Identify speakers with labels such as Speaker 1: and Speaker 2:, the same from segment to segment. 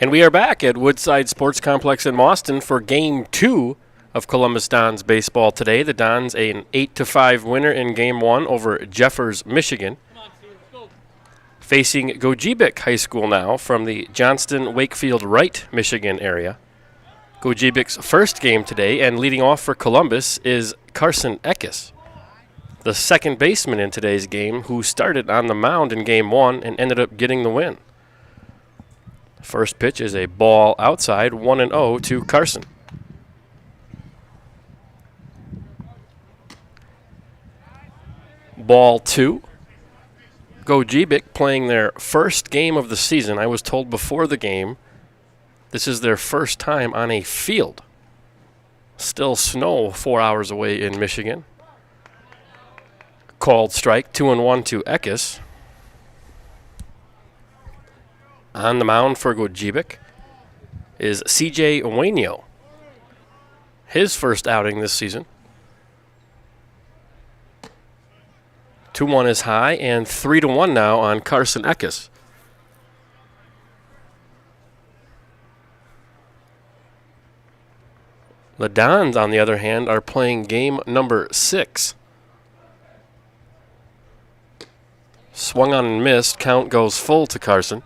Speaker 1: And we are back at Woodside Sports Complex in Boston for Game 2 of Columbus Dons baseball today. The Dons an 8-5 winner in Game 1 over Jeffers, Michigan. Facing Gogebic High School now from the Johnston-Wakefield-Wright, Michigan area. Gogebic's first game today, and leading off for Columbus is Carson Eckes, the second baseman in today's game, who started on the mound in Game 1 and ended up getting the win. First pitch is a ball outside, 1-0 to Carson. Ball 2. Gogebic playing their first game of the season. I was told before the game this is their first time on a field. Still snow 4 hours away in Michigan. Called strike, 2-1 to Eckes. On the mound for Gogebic is C.J. Uenio. His first outing this season. 2-1 is high, and 3-1 now on Carson Eckes. The Dons, on the other hand, are playing game number 6. Swung on and missed. Count goes full to Carson.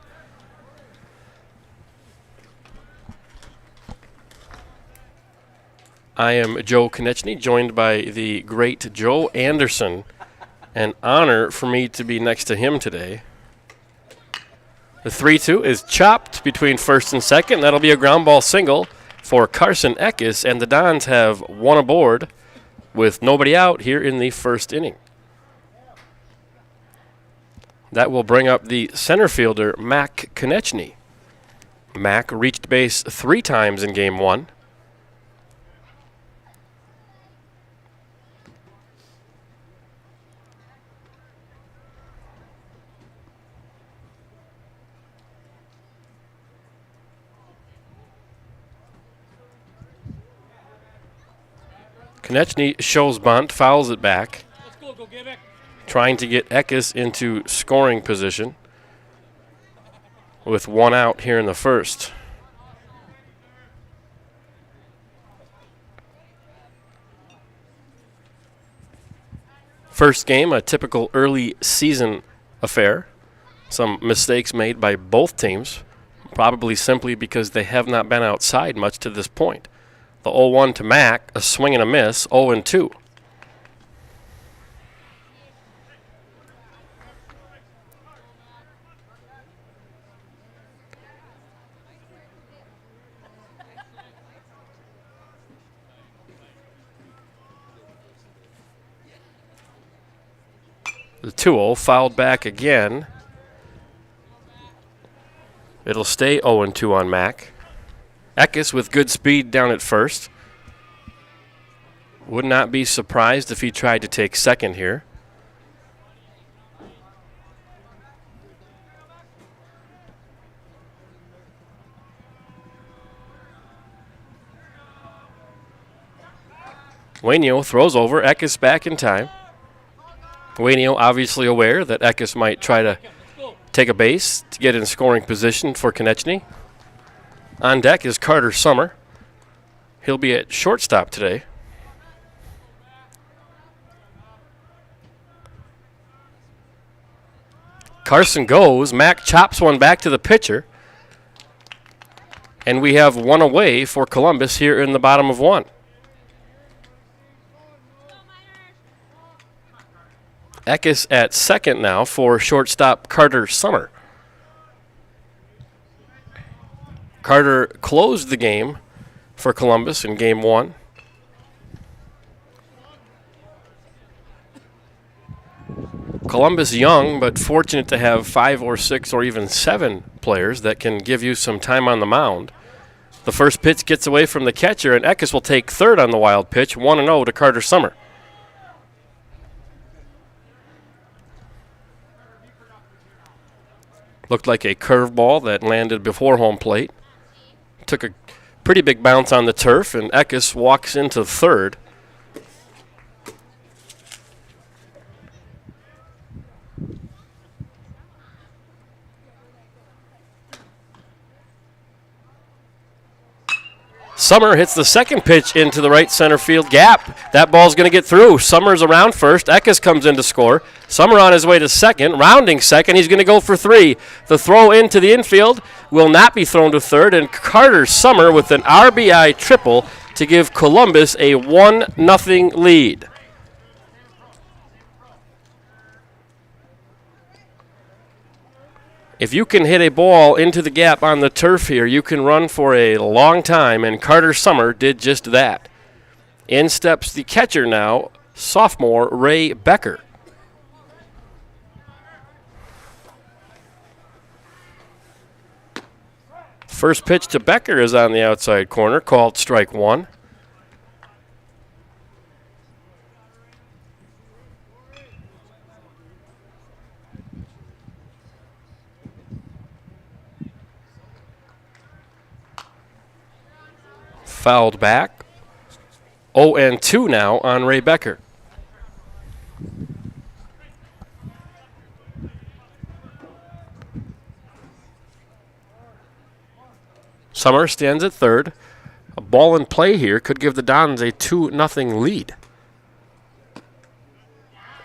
Speaker 1: I am Joe Konechny, joined by the great Joe Anderson. An honor for me to be next to him today. The 3-2 is chopped between first and second. That'll be a ground ball single for Carson Eckes, and the Dons have one aboard with nobody out here in the first inning. That will bring up the center fielder, Mac Konechny. Mac reached base 3 times in Game 1. Konechny shows bunt, fouls it back.
Speaker 2: Let's go, Gogebic.
Speaker 1: Trying to get Eckes into scoring position with one out here in the first. First game, a typical early season affair. Some mistakes made by both teams, probably simply because they have not been outside much to this point. The 0-1 to Mac, a swing and a miss, 0-2. The 2-0 fouled back again. It'll stay 0-2 on Mac. Eckes with good speed down at first. Would not be surprised if he tried to take second here. Uenio throws over. Eckes back in time. Uenio obviously aware that Eckes might try to take a base to get in scoring position for Konechny. On deck is Carter Summer. He'll be at shortstop today. Carson goes. Mac chops one back to the pitcher. And we have one away for Columbus here in the bottom of 1. Eckes at second now for shortstop Carter Summer. Carter closed the game for Columbus in Game 1. Columbus young, but fortunate to have 5 or 6 or even 7 players that can give you some time on the mound. The first pitch gets away from the catcher, and Eckes will take third on the wild pitch, 1-0 to Carter Summer. Looked like a curveball that landed before home plate. Took a pretty big bounce on the turf, and Eckes walks into third. Summer hits the second pitch into the right center field gap. That ball's going to get through. Summer's around first. Eckes comes in to score. Summer on his way to second, rounding second. He's going to go for 3. The throw into the infield will not be thrown to third, and Carter Summer with an RBI triple to give Columbus a 1-0 lead. If you can hit a ball into the gap on the turf here, you can run for a long time, and Carter Summer did just that. In steps the catcher now, sophomore Ray Becker. First pitch to Becker is on the outside corner, called strike 1. Fouled back. 0-2 now on Ray Becker. Summer stands at third. A ball in play here could give the Dons a 2-0 lead.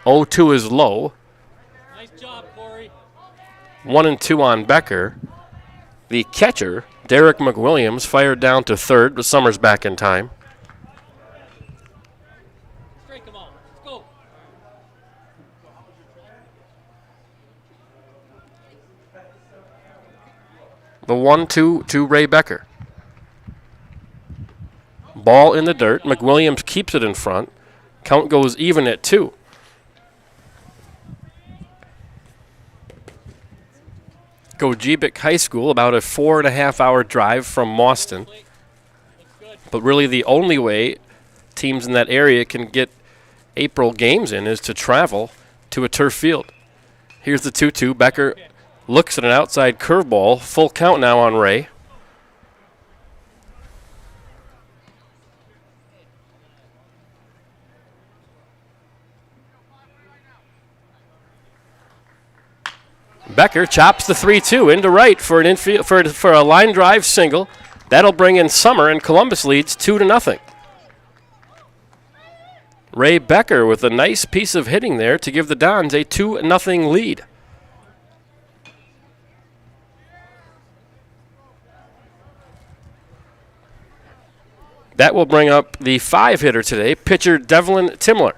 Speaker 1: 0-2 is low.
Speaker 2: Nice job, Corey.
Speaker 1: 1-2 on Becker. The catcher, Derek McWilliams, fired down to third, but Summer's back in time.
Speaker 2: Strike him out. Let's go.
Speaker 1: The 1-2 to Ray Becker. Ball in the dirt. McWilliams keeps it in front. Count goes even at 2. Gogebic High School, about a 4.5-hour drive from Mauston. But really the only way teams in that area can get April games in is to travel to a turf field. Here's the 2-2. Becker looks at an outside curveball. Full count now on Ray. Becker chops the 3-2 into right for an infield for a line drive single. That'll bring in Summer, and Columbus leads 2-0. Ray Becker with a nice piece of hitting there to give the Dons a 2-0 lead. That will bring up the 5-hitter today, pitcher Devlin Timler.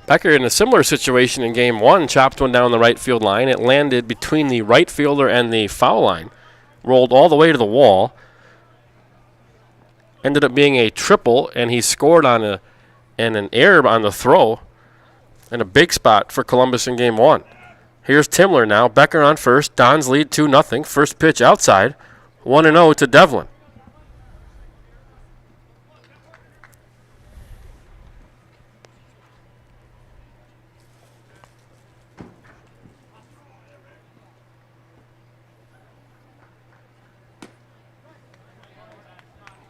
Speaker 1: Becker in a similar situation in game 1, chopped one down the right field line. It landed between the right fielder and the foul line, rolled all the way to the wall. Ended up being a triple, and he scored on an error on the throw, and a big spot for Columbus in game 1. Here's Timler now. Becker on first. Dons lead 2-0. First pitch outside. 1-0 to Devlin.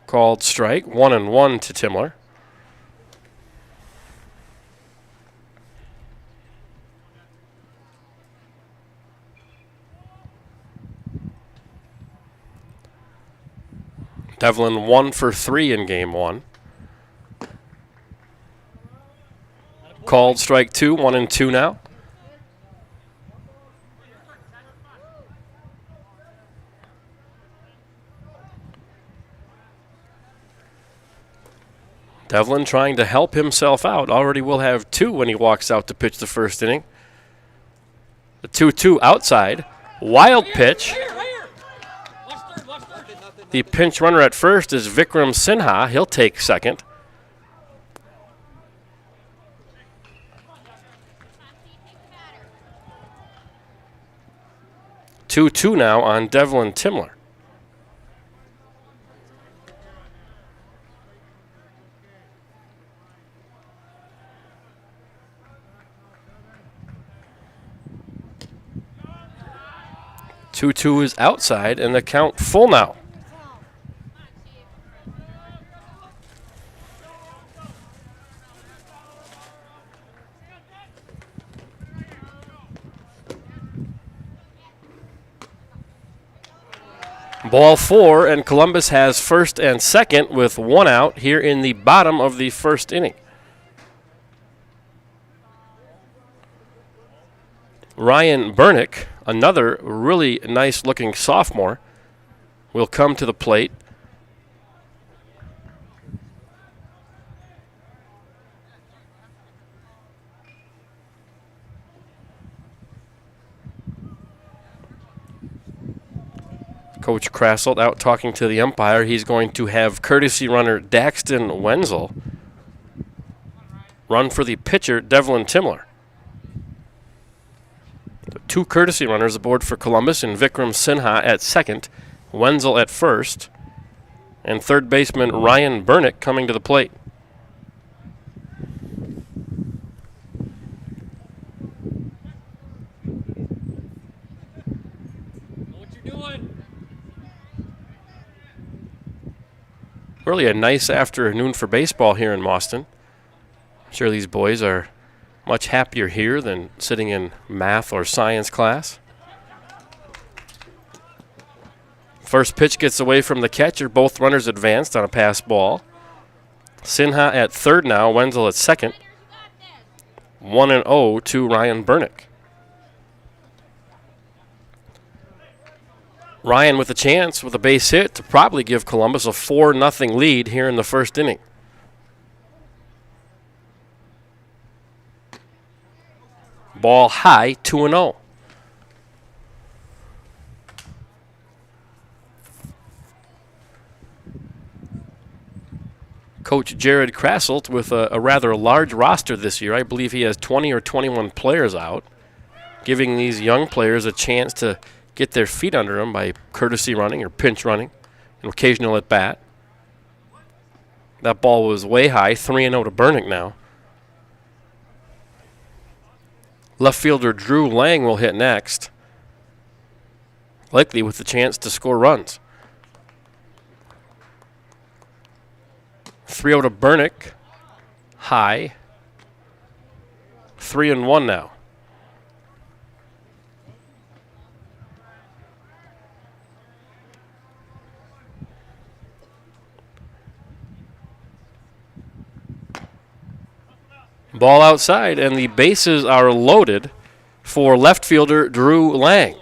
Speaker 1: Called strike. 1-1 to Timler. Devlin 1 for 3 in game 1. Called strike 2, 1-2 now. Devlin trying to help himself out. Already will have 2 when he walks out to pitch the first inning. The 2-2 outside. Wild pitch. The pinch runner at first is Vikram Sinha. He'll take second. Two now on Devlin Timler. Two is outside, and the count full now. Ball 4, and Columbus has first and second with one out here in the bottom of the first inning. Ryan Bernick, another really nice-looking sophomore, will come to the plate. Coach Krasselt out talking to the umpire. He's going to have courtesy runner Daxton Wenzel run for the pitcher, Devlin Timler. The two courtesy runners aboard for Columbus, and Vikram Sinha at second, Wenzel at first, and third baseman Ryan Bernick coming to the plate.
Speaker 2: Know what you're doing.
Speaker 1: Really a nice afternoon for baseball here in Mauston. I'm sure these boys are much happier here than sitting in math or science class. First pitch gets away from the catcher. Both runners advanced on a pass ball. Sinha at third now, Wenzel at second. 1-0 to Ryan Bernick. Ryan with a chance with a base hit to probably give Columbus a 4-0 lead here in the first inning. Ball high, 2-0. Coach Jared Krasselt with a rather large roster this year. I believe he has 20 or 21 players out, giving these young players a chance to get their feet under them by courtesy running or pinch running, an occasional at bat. That ball was way high, 3-0 to Bernick now. Left fielder Drew Lang will hit next, likely with the chance to score runs. 3-0 to Bernick, high, 3-1 now. Ball outside, and the bases are loaded for left fielder Drew Lang.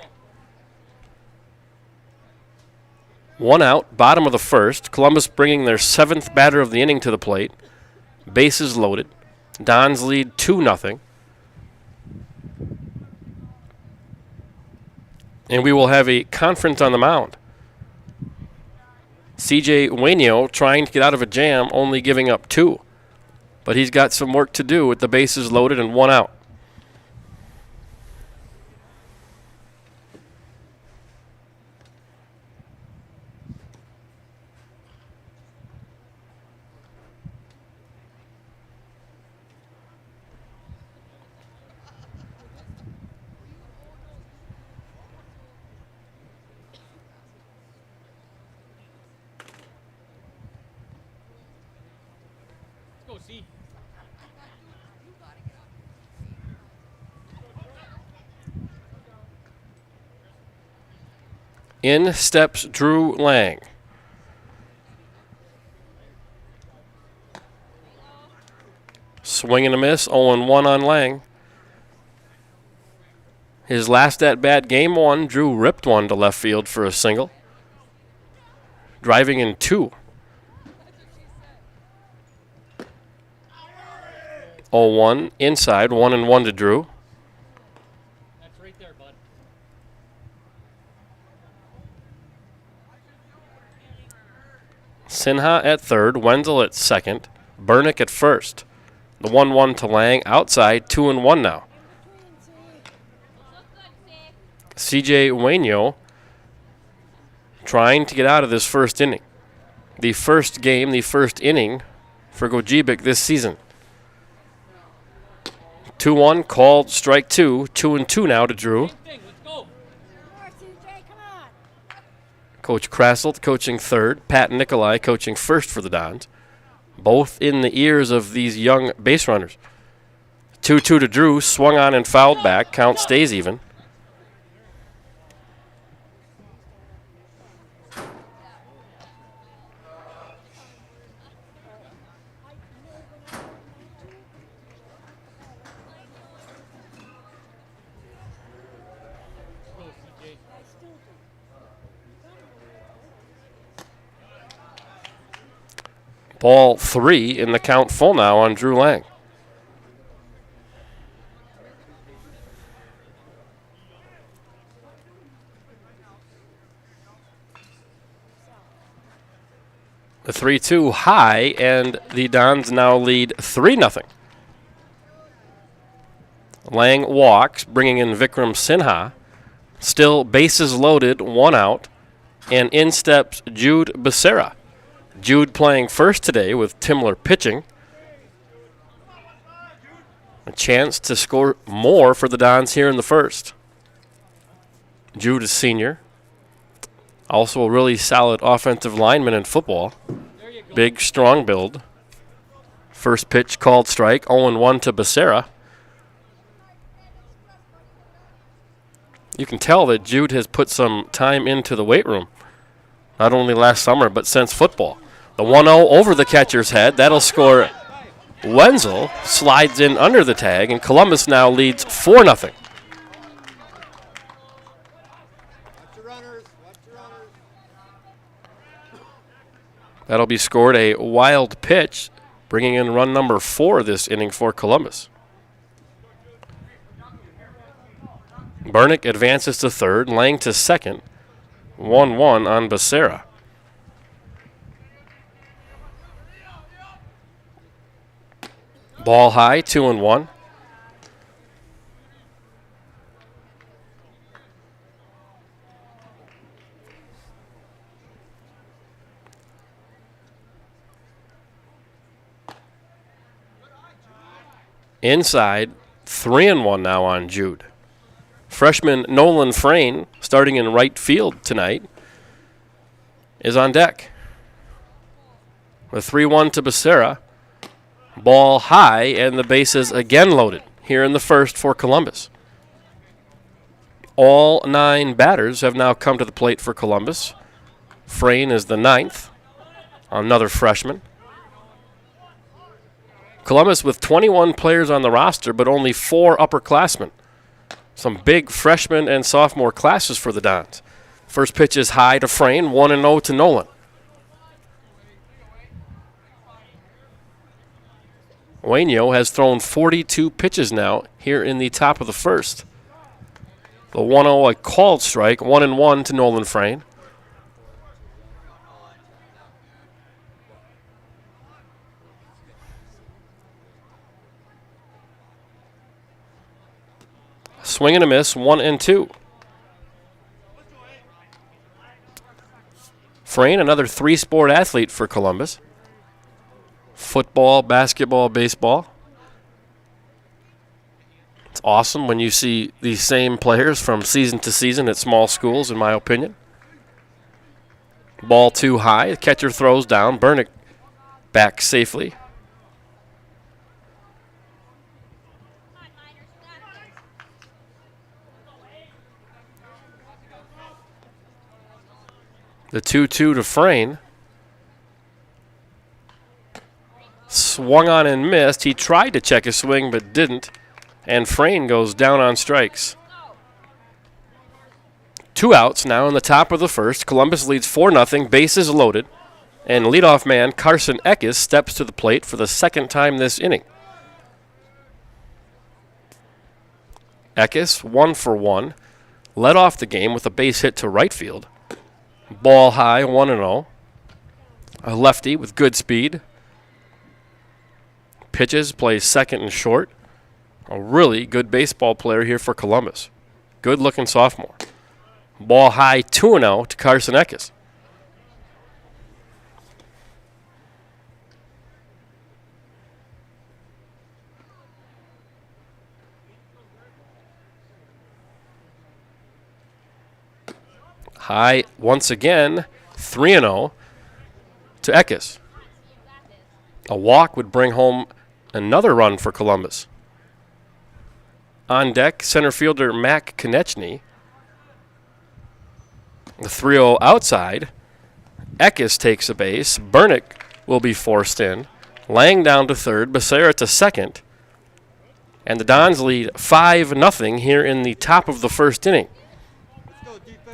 Speaker 1: One out, bottom of the first. Columbus bringing their seventh batter of the inning to the plate. Bases loaded. Dons lead 2-0. And we will have a conference on the mound. C.J. Wainio trying to get out of a jam, only giving up 2. But he's got some work to do with the bases loaded and one out.
Speaker 2: Let's go, see.
Speaker 1: In steps Drew Lang. Swing and a miss, 0-1 on Lang. His last at-bat, game 1, Drew ripped one to left field for a single. Driving in 2. 0-1 inside, 1-1 to Drew.
Speaker 2: That's right there, bud.
Speaker 1: Sinha at third, Wenzel at second, Bernick at first. The 1-1 to Lang outside, 2-1 now. C.J. Wainio trying to get out of this first inning. The first game, the first inning for Gogebic this season. 2-1 called, strike 2, 2-2 now to Drew.
Speaker 2: Let's go.
Speaker 1: Coach Krasselt coaching third, Pat Nikolai coaching first for the Dons. Both in the ears of these young base runners. 2-2 to Drew, swung on and fouled back, count stays even. Ball 3 in the count full now on Drew Lang. The 3-2 high, and the Dons now lead 3-0. Lang walks, bringing in Vikram Sinha. Still bases loaded, 1 out, and in steps Jude Becerra. Jude playing first today with Timler pitching. A chance to score more for the Dons here in the first. Jude is senior. Also a really solid offensive lineman in football. Big, strong build. First pitch called strike, 0-1 to Becerra. You can tell that Jude has put some time into the weight room. Not only last summer, but since football. The 1-0 over the catcher's head. That'll score. Wenzel slides in under the tag, and Columbus now leads 4-0. That'll be scored a wild pitch, bringing in run number 4 this inning for Columbus. Bernick advances to third, Lang to second. 1-1 on Becerra. Ball high, 2-1. Inside, 3-1 now on Jude. Freshman Nolan Frayne, starting in right field tonight, is on deck. The 3-1 to Becerra. Ball high, and the bases again loaded here in the first for Columbus. All 9 batters have now come to the plate for Columbus. Frayne is the 9th, another freshman. Columbus with 21 players on the roster, but only 4 upperclassmen. Some big freshman and sophomore classes for the Dons. First pitch is high to Frayne, 1-0 to Nolan. Wainio has thrown 42 pitches now here in the top of the first. The 1-0 a called strike, 1-1 to Nolan Frayne. Swing and a miss, 1-2. Frayne, another 3-sport athlete for Columbus. Football, basketball, baseball. It's awesome when you see these same players from season to season at small schools, in my opinion. Ball too high. The catcher throws down. Bernick back safely. The 2-2 to Frayne. Swung on and missed. He tried to check his swing but didn't. And Frayne goes down on strikes. 2 outs now in the top of the first. Columbus leads 4-0. Bases loaded. And leadoff man Carson Eckes steps to the plate for the second time this inning. Eckes, 1 for 1. Led off the game with a base hit to right field. Ball high, 1-0. A lefty with good speed. Pitches, plays second and short. A really good baseball player here for Columbus. Good-looking sophomore. Ball high, 2-0 to Carson Eckes. High once again, 3-0 to Eckes. A walk would bring home another run for Columbus. On deck, center fielder Mac Konechny. The 3-0 outside. Eckes takes a base. Bernick will be forced in. Lang down to third. Becerra to second. And the Dons lead 5-0 here in the top of the first inning.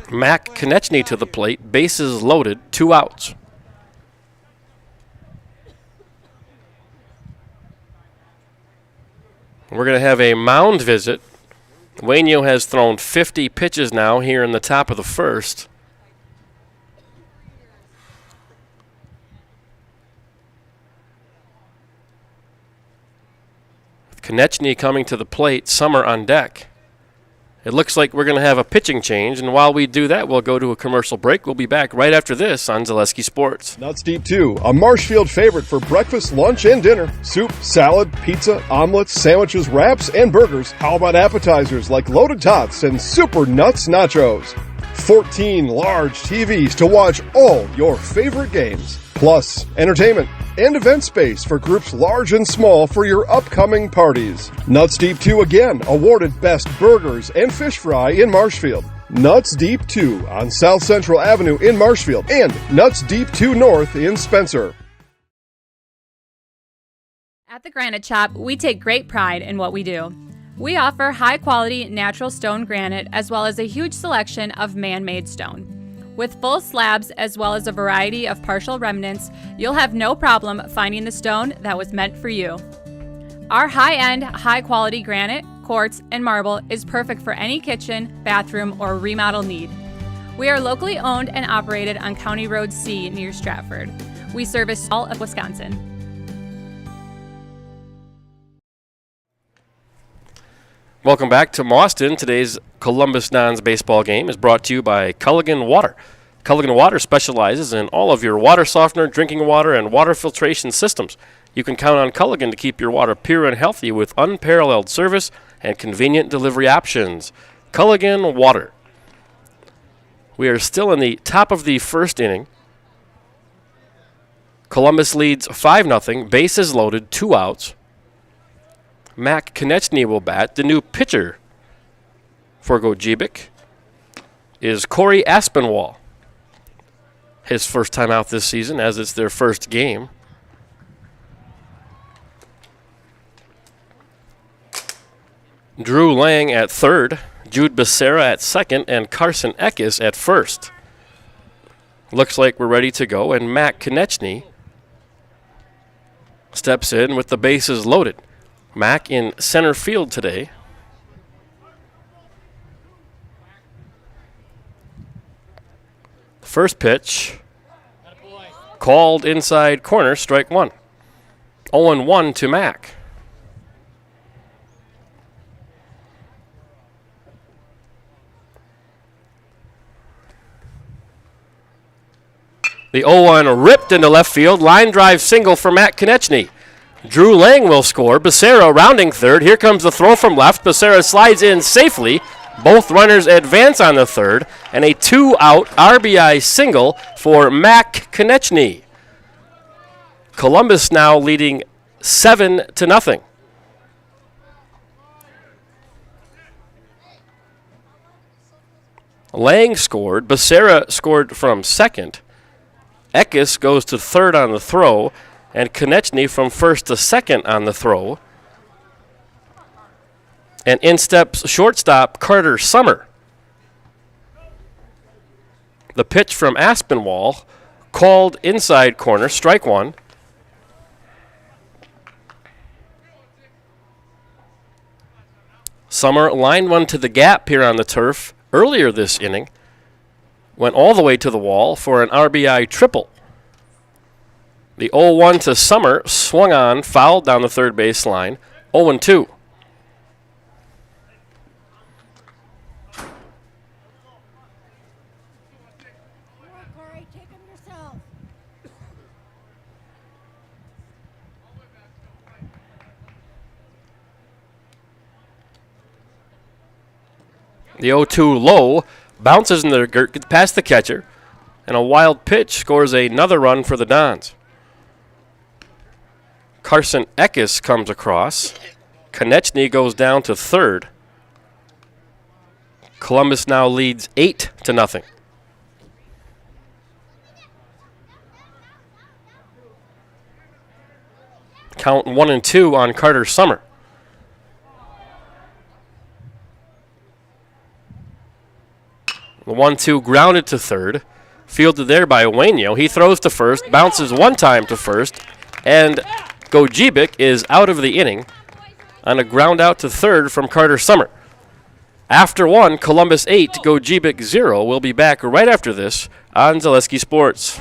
Speaker 1: Mac Konechny to the plate. Bases loaded. 2 outs. We're going to have a mound visit. WIAA has thrown 50 pitches now here in the top of the first. Konechny coming to the plate, Summer on deck. It looks like we're going to have a pitching change, and while we do that, we'll go to a commercial break. We'll be back right after this on Zaleski Sports.
Speaker 3: Nuts Deep 2, a Marshfield favorite for breakfast, lunch, and dinner. Soup, salad, pizza, omelets, sandwiches, wraps, and burgers. How about appetizers like loaded tots and super nuts nachos? 14 large TVs to watch all your favorite games. Plus, entertainment and event space for groups large and small for your upcoming parties. Nuts Deep 2 again, awarded Best Burgers and Fish Fry in Marshfield. Nuts Deep 2 on South Central Avenue in Marshfield and Nuts Deep 2 North in Spencer.
Speaker 4: At the Granite Shop, we take great pride in what we do. We offer high-quality natural stone granite as well as a huge selection of man-made stone. With full slabs as well as a variety of partial remnants, you'll have no problem finding the stone that was meant for you. Our high-end, high-quality granite, quartz, and marble is perfect for any kitchen, bathroom, or remodel need. We are locally owned and operated on County Road C near Stratford. We service all of Wisconsin.
Speaker 1: Welcome back to Mauston. Today's Columbus Dons baseball game is brought to you by Culligan Water. Culligan Water specializes in all of your water softener, drinking water, and water filtration systems. You can count on Culligan to keep your water pure and healthy with unparalleled service and convenient delivery options. Culligan Water. We are still in the top of the first inning. Columbus leads 5-0, bases loaded, 2 outs. Mac Konechny will bat. The new pitcher for Gogebic is Corey Aspinwall. His first time out this season, as it's their first game. Drew Lang at third, Jude Becerra at second, and Carson Eckes at first. Looks like we're ready to go, and Mac Konechny steps in with the bases loaded. Mac in center field today. First pitch, called inside corner, strike one. 0-1 to Mac. The 0-1 ripped into left field, line drive single for Mac Konechny. Drew Lang will score. Becerra rounding third. Here comes the throw from left. Becerra slides in safely. Both runners advance on the third. And a 2-out RBI single for Mac Konechny. Columbus now leading 7-0. Lang scored. Becerra scored from second. Eckes goes to third on the throw. And Konechny from first to second on the throw. And in steps shortstop Carter Summer. The pitch from Aspinwall, called inside corner, strike one. Summer lined one to the gap here on the turf earlier this inning. Went all the way to the wall for an RBI triple. The 0-1 to Summer swung on, fouled down the third base line. 0-2.
Speaker 5: Corey, take him yourself.
Speaker 1: The 0-2 low, bounces in the dirt, gets past the catcher, and a wild pitch scores another run for the Dons. Carson Eckes comes across. Konechny goes down to third. Columbus now leads 8-0. Count 1-2 on Carter Summer. The 1-2 grounded to third. Fielded there by WIAA. He throws to first, bounces one time to first, and Gogebic is out of the inning. on a ground out to third from Carter Summer. After 1, Columbus 8, Gogebic 0. We'll be back right after this on Zaleski Sports.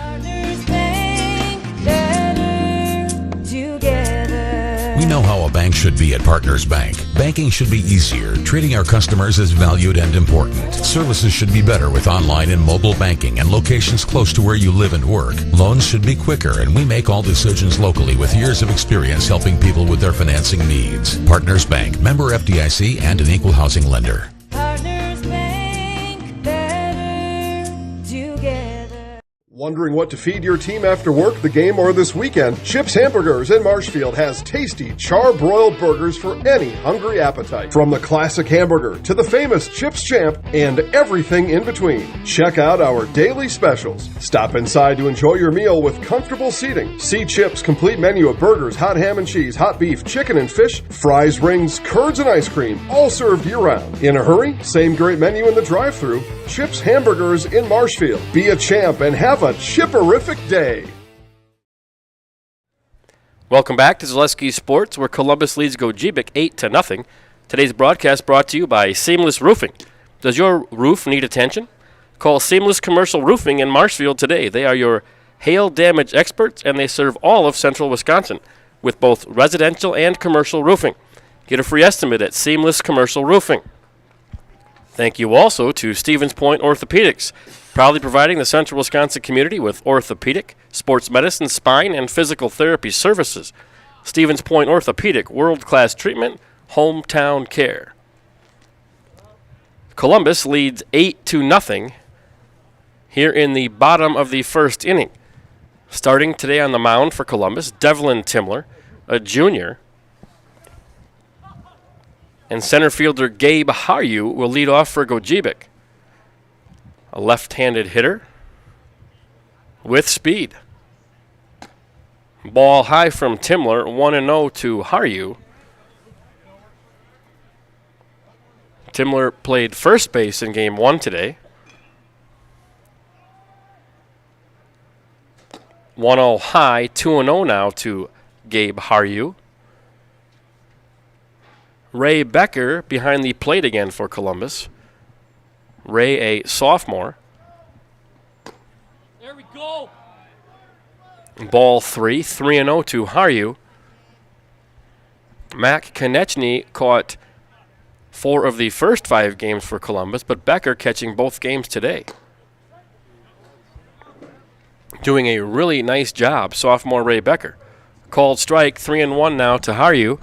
Speaker 6: We know how a bank should be at Partners Bank. Banking should be easier, treating our customers as valued and important. Services should be better with online and mobile banking and locations close to where you live and work. Loans should be quicker, and we make all decisions locally with years of experience helping people with their financing needs. Partners Bank, member FDIC, and an equal housing lender.
Speaker 5: Partners Bank, better together.
Speaker 3: Wondering what to feed your team after work, the game, or this weekend? Chips Hamburgers in Marshfield has tasty char-broiled burgers for any hungry appetite. From the classic hamburger to the famous Chips Champ and everything in between. Check out our daily specials. Stop inside to enjoy your meal with comfortable seating. See Chips' complete menu of burgers, hot ham and cheese, hot beef, chicken and fish, fries, rings, curds, and ice cream, all served year-round. In a hurry? Same great menu in the drive-thru. Chips Hamburgers in Marshfield. Be a champ and have a chipperific day.
Speaker 1: Welcome back to Zaleski Sports, where Columbus leads Gogebic 8-0. Today's broadcast brought to you by Seamless Roofing. Does your roof need attention? Call Seamless Commercial Roofing in Marshfield today. They are your hail damage experts, and they serve all of central Wisconsin with both residential and commercial roofing. Get a free estimate at Seamless Commercial Roofing. Thank you also to Stevens Point Orthopedics, proudly providing the central Wisconsin community with orthopedic, sports medicine, spine, and physical therapy services. Stevens Point Orthopedic, world-class treatment, hometown care. Columbus leads 8-0 here in the bottom of the first inning. Starting today on the mound for Columbus, Devlin Timler, a junior, and center fielder Gabe Haryu will lead off for Gogebic. A left-handed hitter with speed. Ball high from Timler, 1-0 to Haryu. Timler played first base in Game 1 today. 1-0 high, 2-0 now to Gabe Haryu. Ray Becker behind the plate again for Columbus. Ray, a sophomore.
Speaker 2: There we go.
Speaker 1: Ball 3-0 to Haryu. Mac Konechny caught 4 of the first 5 games for Columbus, but Becker catching both games today. Doing a really nice job, sophomore Ray Becker. Called strike, 3-1 now to Haryu.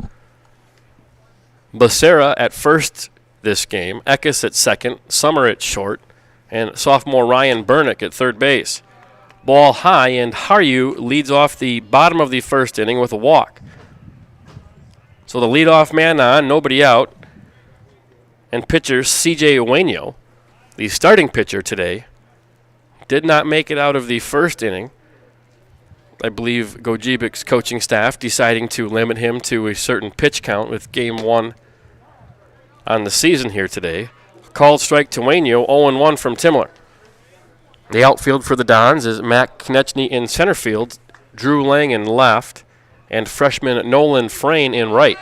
Speaker 1: Becerra at first this game, Eckes at second, Summer at short, and sophomore Ryan Bernick at third base. Ball high, and Haryu leads off the bottom of the first inning with a walk. So the leadoff man on, nobody out, and pitcher C.J. Ueno, the starting pitcher today, did not make it out of the first inning. I believe Gojebic's coaching staff deciding to limit him to a certain pitch count with Game 1 on the season here today. Called strike to Ueno, 0-1 from Timler. The outfield for the Dons is Mac Konechny in center field, Drew Lang in left, and freshman Nolan Frayne in right.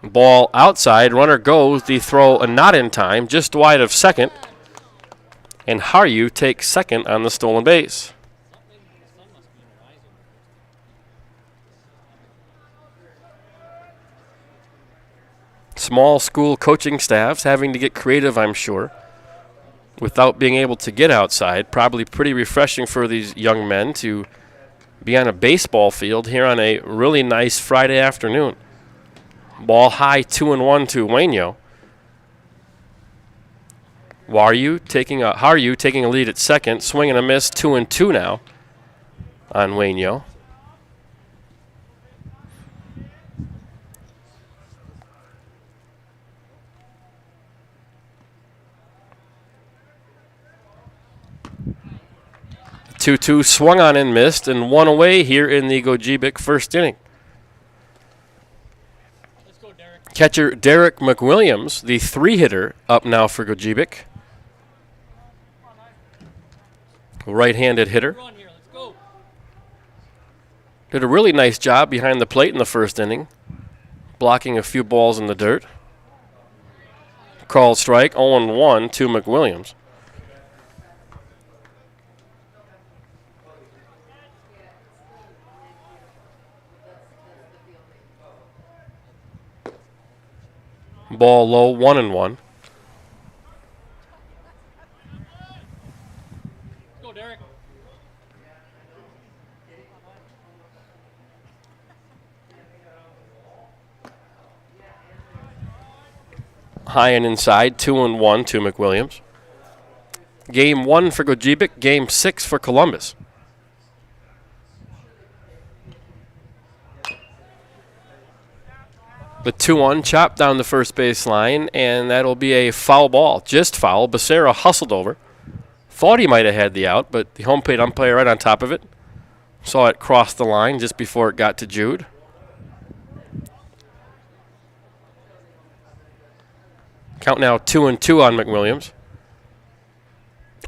Speaker 1: Ball outside, runner goes, the throw not in time, just wide of second, and Haryu takes second on the stolen base. Small school coaching staffs having to get creative, I'm sure, without being able to get outside. Probably pretty refreshing for these young men to be on a baseball field here on a really nice Friday afternoon. Ball high, 2-1 to Ueno. Haryu taking a lead at second, swing and a miss, 2-2 now on Ueno. Two swung on and missed, and 1 away here in the Gogebic first inning.
Speaker 2: Let's go, Derek.
Speaker 1: Catcher Derek McWilliams, the 3-hitter, up now for Gogebic. Right-handed hitter.
Speaker 2: Run here. Let's go.
Speaker 1: Did a really nice job behind the plate in the first inning. blocking a few balls in the dirt. Called strike, 0-1 to McWilliams. Ball low, 1-1.
Speaker 2: Go, Derek.
Speaker 1: High and inside, 2-1 to McWilliams. Game 1 for Gogebic, game 6 for Columbus. The 2-1 chopped down the first base line, and that'll be a foul ball. Just foul. Becerra hustled over. Thought he might have had the out, but the home plate umpire right on top of it. Saw it cross the line just before it got to Jude. Count now 2-2 on McWilliams.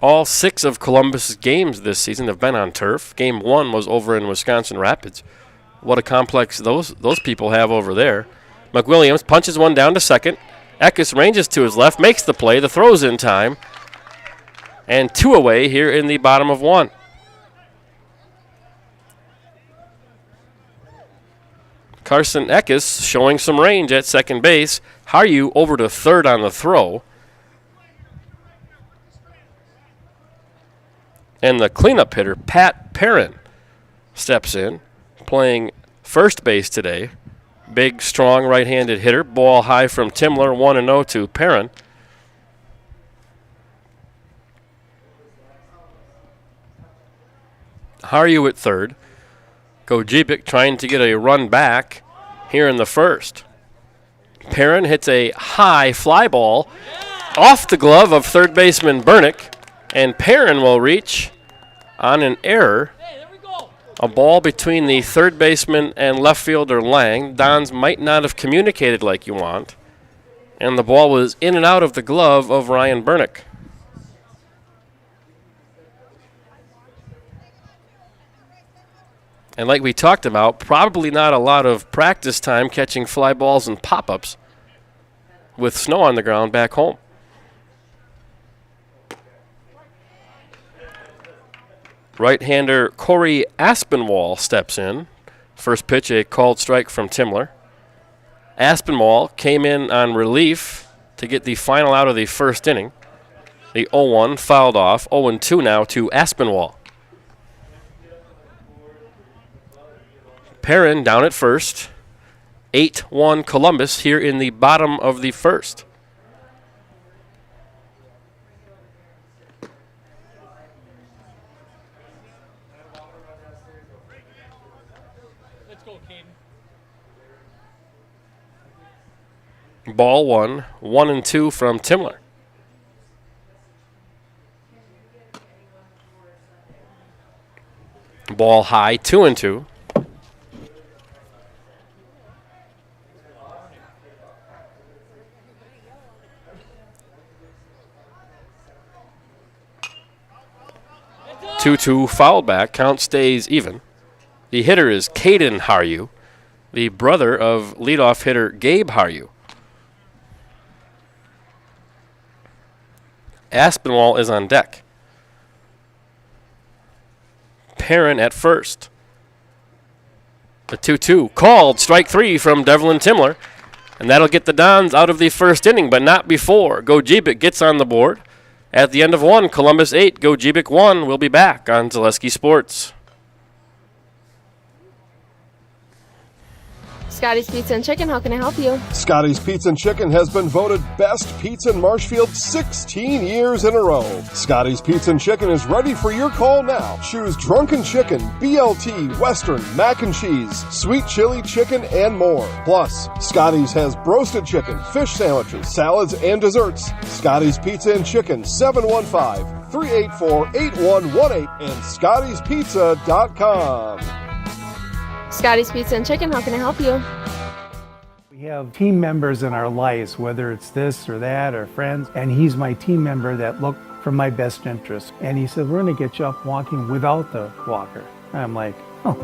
Speaker 1: All 6 of Columbus's games this season have been on turf. Game 1 was over in Wisconsin Rapids. What a complex those people have over there. McWilliams punches one down to second. Eckes ranges to his left, makes the play. The throw's in time. And 2 away here in the bottom of 1. Carson Eckes showing some range at second base. Haryu over to third on the throw. And the cleanup hitter, Pat Perrin, steps in, playing first base today. Big, strong right-handed hitter. Ball high from Timler, 1-0 to Perrin. Haryu at third. Gogebic trying to get a run back here in the first. Perrin hits a high fly ball off the glove of third baseman Bernick, and Perrin will reach on an error.
Speaker 2: Hey, there we go.
Speaker 1: A ball between the third baseman and left fielder Lang. Dons might not have communicated like you want, and the ball was in and out of the glove of Ryan Bernick. And like we talked about, probably not a lot of practice time catching fly balls and pop-ups with snow on the ground back home. Right-hander Corey Aspinwall steps in. First pitch, a called strike from Timler. Aspinwall came in on relief to get the final out of the first inning. The 0-1 fouled off. 0-2 now to Aspinwall. Perrin down at first. 8-1 Columbus here in the bottom of the first.
Speaker 2: Let's go, Caden.
Speaker 1: Ball 1, 1-2 from Timler. Ball high, 2-2. Two foul back. Count stays even. The hitter is Caden Haryu, the brother of leadoff hitter Gabe Haryu. Aspinwall is on deck. Perrin at first. The 2-2 called. Strike 3 from Devlin Timler. And that'll get the Dons out of the first inning, but not before. Gogebic gets on the board. At the end of 1, Columbus 8, Gogebic 1. We'll be back on Zaleski Sports.
Speaker 7: Scotty's Pizza and Chicken, how can I help you?
Speaker 3: Scotty's Pizza and Chicken has been voted best pizza in Marshfield 16 years in a row. Scotty's Pizza and Chicken is ready for your call now. Choose drunken chicken, BLT, Western, mac and cheese, sweet chili chicken, and more. Plus, Scotty's has broasted chicken, fish sandwiches, salads, and desserts. Scotty's Pizza and Chicken, 715-384-8118 and scottyspizza.com.
Speaker 7: Scotty's Pizza and Chicken, how can I help you?
Speaker 8: We have team members in our lives, whether it's this or that or friends, and he's my team member that look for my best interest. And he said, we're going to get you up walking without the walker. I'm like, oh,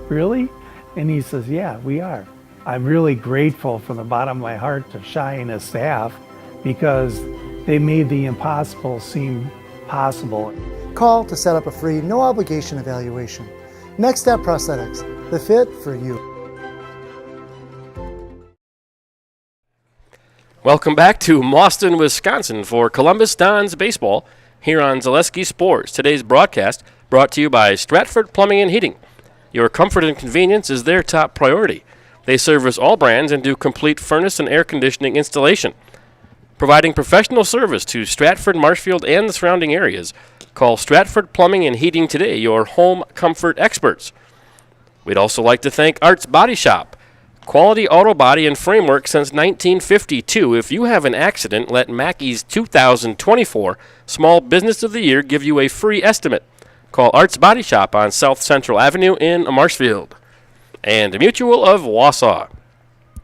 Speaker 8: really? And he says, yeah, we are. I'm really grateful from the bottom of my heart to Shai and his staff because they made the impossible seem possible.
Speaker 9: Call to set up a free, no obligation evaluation. Next Step Prosthetics, the fit for you.
Speaker 1: Welcome back to Mauston, Wisconsin for Columbus Dons baseball here on Zaleski Sports. Today's broadcast brought to you by Stratford Plumbing and Heating. Your comfort and convenience is their top priority. They service all brands and do complete furnace and air conditioning installation. Providing professional service to Stratford, Marshfield, and the surrounding areas. Call Stratford Plumbing and Heating today, your home comfort experts. We'd also like to thank Art's Body Shop. Quality auto body and framework since 1952. If you have an accident, let Mackey's 2024 Small Business of the Year give you a free estimate. Call Art's Body Shop on South Central Avenue in Marshfield. And Mutual of Wausau.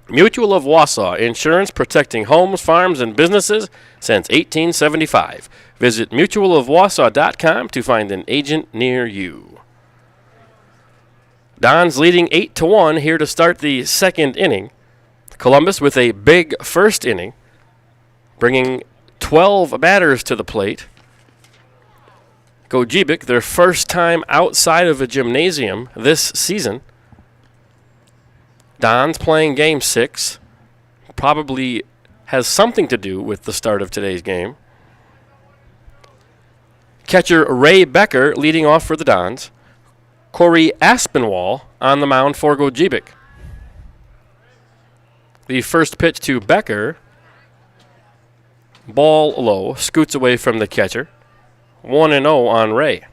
Speaker 1: Mutual of Wausau, insurance protecting homes, farms, and businesses since 1875. Visit mutualofwausau.com to find an agent near you. Dons leading 8-1 here to start the second inning. Columbus with a big first inning, bringing 12 batters to the plate. Gogebic, their first time outside of a gymnasium this season. Dons playing Game 6. Probably has something to do with the start of today's game. Catcher Ray Becker leading off for the Dons. Corey Aspinwall on the mound for Gogebic. The first pitch to Becker. Ball low, scoots away from the catcher. 1-0 on Ray.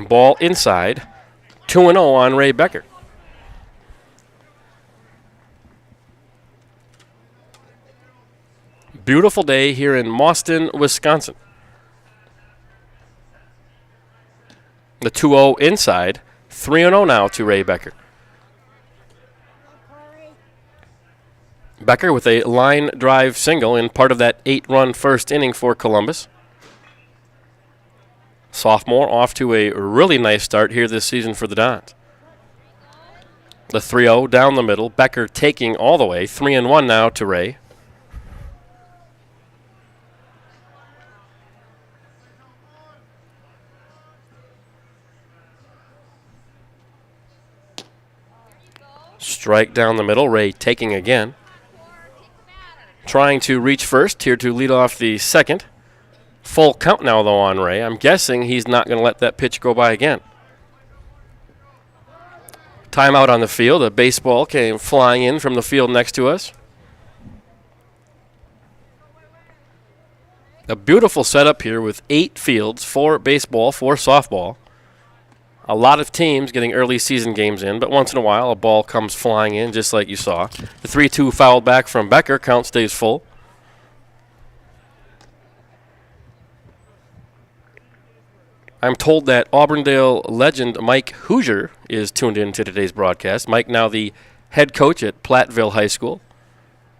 Speaker 1: Ball inside. 2-0 on Ray Becker. Beautiful day here in Mauston, Wisconsin. The 2-0 inside. 3-0 now to Ray Becker. Becker with a line drive single in part of that 8-run first inning for Columbus. Sophomore off to a really nice start here this season for the Dons. The 3-0 down the middle. Becker taking all the way. 3-1 now to Ray. Strike down the middle. Ray taking again. Trying to reach first here to lead off the second. Full count now, though, on Ray. I'm guessing he's not going to let that pitch go by again. Timeout on the field. A baseball came flying in from the field next to us. A beautiful setup here with 8 fields, 4 baseball, 4 softball. A lot of teams getting early season games in, but once in a while a ball comes flying in, just like you saw. The 3-2 fouled back from Becker. Count stays full. I'm told that Auburndale legend Mike Hoosier is tuned in to today's broadcast. Mike, now the head coach at Platteville High School.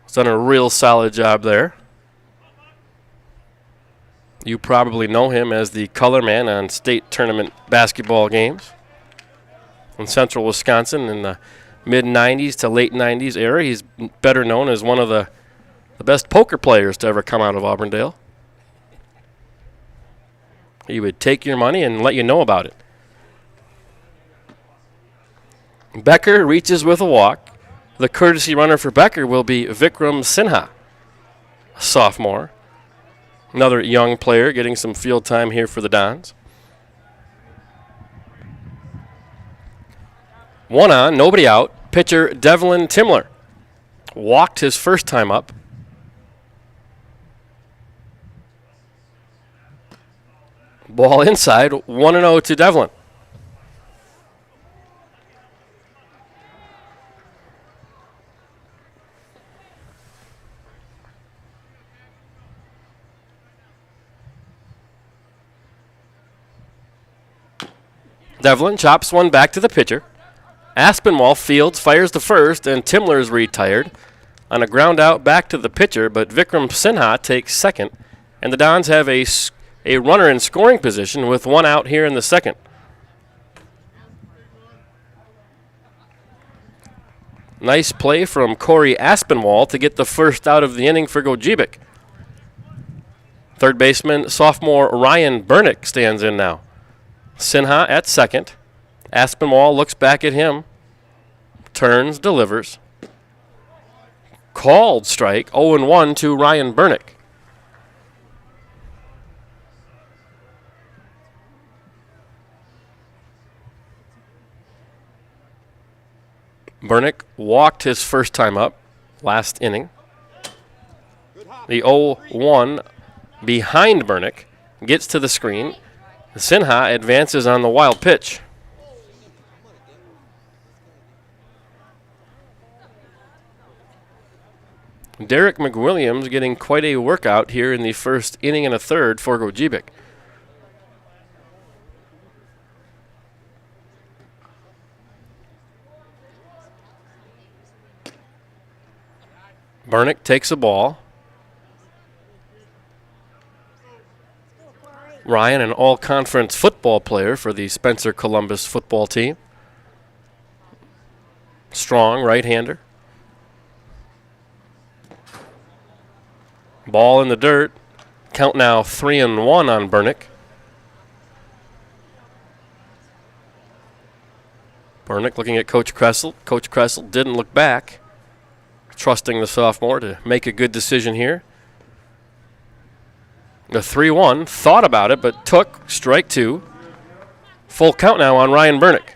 Speaker 1: He's done a real solid job there. You probably know him as the color man on state tournament basketball games in central Wisconsin in the mid-'90s to late 90s era. He's better known as one of the best poker players to ever come out of Auburndale. He would take your money and let you know about it. Becker reaches with a walk. The courtesy runner for Becker will be Vikram Sinha, a sophomore. Another young player getting some field time here for the Dons. 1 on, nobody out. Pitcher Devlin Timler walked his first time up. Ball inside, 1-0 to Devlin. Devlin chops one back to the pitcher. Aspinwall fields, fires to first, and Timler is retired on a ground out back to the pitcher, but Vikram Sinha takes second, and the Dons have a runner in scoring position with one out here in the second. Nice play from Corey Aspinwall to get the first out of the inning for Gogebic. Third baseman, sophomore Ryan Bernick stands in now. Sinha at second. Aspinwall looks back at him. Turns, delivers. Called strike, 0-1 to Ryan Bernick. Bernick walked his first time up last inning. The 0-1 behind Bernick gets to the screen. Sinha advances on the wild pitch. Derek McWilliams getting quite a workout here in the first inning and a third for Gogebic. Bernick takes a ball. Ryan, an all-conference football player for the Spencer Columbus football team. Strong right-hander. Ball in the dirt. Count now 3-1 on Bernick. Bernick looking at Coach Kressel. Coach Kressel didn't look back, trusting the sophomore to make a good decision here. The 3-1, thought about it, but took strike two. Full count now on Ryan Bernick.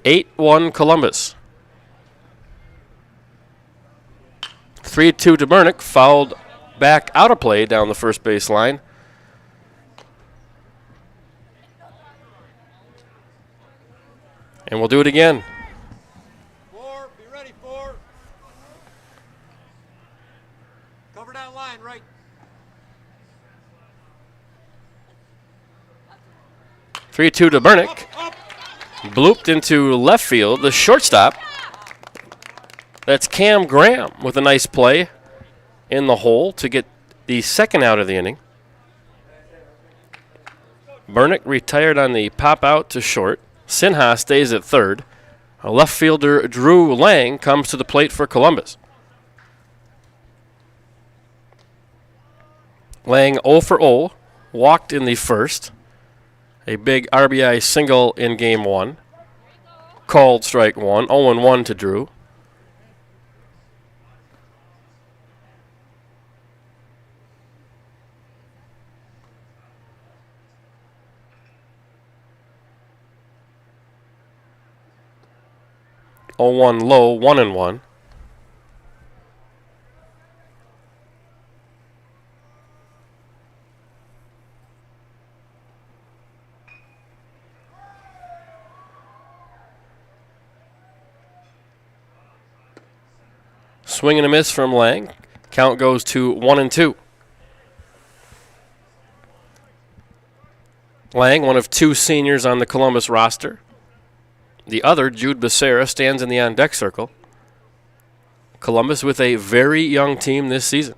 Speaker 1: (8-1) Columbus. 3-2 to Bernick, fouled back out of play down the first base line. And we'll do it again.
Speaker 2: Four, be ready, four. Cover that line, right.
Speaker 1: 3-2 to Bernick. Blooped into left field. The shortstop. That's Cam Graham with a nice play in the hole to get the second out of the inning. Bernick retired on the pop out to short. Sinha stays at third. A left fielder, Drew Lang, comes to the plate for Columbus. Lang 0 for 0, walked in the first. A big RBI single in game one. Called strike one, 0-1 to Drew. (0-1) low, 1-1. Swing and a miss from Lang. Count goes to 1-2. Lang, one of two seniors on the Columbus roster. The other, Jude Becerra, stands in the on-deck circle. Columbus with a very young team this season.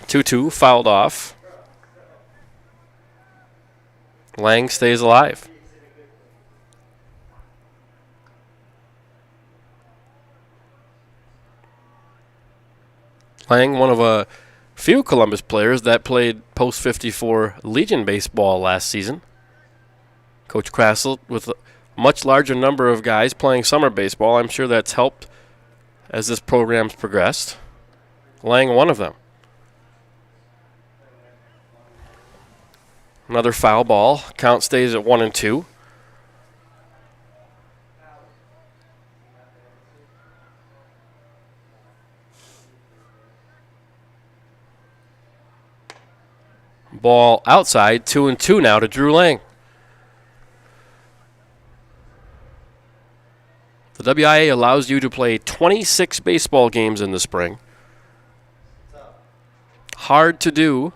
Speaker 1: 2-2, fouled off. Lang stays alive. Lang, one of a few Columbus players that played post-54 Legion baseball last season. Coach Kressel with a much larger number of guys playing summer baseball. I'm sure that's helped as this program's progressed. Lang, one of them. Another foul ball. Count stays at 1-2. Ball outside, 2-2 now to Drew Lang. The WIAA allows you to play 26 baseball games in the spring. Hard to do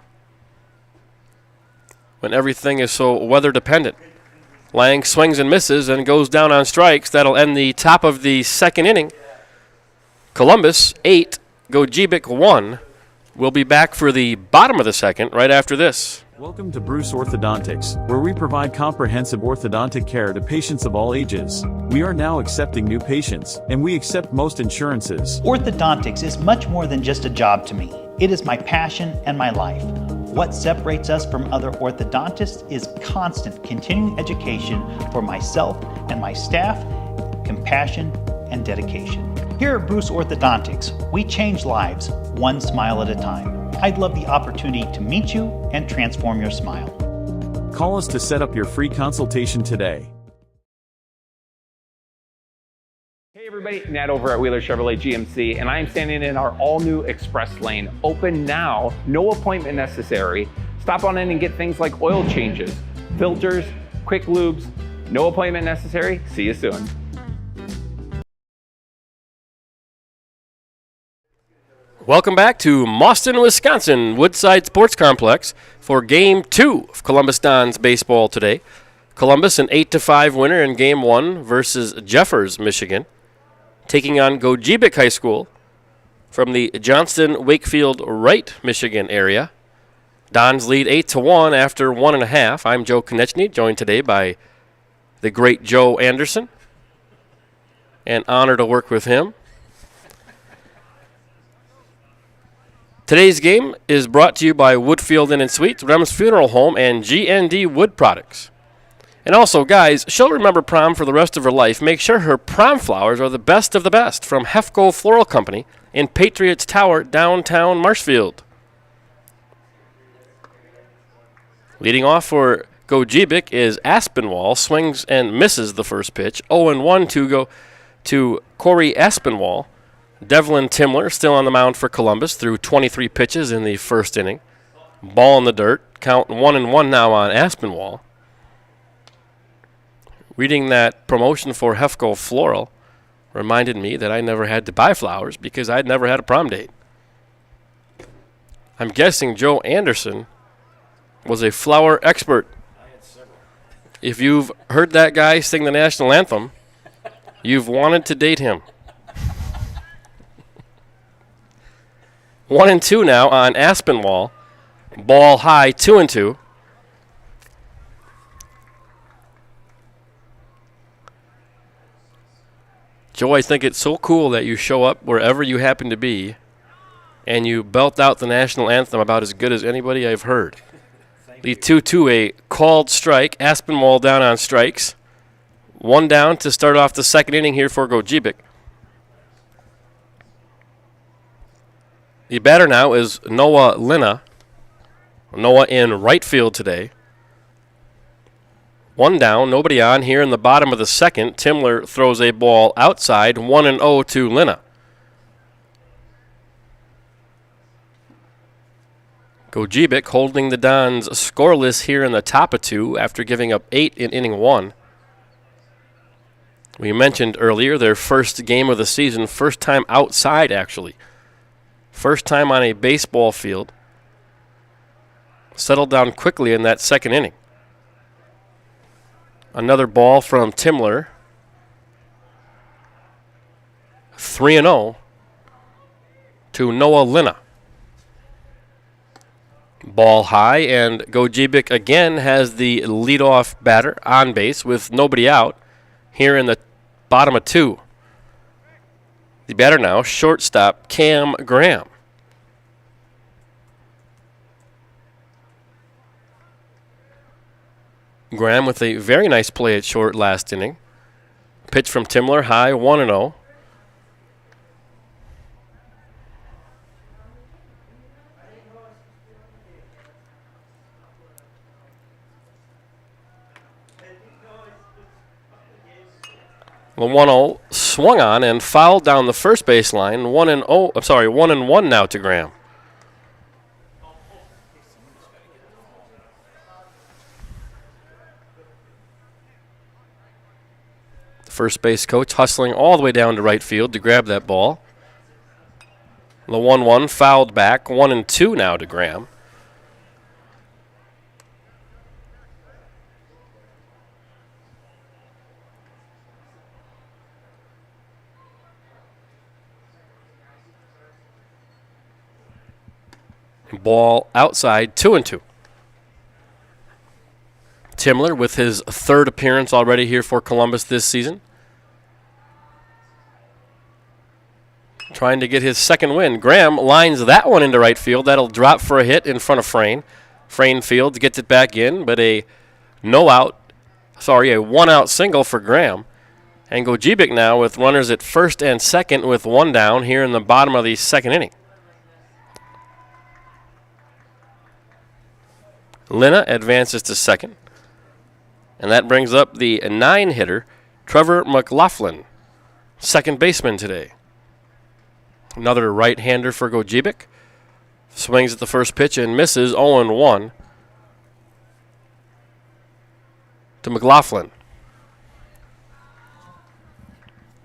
Speaker 1: when everything is so weather dependent. Lang swings and misses and goes down on strikes. That'll end the top of the second inning. Columbus 8, Gogebic 1. We'll be back for the bottom of the second right after this.
Speaker 10: Welcome to Bruce Orthodontics, where we provide comprehensive orthodontic care to patients of all ages. We are now accepting new patients, and we accept most insurances.
Speaker 11: Orthodontics is much more than just a job to me. It is my passion and my life. What separates us from other orthodontists is constant continuing education for myself and my staff, compassion, and dedication. Here at Bruce Orthodontics, we change lives one smile at a time. I'd love the opportunity to meet you and transform your smile.
Speaker 10: Call us to set up your free consultation today.
Speaker 12: Hey everybody, Nat over at Wheeler Chevrolet GMC, and I am standing in our all-new express lane. Open now, no appointment necessary. Stop on in and get things like oil changes, filters, quick lubes. No appointment necessary. See you soon.
Speaker 1: Welcome back to Mauston, Wisconsin, Woodside Sports Complex for Game 2 of Columbus Dons baseball today. Columbus an 8-5 winner in Game 1 versus Jeffers, Michigan, taking on Gogebic High School from the Johnston-Wakefield-Wright, Michigan area. Dons lead 8-1 after 1.5. I'm Joe Konechny, joined today by the great Joe Anderson. An honor to work with him. Today's game is brought to you by Woodfield Inn & Suites, Rem's Funeral Home, and G&D Wood Products. And also, guys, she'll remember prom for the rest of her life. Make sure her prom flowers are the best of the best from Hefco Floral Company in Patriots Tower, downtown Marshfield. Leading off for Gogebic is Aspinwall. Swings and misses the first pitch. 0-1 to go to Corey Aspinwall. Devlin Timler still on the mound for Columbus through 23 pitches in the first inning. Ball in the dirt. Count 1-1 now on Aspinwall. Reading that promotion for Hefco Floral reminded me that I never had to buy flowers because I'd never had a prom date. I'm guessing Joe Anderson was a flower expert. If you've heard that guy sing the national anthem, you've wanted to date him. 1-2 now on Aspinwall. Ball high, 2-2. Joe, I think it's so cool that you show up wherever you happen to be and you belt out the national anthem about as good as anybody I've heard. The 2-2, a called strike. Aspinwall down on strikes. One down to start off the second inning here for Gogebic. The batter now is Noah Lina. Noah in right field today. One down, nobody on here in the bottom of the second. Timler throws a ball outside, 1-0 to Lina. Gogebic holding the Dons scoreless here in the top of 2 after giving up 8 in inning 1. We mentioned earlier their first game of the season, first time outside actually. First time on a baseball field. Settled down quickly in that second inning. Another ball from Timler. 3-0 to Noah Lina. Ball high, and Gogebic again has the leadoff batter on base with nobody out here in the bottom of 2. The batter now, shortstop Cam Graham. Graham with a very nice play at short last inning. Pitch from Timler, high, 1-0. The 1-0 swung on and fouled down the first baseline. 1-1 now to Graham. The first base coach hustling all the way down to right field to grab that ball. The 1-1 fouled back. 1-2 now to Graham. Ball outside, 2-2. Timler with his third appearance already here for Columbus this season. Trying to get his second win. Graham lines that one into right field. That'll drop for a hit in front of Frayne. Frayne fields, gets it back in, but a one-out single for Graham. And Gogebic now with runners at first and second with one down here in the bottom of the second inning. Lina advances to second. And that brings up the 9-hitter, Trevor McLaughlin, second baseman today. Another right-hander for Gogebic. Swings at the first pitch and misses 0-1 to McLaughlin.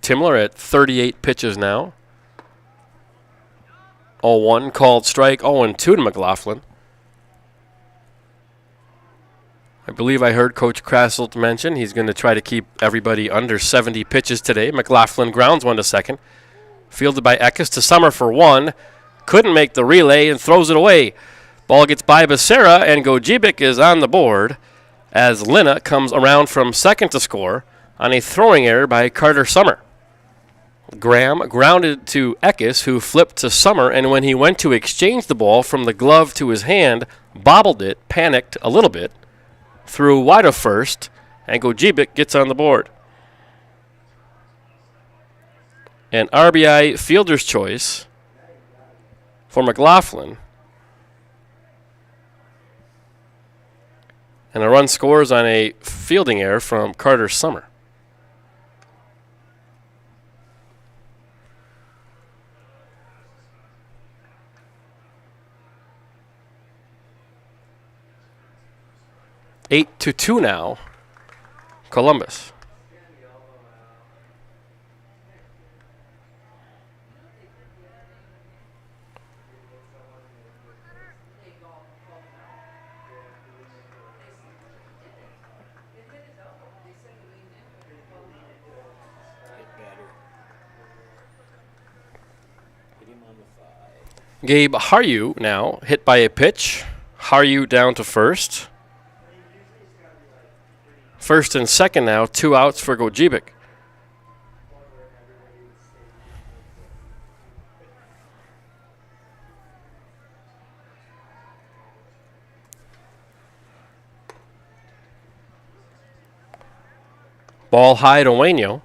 Speaker 1: Timler at 38 pitches now. 0-1 called strike, 0-2 to McLaughlin. I believe I heard Coach Krasselt mention he's going to try to keep everybody under 70 pitches today. McLaughlin grounds one to second. Fielded by Eckes to Summer for one. Couldn't make the relay and throws it away. Ball gets by Becerra, and Gogebic is on the board as Lina comes around from second to score on a throwing error by Carter Summer. Graham grounded to Eckes, who flipped to Summer, and when he went to exchange the ball from the glove to his hand, bobbled it, panicked a little bit, threw wide of first, and Gogebic gets on the board. An RBI fielder's choice for McLaughlin. And a run scores on a fielding error from Carter Summer. Eight to 2 now, Columbus. Gabe Haryu now hit by a pitch. Haryu down to first. First and second now, 2 outs for Gogebic. Ball high to Waino.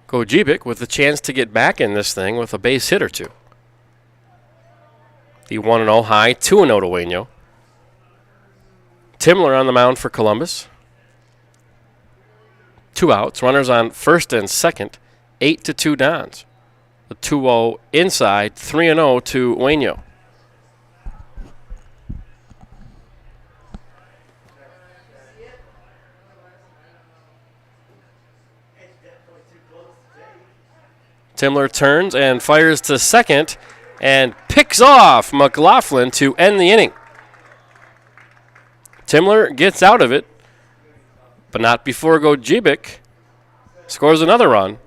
Speaker 1: Gogebic with a chance to get back in this thing with a base hit or two. The 1-0 high, 2-0 to Waino. Timler on the mound for Columbus. 2 outs, runners on first and second, 8-2 Dons. The 2-0 inside, 3-0 to Waino. Timler turns and fires to second and picks off McLaughlin to end the inning. Timler gets out of it, but not before Gogebic scores another run.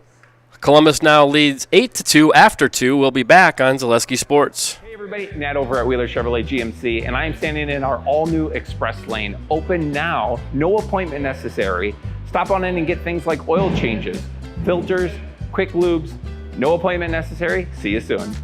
Speaker 1: Columbus now leads 8-2 after 2. We'll be back on Zaleski Sports.
Speaker 12: Hey everybody, Nat over at Wheeler Chevrolet GMC, and I am standing in our all-new express lane. Open now, no appointment necessary. Stop on in and get things like oil changes, filters, quick lubes. No appointment necessary. See you soon.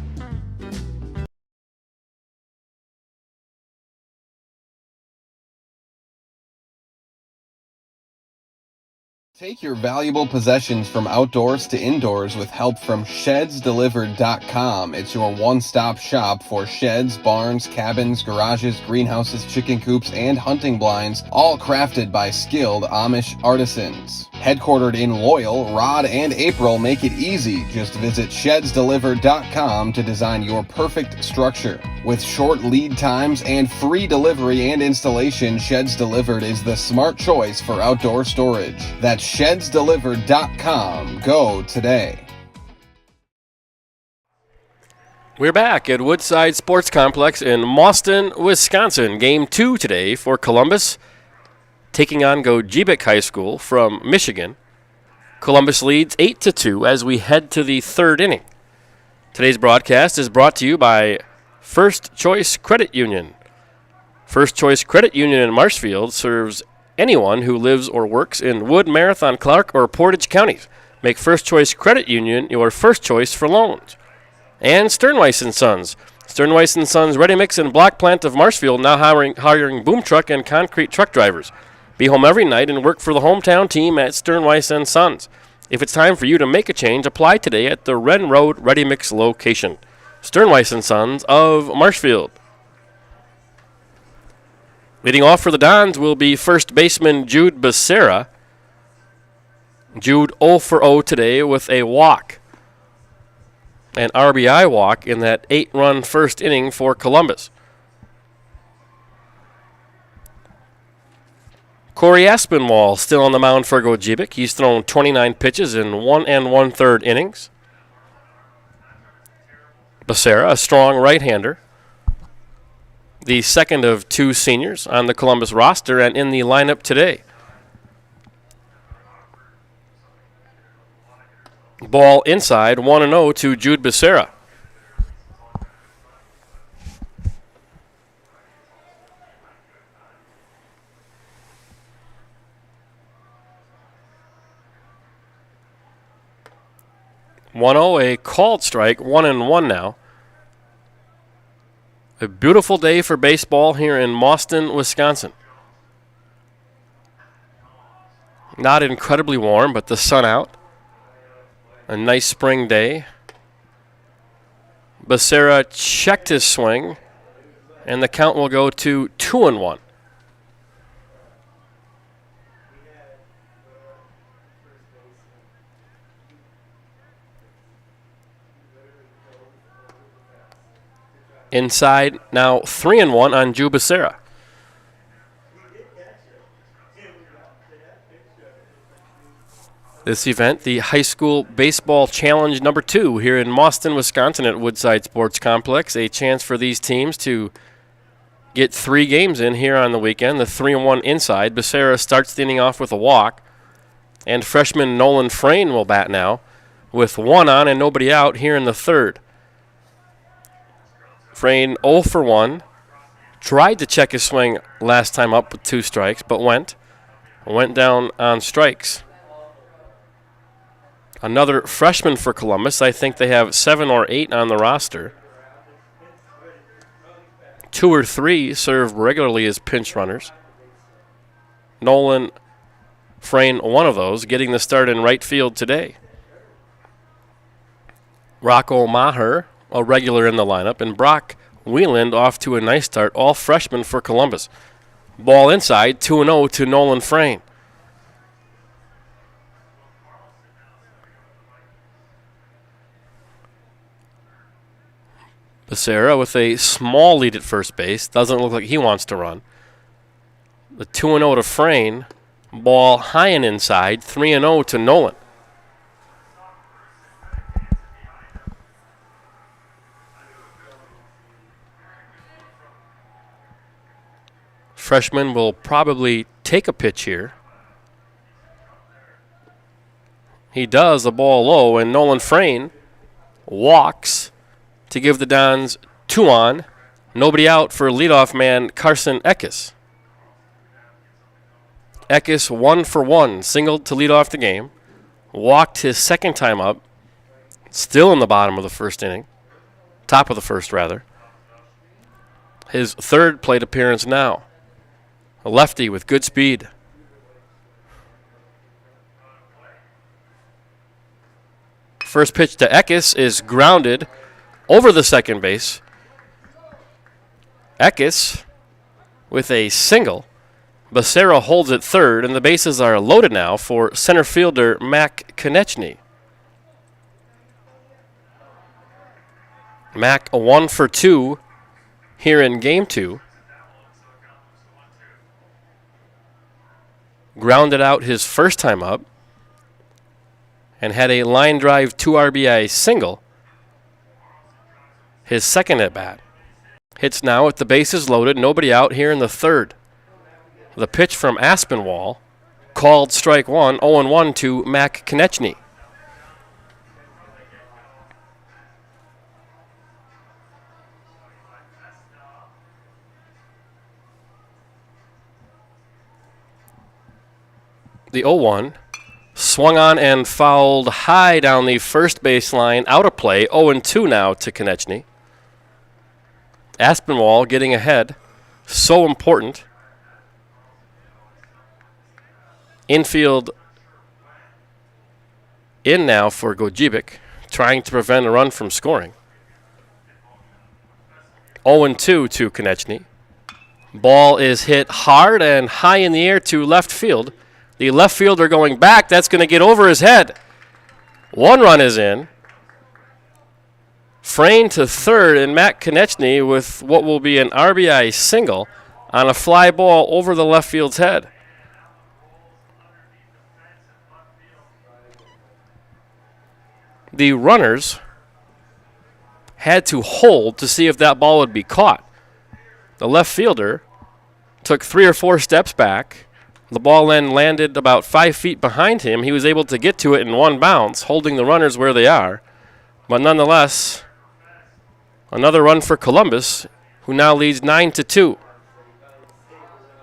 Speaker 13: Take your valuable possessions from outdoors to indoors with help from ShedsDelivered.com. It's your one-stop shop for sheds, barns, cabins, garages, greenhouses, chicken coops, and hunting blinds, all crafted by skilled Amish artisans. Headquartered in Loyal, Rod and April make it easy. Just visit ShedsDelivered.com to design your perfect structure. With short lead times and free delivery and installation, Sheds Delivered is the smart choice for outdoor storage. That's ShedsDelivered.com. Go today.
Speaker 1: We're back at Woodside Sports Complex in Mauston, Wisconsin. Game 2 today for Columbus, taking on Gogebic High School from Michigan. Columbus leads 8-2 as we head to the third inning. Today's broadcast is brought to you by First Choice Credit Union. First Choice Credit Union in Marshfield serves anyone who lives or works in Wood, Marathon, Clark, or Portage counties. Make First Choice Credit Union your first choice for loans. And Sternweiss & Sons. Sternweiss & Sons Ready Mix and Block Plant of Marshfield now hiring boom truck and concrete truck drivers. Be home every night and work for the hometown team at Sternweiss & Sons. If it's time for you to make a change, apply today at the Wren Road Ready Mix location. Sternweiss & Sons of Marshfield. Leading off for the Dons will be first baseman Jude Becerra. Jude 0 for 0 today with a walk. An RBI walk in that 8-run first inning for Columbus. Corey Aspinwall still on the mound for Gogebic. He's thrown 29 pitches in 1 1/3 innings. Becerra, a strong right-hander. The second of two seniors on the Columbus roster and in the lineup today. Ball inside, 1-0 to Jude Becerra. A called strike, 1-1 now. A beautiful day for baseball here in Mauston, Wisconsin. Not incredibly warm, but the sun out. A nice spring day. Becerra checked his swing, and the count will go to 2-1. Inside now 3-1 on Jude Becerra. This event, the High School Baseball Challenge number 2 here in Mauston, Wisconsin at Woodside Sports Complex. A chance for these teams to get 3 games in here on the weekend. The 3-1 inside. Becerra starts the inning off with a walk. And freshman Nolan Frayne will bat now with 1 on and nobody out here in the third. Frayne 0 for 1. Tried to check his swing last time up with 2 strikes, but went down on strikes. Another freshman for Columbus. I think they have 7 or 8 on the roster. 2 or 3 serve regularly as pinch runners. Nolan Frayne, one of those, getting the start in right field today. Rocco Maher, a regular in the lineup, and Brock Wieland off to a nice start, all freshmen for Columbus. Ball inside, 2-0 to Nolan Frayne. Becerra with a small lead at first base. Doesn't look like he wants to run. The 2-0 to Frayne. Ball high and inside, 3-0 to Nolan. Freshman will probably take a pitch here. He does, the ball low, and Nolan Frayne walks to give the Dons 2 on. Nobody out for leadoff man Carson Eckes. Eckes 1 for 1, singled to lead off the game. Walked his second time up. Still in the bottom of the first inning. Top of the first, rather. His third plate appearance now. A lefty with good speed. First pitch to Eckes is grounded over the second base. Eckes with a single. Becerra holds at third, and the bases are loaded now for center fielder Mac Konechny. Mac a 1 for 2 here in game 2. Grounded out his first time up and had a line drive 2 RBI single his second at bat. Hits now with the bases loaded, nobody out here in the third. The pitch from Aspinwall, called strike 1, 0-1 to Mac Konechny. The 0-1. Swung on and fouled high down the first baseline. Out of play. 0-2 now to Konechny. Aspinwall getting ahead. So important. Infield in now for Gogebic, trying to prevent a run from scoring. 0-2 to Konechny. Ball is hit hard and high in the air to left field. The left fielder going back. That's going to get over his head. One run is in. Frayne to third, and Matt Konechny with what will be an RBI single on a fly ball over the left field's head. The runners had to hold to see if that ball would be caught. The left fielder took 3 or 4 steps back. The ball then landed about 5 feet behind him. He was able to get to it in one bounce, holding the runners where they are. But nonetheless, another run for Columbus, who now leads 9-2.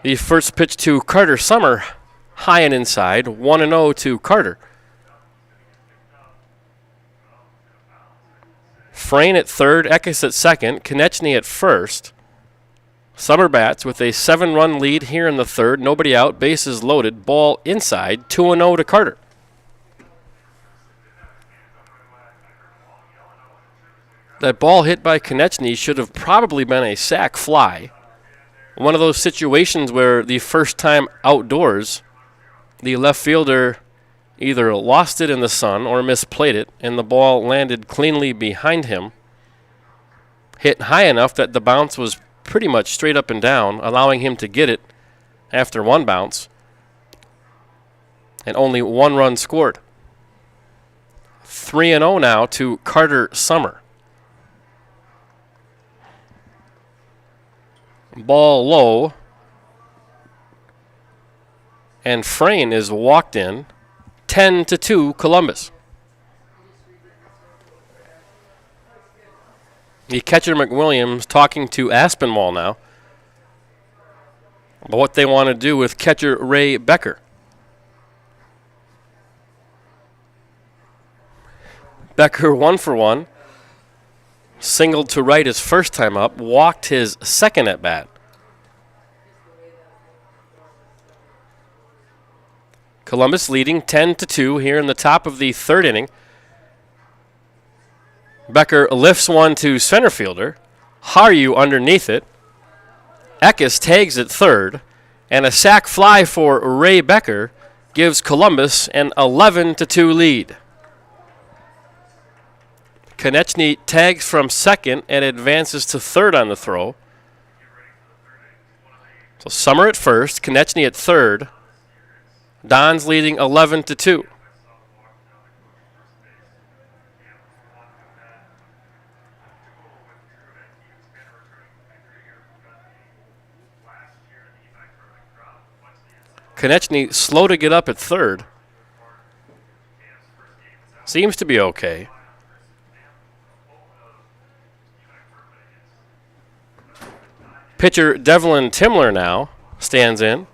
Speaker 1: The first pitch to Carter Summer, high and inside, 1-0 to Carter. Frayne at third, Eckes at second, Konechny at first. Summer bats with a 7-run lead here in the third. Nobody out, bases loaded, ball inside, 2-0 to Carter. That ball hit by Konechny should have probably been a sac fly. One of those situations where the first time outdoors, the left fielder either lost it in the sun or misplayed it, and the ball landed cleanly behind him. Hit high enough that the bounce was pretty much straight up and down, allowing him to get it after one bounce. And only 1 run scored. 3-0 now to Carter Summer. Ball low. And Frayne is walked in. 10-2 Columbus. The catcher McWilliams talking to Aspinwall now about what they want to do with catcher Ray Becker. Becker 1 for 1. Singled to right his first time up. Walked his second at bat. Columbus leading 10-2 here in the top of the third inning. Becker lifts one to center fielder. Haryu underneath it. Eckes tags at third. And a sac fly for Ray Becker gives Columbus an 11-2 lead. Konechny tags from second and advances to third on the throw. So Summer at first, Konechny at third. Don's leading 11-2. Konechny slow to get up at third. Seems to be okay. Pitcher Devlin Timler now stands in.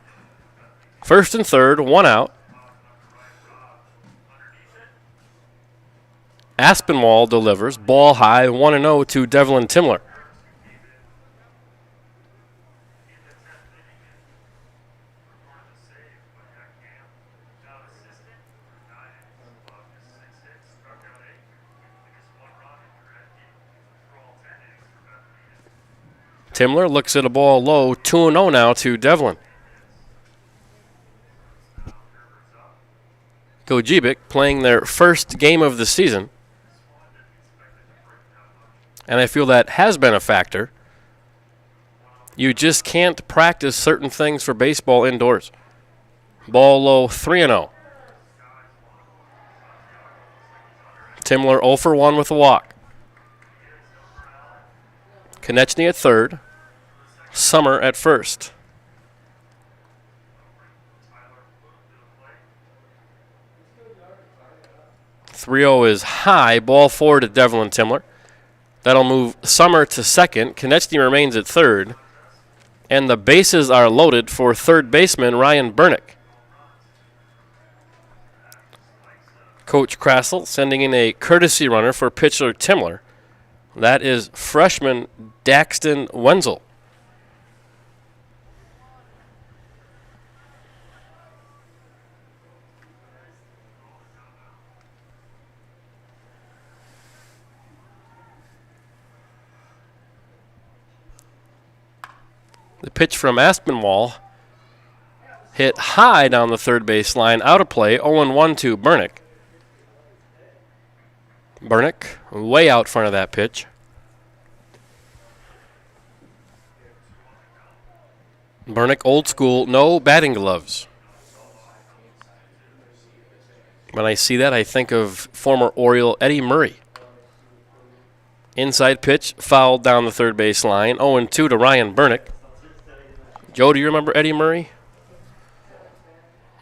Speaker 1: First and third, 1 out. Aspinwall delivers, ball high, 1-0 to Devlin Timler. Timler looks at a ball low, 2-0 now to Devlin. Gogebic playing their first game of the season. And I feel that has been a factor. You just can't practice certain things for baseball indoors. Ball low, 3-0. Timler 0 for 1 with a walk. Konechny at third. Summer at first. 3-0 is high. Ball 4 to Devlin Timler. That'll move Summer to second. Konechny remains at third. And the bases are loaded for third baseman Ryan Burnick. Coach Krassel sending in a courtesy runner for pitcher Timler. That is freshman Daxton Wenzel. The pitch from Aspinwall hit high down the third base line, out of play, 0-1 to Bernick. Bernick way out front of that pitch. Bernick, old school, no batting gloves. When I see that, I think of former Oriole Eddie Murray. Inside pitch, fouled down the third base line, 0-2 to Ryan Bernick. Joe, do you remember Eddie Murray?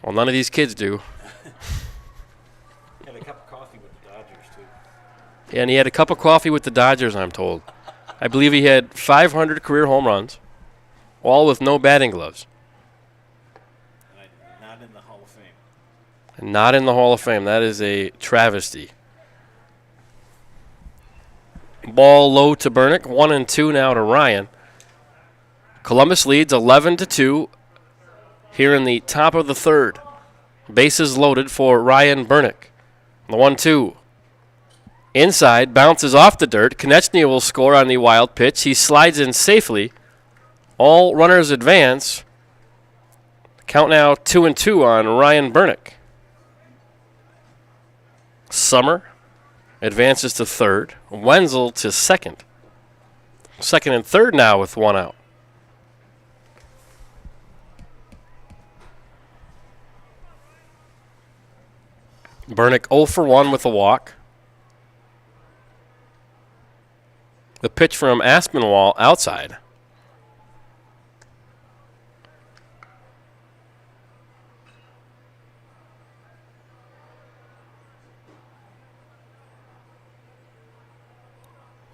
Speaker 1: Well, none of these kids do.
Speaker 14: Had a cup of coffee with the Dodgers, too.
Speaker 1: And he had a cup of coffee with the Dodgers, I'm told. I believe he had 500 career home runs, all with no batting gloves.
Speaker 14: Not in the Hall of Fame.
Speaker 1: And not in the Hall of Fame. That is a travesty. Ball low to Bernick, 1-2 now to Ryan. Columbus leads 11-2 here in the top of the third. Bases loaded for Ryan Bernick. The 1-2. Inside, bounces off the dirt. Konechny will score on the wild pitch. He slides in safely. All runners advance. Count now 2-2 on Ryan Bernick. Summer advances to third. Wenzel to second. Second and third now with one out. Bernick 0-for-1 with a walk. The pitch from Aspinwall outside.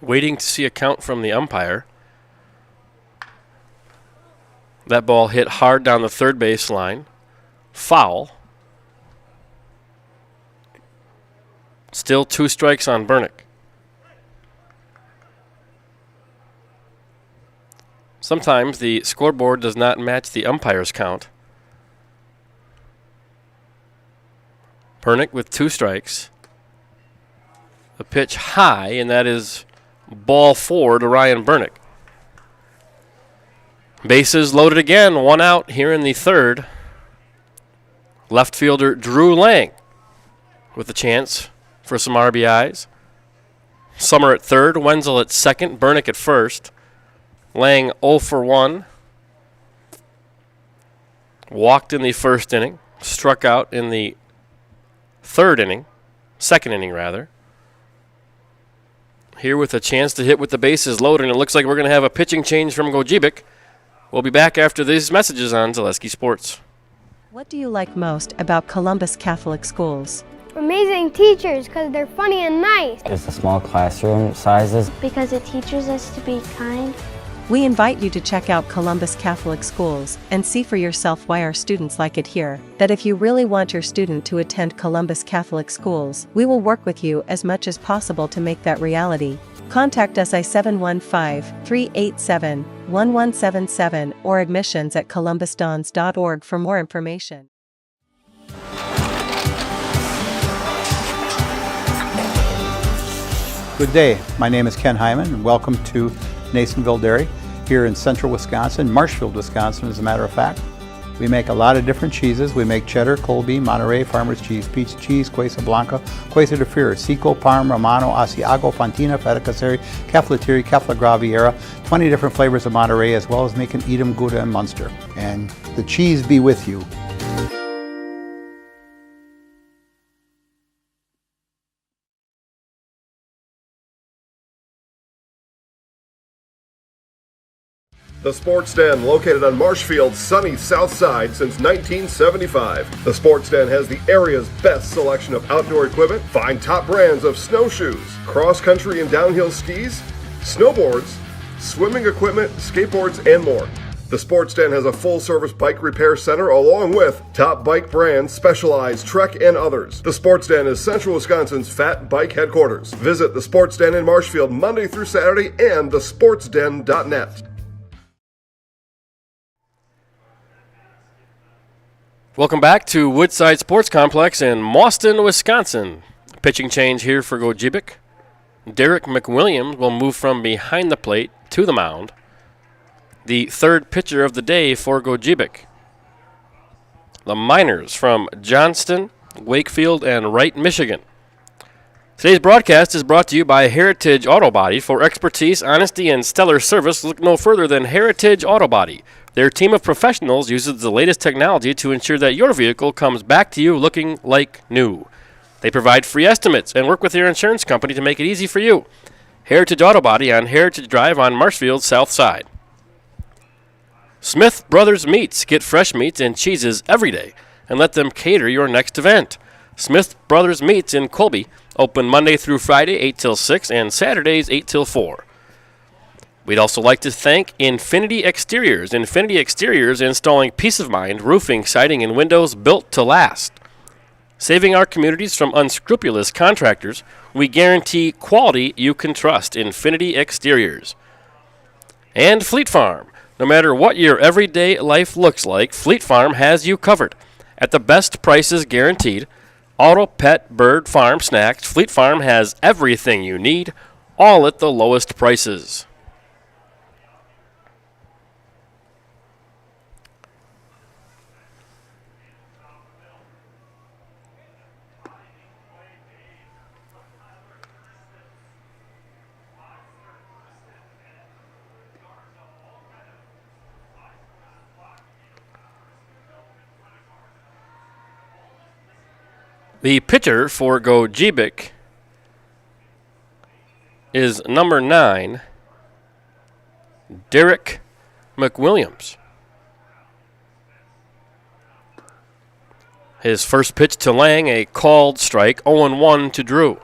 Speaker 1: Waiting to see a count from the umpire. That ball hit hard down the third base line. Foul. Still 2 strikes on Bernick. Sometimes the scoreboard does not match the umpire's count. Bernick with 2 strikes. The pitch high, and that is ball 4 to Ryan Bernick. Bases loaded again, 1 out here in the third. Left fielder Drew Lang with a chance for some RBIs. Summer at third, Wenzel at second, Bernick at first. Lang 0-for-1. Walked in the first inning, struck out in the second inning rather. Here with a chance to hit with the bases loaded, and it looks like we're going to have a pitching change from Gogebic. We'll be back after these messages on Zaleski Sports.
Speaker 15: What do you like most about Columbus Catholic Schools?
Speaker 16: Amazing teachers, because they're funny and nice.
Speaker 17: It's the small classroom sizes.
Speaker 16: Because it teaches us to be kind.
Speaker 15: We invite you to check out Columbus Catholic Schools and see for yourself why our students like it here. That if you really want your student to attend Columbus Catholic Schools, we will work with you as much as possible to make that reality. Contact us at 715-387-1177 or admissions@columbusdons.org for more information.
Speaker 18: Good day, my name is Ken Hyman and welcome to Nasonville Dairy here in central Wisconsin, Marshfield, Wisconsin as a matter of fact. We make a lot of different cheeses. We make cheddar, Colby, Monterey, Farmer's Cheese, Peach Cheese, Quesa Blanca, Quesa de Fear, Seco, Parm, Romano, Asiago, Fontina, Feta Caseri, Caflateri, Cafla Graviera, 20 different flavors of Monterey, as well as making Edam, Gouda, and Munster. And the cheese be with you.
Speaker 3: The Sports Den, located on Marshfield's sunny south side since 1975. The Sports Den has the area's best selection of outdoor equipment. Find top brands of snowshoes, cross-country and downhill skis, snowboards, swimming equipment, skateboards, and more. The Sports Den has a full-service bike repair center along with top bike brands, Specialized, Trek, and others. The Sports Den is Central Wisconsin's fat bike headquarters. Visit the Sports Den in Marshfield Monday through Saturday and thesportsden.net.
Speaker 1: Welcome back to Woodside Sports Complex in Mauston, Wisconsin. Pitching change here for Gogebic. Derek McWilliams will move from behind the plate to the mound. The third pitcher of the day for Gogebic. The Miners from Johnston, Wakefield, and Wright, Michigan. Today's broadcast is brought to you by Heritage Auto Body. For expertise, honesty, and stellar service, look no further than Heritage Auto Body. Their team of professionals uses the latest technology to ensure that your vehicle comes back to you looking like new. They provide free estimates and work with your insurance company to make it easy for you. Heritage Auto Body on Heritage Drive on Marshfield's south side. Smith Brothers Meats. Get fresh meats and cheeses every day and let them cater your next event. Smith Brothers Meats in Colby. Open Monday through Friday, 8 till 6, and Saturdays, 8 till 4. We'd also like to thank Infinity Exteriors. Infinity Exteriors installing peace of mind, roofing, siding, and windows built to last. Saving our communities from unscrupulous contractors, we guarantee quality you can trust. Infinity Exteriors. And Fleet Farm. No matter what your everyday life looks like, Fleet Farm has you covered. At the best prices guaranteed. Auto, pet, bird, farm, snacks. Fleet Farm has everything you need, all at the lowest prices. The pitcher for Gogebic is number 9, Derek McWilliams. His first pitch to Lang, a called strike, 0-1 to Drew.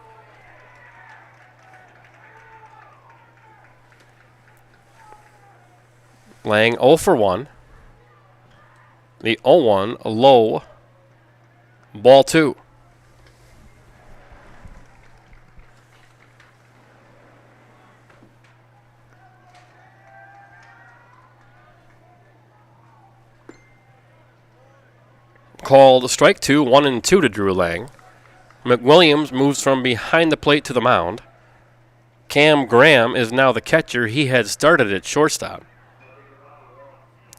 Speaker 1: Lang 0 for 1. The 0-1 low, ball 2. Called strike 2, 1-2 to Drew Lang. McWilliams moves from behind the plate to the mound. Cam Graham is now the catcher. He had started at shortstop.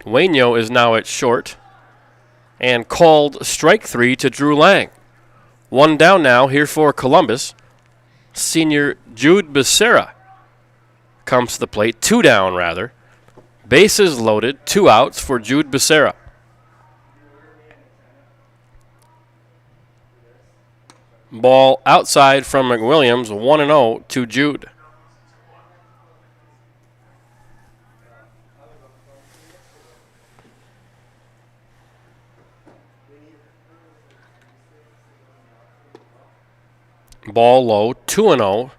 Speaker 1: Waino is now at short. And called strike 3 to Drew Lang. One down now here for Columbus. Senior Jude Becerra comes to the plate. 2 down, rather. Bases loaded. 2 outs for Jude Becerra. Ball outside from McWilliams, 1-0 to Jude. Ball low, 2-0.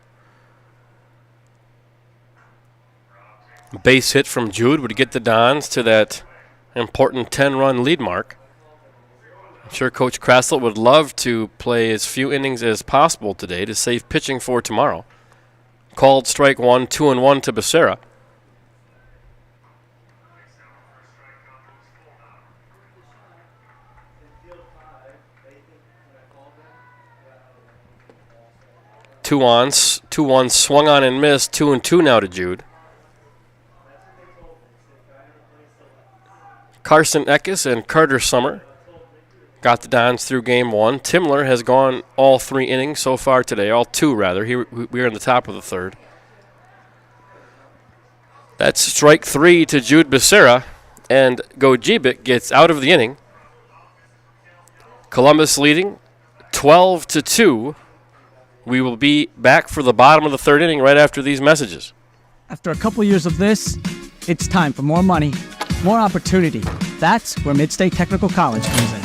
Speaker 1: Base hit from Jude would get the Dons to that important 10-run lead mark. I'm sure Coach Krassel would love to play as few innings as possible today to save pitching for tomorrow. Called strike 1, 2-1 to Becerra. Two on, swung on and missed. 2-2 now to Jude. Carson Eckes and Carter Summer got the Dons through game 1. Timler has gone all 3 innings so far today, all 2 rather. We're in the top of the third. That's strike 3 to Jude Becerra, and Gogebic gets out of the inning. Columbus leading 12-2. We will be back for the bottom of the third inning right after these messages.
Speaker 19: After a couple years of this, it's time for more money, more opportunity. That's where Mid-State Technical College comes in.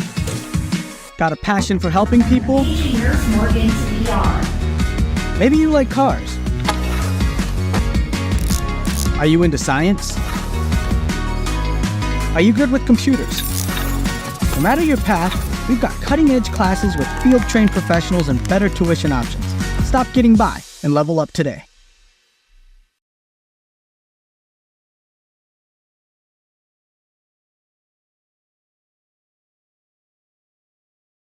Speaker 19: Got a passion for helping people? Maybe you like cars. Are you into science? Are you good with computers? No matter your path, we've got cutting-edge classes with field-trained professionals and better tuition options. Stop getting by and level up today.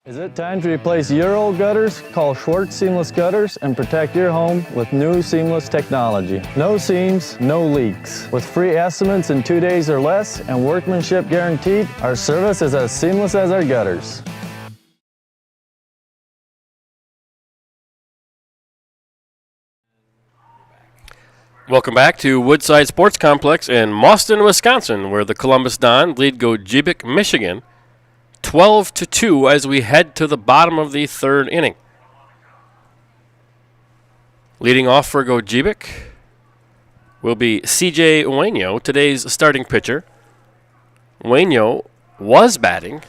Speaker 20: Is it time to replace your old gutters? Call Schwartz Seamless Gutters and protect your home with new seamless technology. No seams, no leaks. With free estimates in 2 days or less and workmanship guaranteed, our service is as seamless as our gutters.
Speaker 1: Welcome back to Woodside Sports Complex in Mauston, Wisconsin, where the Columbus Dons lead Gogebic, Michigan, 12-2 as we head to the bottom of the third inning. Leading off for Gogebic will be C.J. Waino, today's starting pitcher. Waino was batting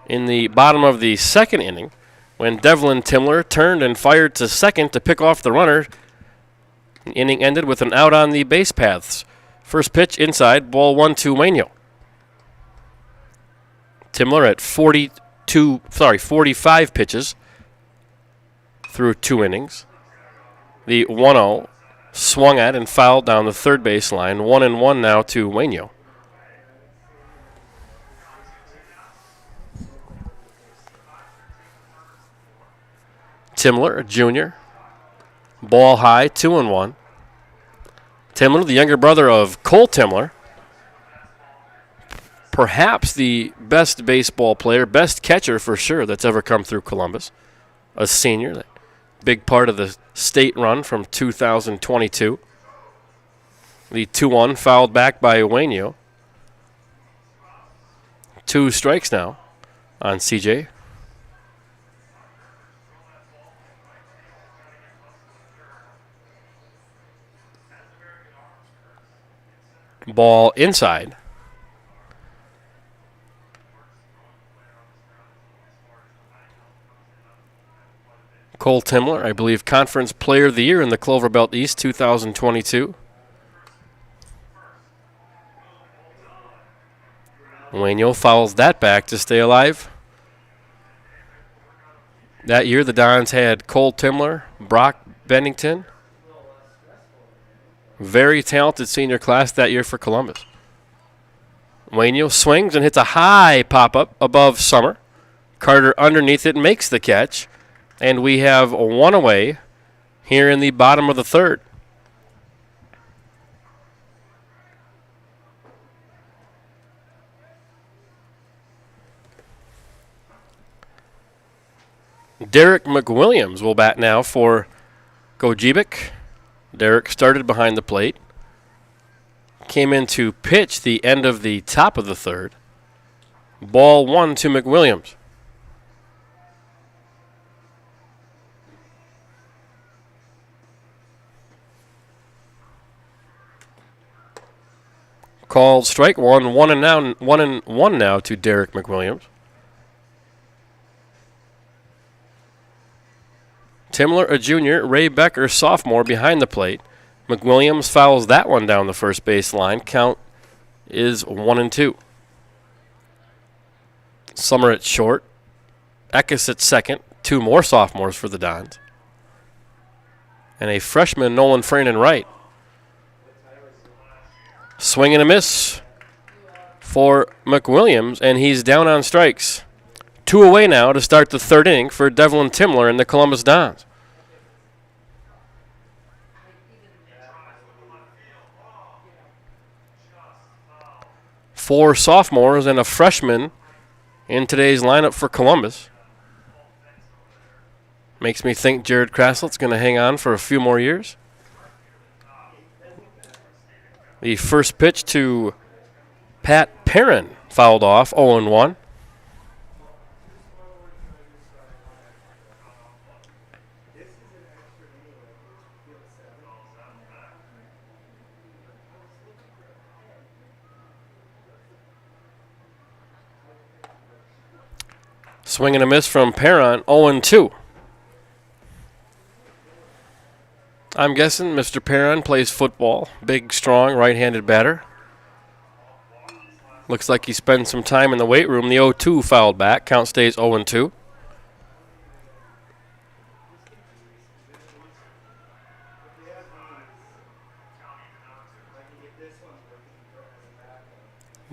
Speaker 1: in the bottom of the second inning when Devlin Timler turned and fired to second to pick off the runner. The inning ended with an out on the base paths. First pitch inside, ball 1-2 Waino. Timler at 45 pitches through 2 innings. The 1-0 swung at and fouled down the third base line. 1-1 now to Waino. Timler, junior. Ball high, 2-1. Timler, the younger brother of Cole Timler. Perhaps the best baseball player, best catcher for sure that's ever come through Columbus. A senior, big part of the state run from 2022. The 2-1 fouled back by Waino. 2 strikes now on CJ. Ball inside. Cole Timler, I believe, Conference Player of the Year in the Clover Belt East 2022. Waino fouls that back to stay alive. That year, the Dons had Cole Timler, Brock Bennington. Very talented senior class that year for Columbus. Waino swings and hits a high pop-up above Summer. Carter underneath it makes the catch. And we have 1 away here in the bottom of the third. Derek McWilliams will bat now for Gogebic. Derek started behind the plate. Came in to pitch the end of the top of the third. Ball 1 to McWilliams. Called strike 1, 1-1 now to Derek McWilliams. Timler, a junior, Ray Becker, sophomore, behind the plate. McWilliams fouls that one down the first base line. Count is 1-2. Summer at short. Eckes at second. 2 more sophomores for the Dons. And a freshman, Nolan Franin, right. Swing and a miss for McWilliams, and he's down on strikes. 2 away now to start the third inning for Devlin Timler and the Columbus Dons. Four sophomores and a freshman in today's lineup for Columbus. Makes me think Jared Kraslett's going to hang on for a few more years. The first pitch to Pat Perrin fouled off, 0-1. Swing and a miss from Perrin, 0-2. I'm guessing Mr. Perrin plays football. Big, strong, right-handed batter. Looks like he spent some time in the weight room. The 0-2 fouled back. Count stays 0-2.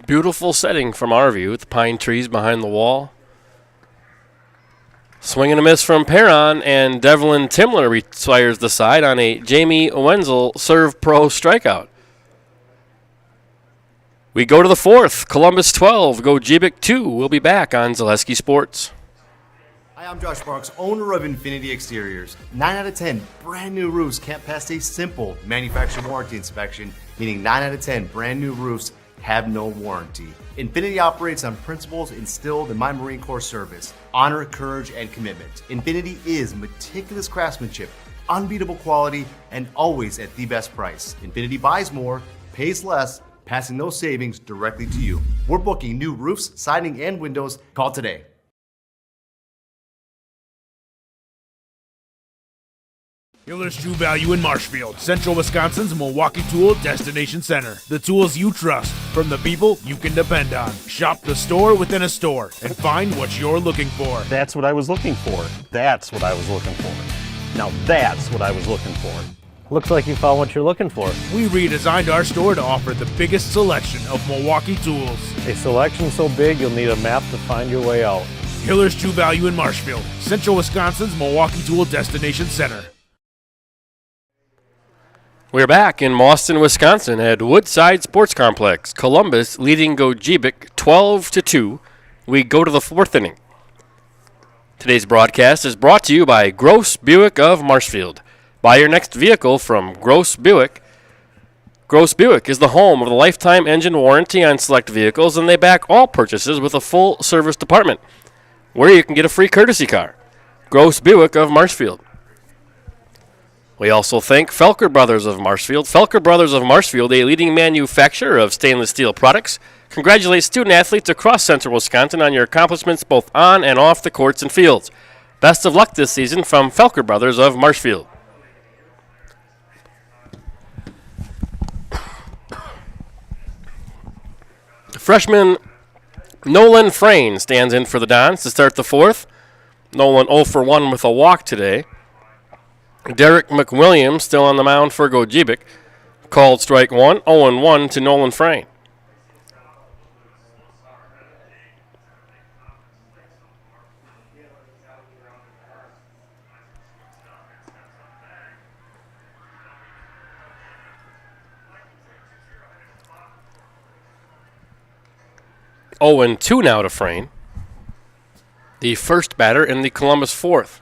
Speaker 1: Beautiful setting from our view with the pine trees behind the wall. Swing and a miss from Perron, and Devlin Timler retires the side on a Jamie Wenzel serve pro strikeout. We go to the fourth. Columbus 12, Gogebic 2. We'll be back on Zaleski Sports.
Speaker 21: Hi, I'm Josh Marks, owner of Infinity Exteriors. 9 out of 10 brand new roofs can't pass a simple manufacturer warranty inspection, meaning 9 out of 10 brand new roofs have no warranty. Infinity operates on principles instilled in my Marine Corps service: honor, courage, and commitment. Infinity is meticulous craftsmanship, unbeatable quality, and always at the best price. Infinity buys more, pays less, passing those savings directly to you. We're booking new roofs, siding, and windows. Call today.
Speaker 22: Hiller's True Value in Marshfield, Central Wisconsin's Milwaukee Tool Destination Center. The tools you trust from the people you can depend on. Shop the store within a store and find what you're looking for.
Speaker 23: That's what I was looking for. That's what I was looking for. Now that's what I was looking for.
Speaker 20: Looks like you found what you're looking for.
Speaker 22: We redesigned our store to offer the biggest selection of Milwaukee tools.
Speaker 20: A selection so big you'll need a map to find your way out.
Speaker 22: Hiller's True Value in Marshfield, Central Wisconsin's Milwaukee Tool Destination Center.
Speaker 1: We're back in Mauston, Wisconsin at Woodside Sports Complex. Columbus leading Gogebic 12-2. We go to the fourth inning. Today's broadcast is brought to you by Gross Buick of Marshfield. Buy your next vehicle from Gross Buick. Gross Buick is the home of the lifetime engine warranty on select vehicles, and they back all purchases with a full service department, where you can get a free courtesy car. Gross Buick of Marshfield. We also thank Felker Brothers of Marshfield. Felker Brothers of Marshfield, a leading manufacturer of stainless steel products, congratulates student-athletes across central Wisconsin on your accomplishments both on and off the courts and fields. Best of luck this season from Felker Brothers of Marshfield. Freshman Nolan Frayne stands in for the Dons to start the fourth. Nolan 0 for 1 with a walk today. Derek McWilliams still on the mound for Gogebic. Called strike 1, 0-1 to Nolan Frayne. Oh, and 2 now to Frayne. The first batter in the Columbus fourth.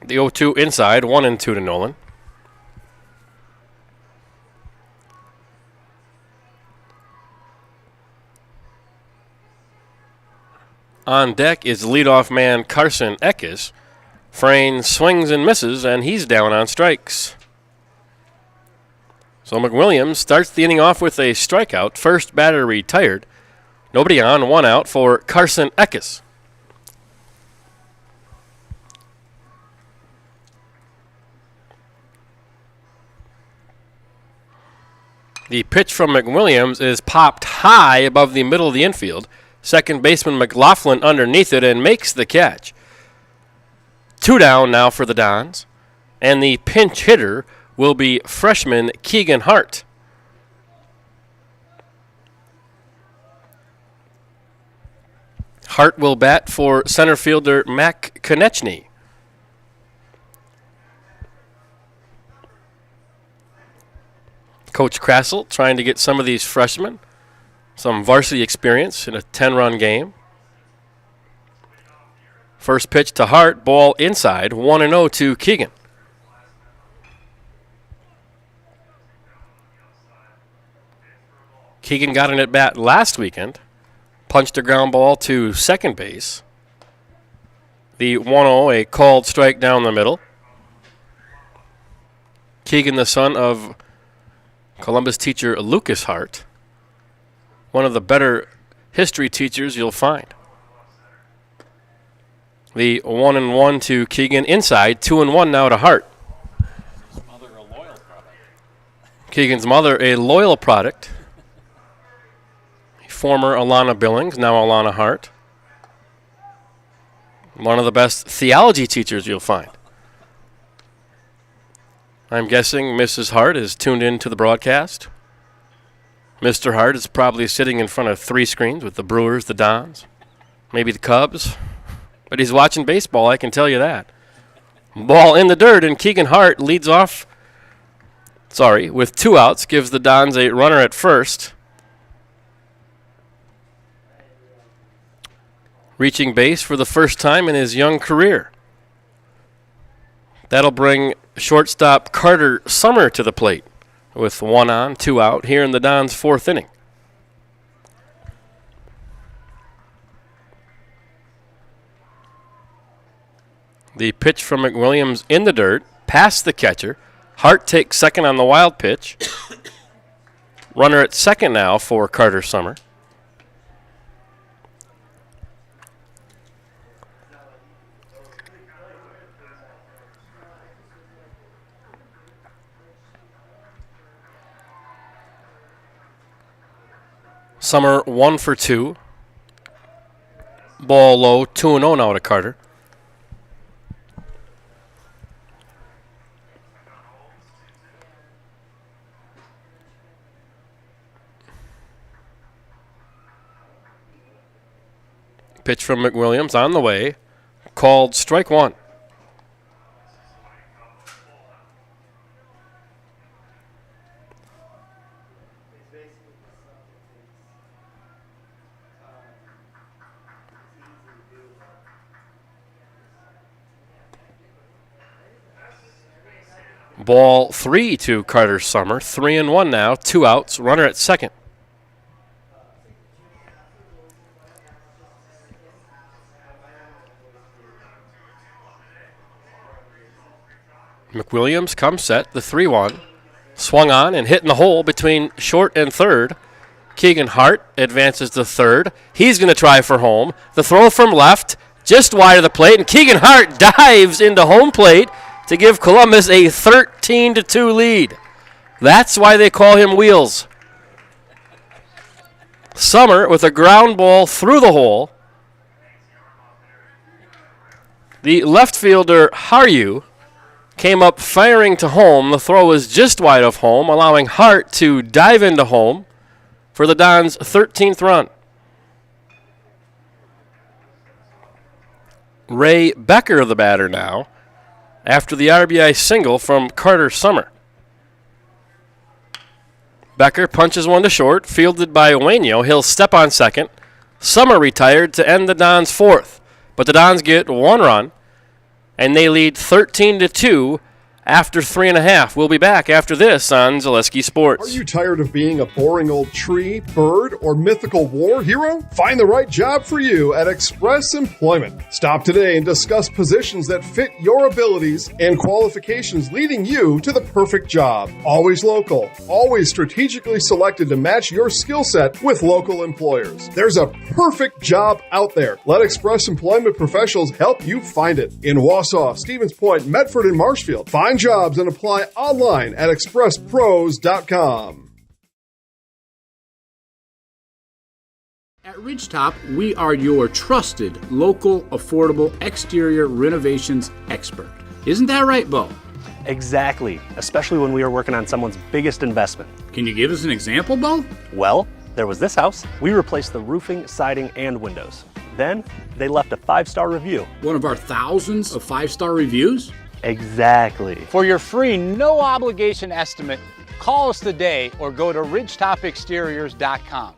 Speaker 1: The 0-2 inside, 1-2 to Nolan. On deck is leadoff man Carson Eckes. Frayne swings and misses, and he's down on strikes. So McWilliams starts the inning off with a strikeout. First batter retired. Nobody on, 1 out for Carson Eckes. The pitch from McWilliams is popped high above the middle of the infield. Second baseman McLaughlin underneath it and makes the catch. 2 down now for the Dons. And the pinch hitter will be freshman Keegan Hart. Hart will bat for center fielder Mac Konechny. Coach Krassel trying to get some of these freshmen some varsity experience in a 10-run game. First pitch to Hart, ball inside, 1-0 to Keegan. Keegan got an at-bat last weekend, punched a ground ball to second base. The 1-0, a called strike down the middle. Keegan, the son of Columbus teacher Lucas Hart, one of the better history teachers you'll find. The 1-1 to Keegan inside, 2-1 now to Hart. Keegan's mother, a loyal product. former Alana Billings, now Alana Hart. One of the best theology teachers you'll find. I'm guessing Mrs. Hart is tuned in to the broadcast. Mr. Hart is probably sitting in front of 3 screens with the Brewers, the Dons, maybe the Cubs. But he's watching baseball, I can tell you that. Ball in the dirt, and Keegan Hart leads off, with 2 outs, gives the Dons a runner at first. Reaching base for the first time in his young career. That'll bring shortstop Carter Summer to the plate with 1 on, 2 out here in the Dons' 4th inning. The pitch from McWilliams in the dirt, past the catcher. Hart takes second on the wild pitch. Runner at second now for Carter Summer. Summer 1 for 2. Ball low, 2-0 now to Carter. Pitch from McWilliams on the way, called strike 1. Ball 3 to Carter Summer. 3-1 now. 2 outs. Runner at second. McWilliams comes set. The 3-1. Swung on and hit in the hole between short and third. Keegan Hart advances to third. He's going to try for home. The throw from left, just wide of the plate, and Keegan Hart dives into home plate to give Columbus a 13-2 lead. That's why they call him Wheels. Summer with a ground ball through the hole. The left fielder, Haryu, came up firing to home. The throw was just wide of home, allowing Hart to dive into home for the Dons' 13th run. Ray Becker, the batter now, after the RBI single from Carter Summer. Becker punches one to short, fielded by Ueno. He'll step on second. Summer retired to end the Dons' 4th, but the Dons get 1 run, and they lead 13-2 after 3.5. We'll be back after this on Zaleski Sports.
Speaker 3: Are you tired of being a boring old tree, bird, or mythical war hero? Find the right job for you at Express Employment. Stop today and discuss positions that fit your abilities and qualifications, leading you to the perfect job. Always local, always strategically selected to match your skill set with local employers. There's a perfect job out there. Let Express Employment professionals help you find it. In Wausau, Stevens Point, Medford, and Marshfield. Find jobs and apply online at expresspros.com.
Speaker 4: At Ridgetop, we are your trusted, local, affordable exterior renovations expert. Isn't that right, Bo?
Speaker 5: Exactly, especially when we are working on someone's biggest investment.
Speaker 4: Can you give us an example, Bo?
Speaker 5: Well, there was this house. We replaced the roofing, siding, and windows. Then, they left a 5-star review.
Speaker 4: One of our thousands of 5-star reviews?
Speaker 5: Exactly.
Speaker 6: For your free, no-obligation estimate, call us today or go to ridgetopexteriors.com.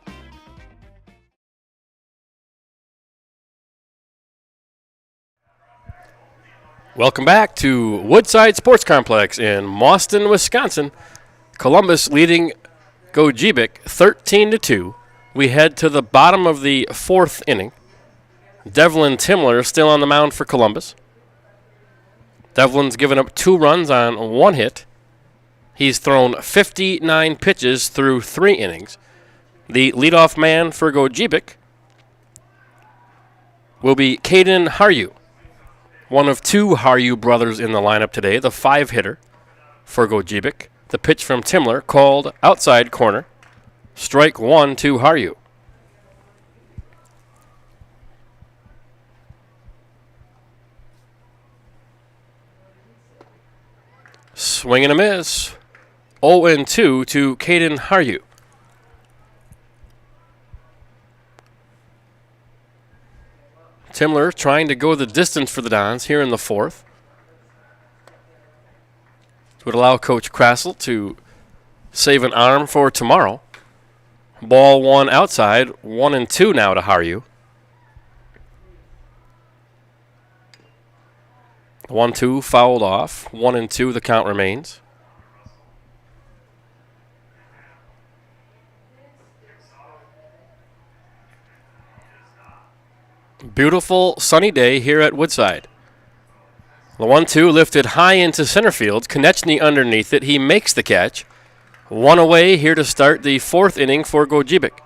Speaker 1: Welcome back to Woodside Sports Complex in Mauston, Wisconsin. Columbus leading Gogebic 13-2. We head to the bottom of the 4th inning. Devlin Timler still on the mound for Columbus. Devlin's given up 2 runs on 1 hit. He's thrown 59 pitches through 3 innings. The leadoff man for Gogebic will be Caden Haryu, one of 2 Haryu brothers in the lineup today, the 5-hitter for Gogebic. The pitch from Timler called outside corner. Strike 1 to Haryu. Swing and a miss. 0-2 to Caden Haryu. Timler trying to go the distance for the Dons here in the fourth. This would allow Coach Krassel to save an arm for tomorrow. Ball one outside, 1-2 now to Haryu. 1-2 fouled off, 1-2 the count remains. Beautiful sunny day here at Woodside. The 1-2 lifted high into center field. Konechny underneath it. He makes the catch. One away here to start the fourth inning for Gogebic.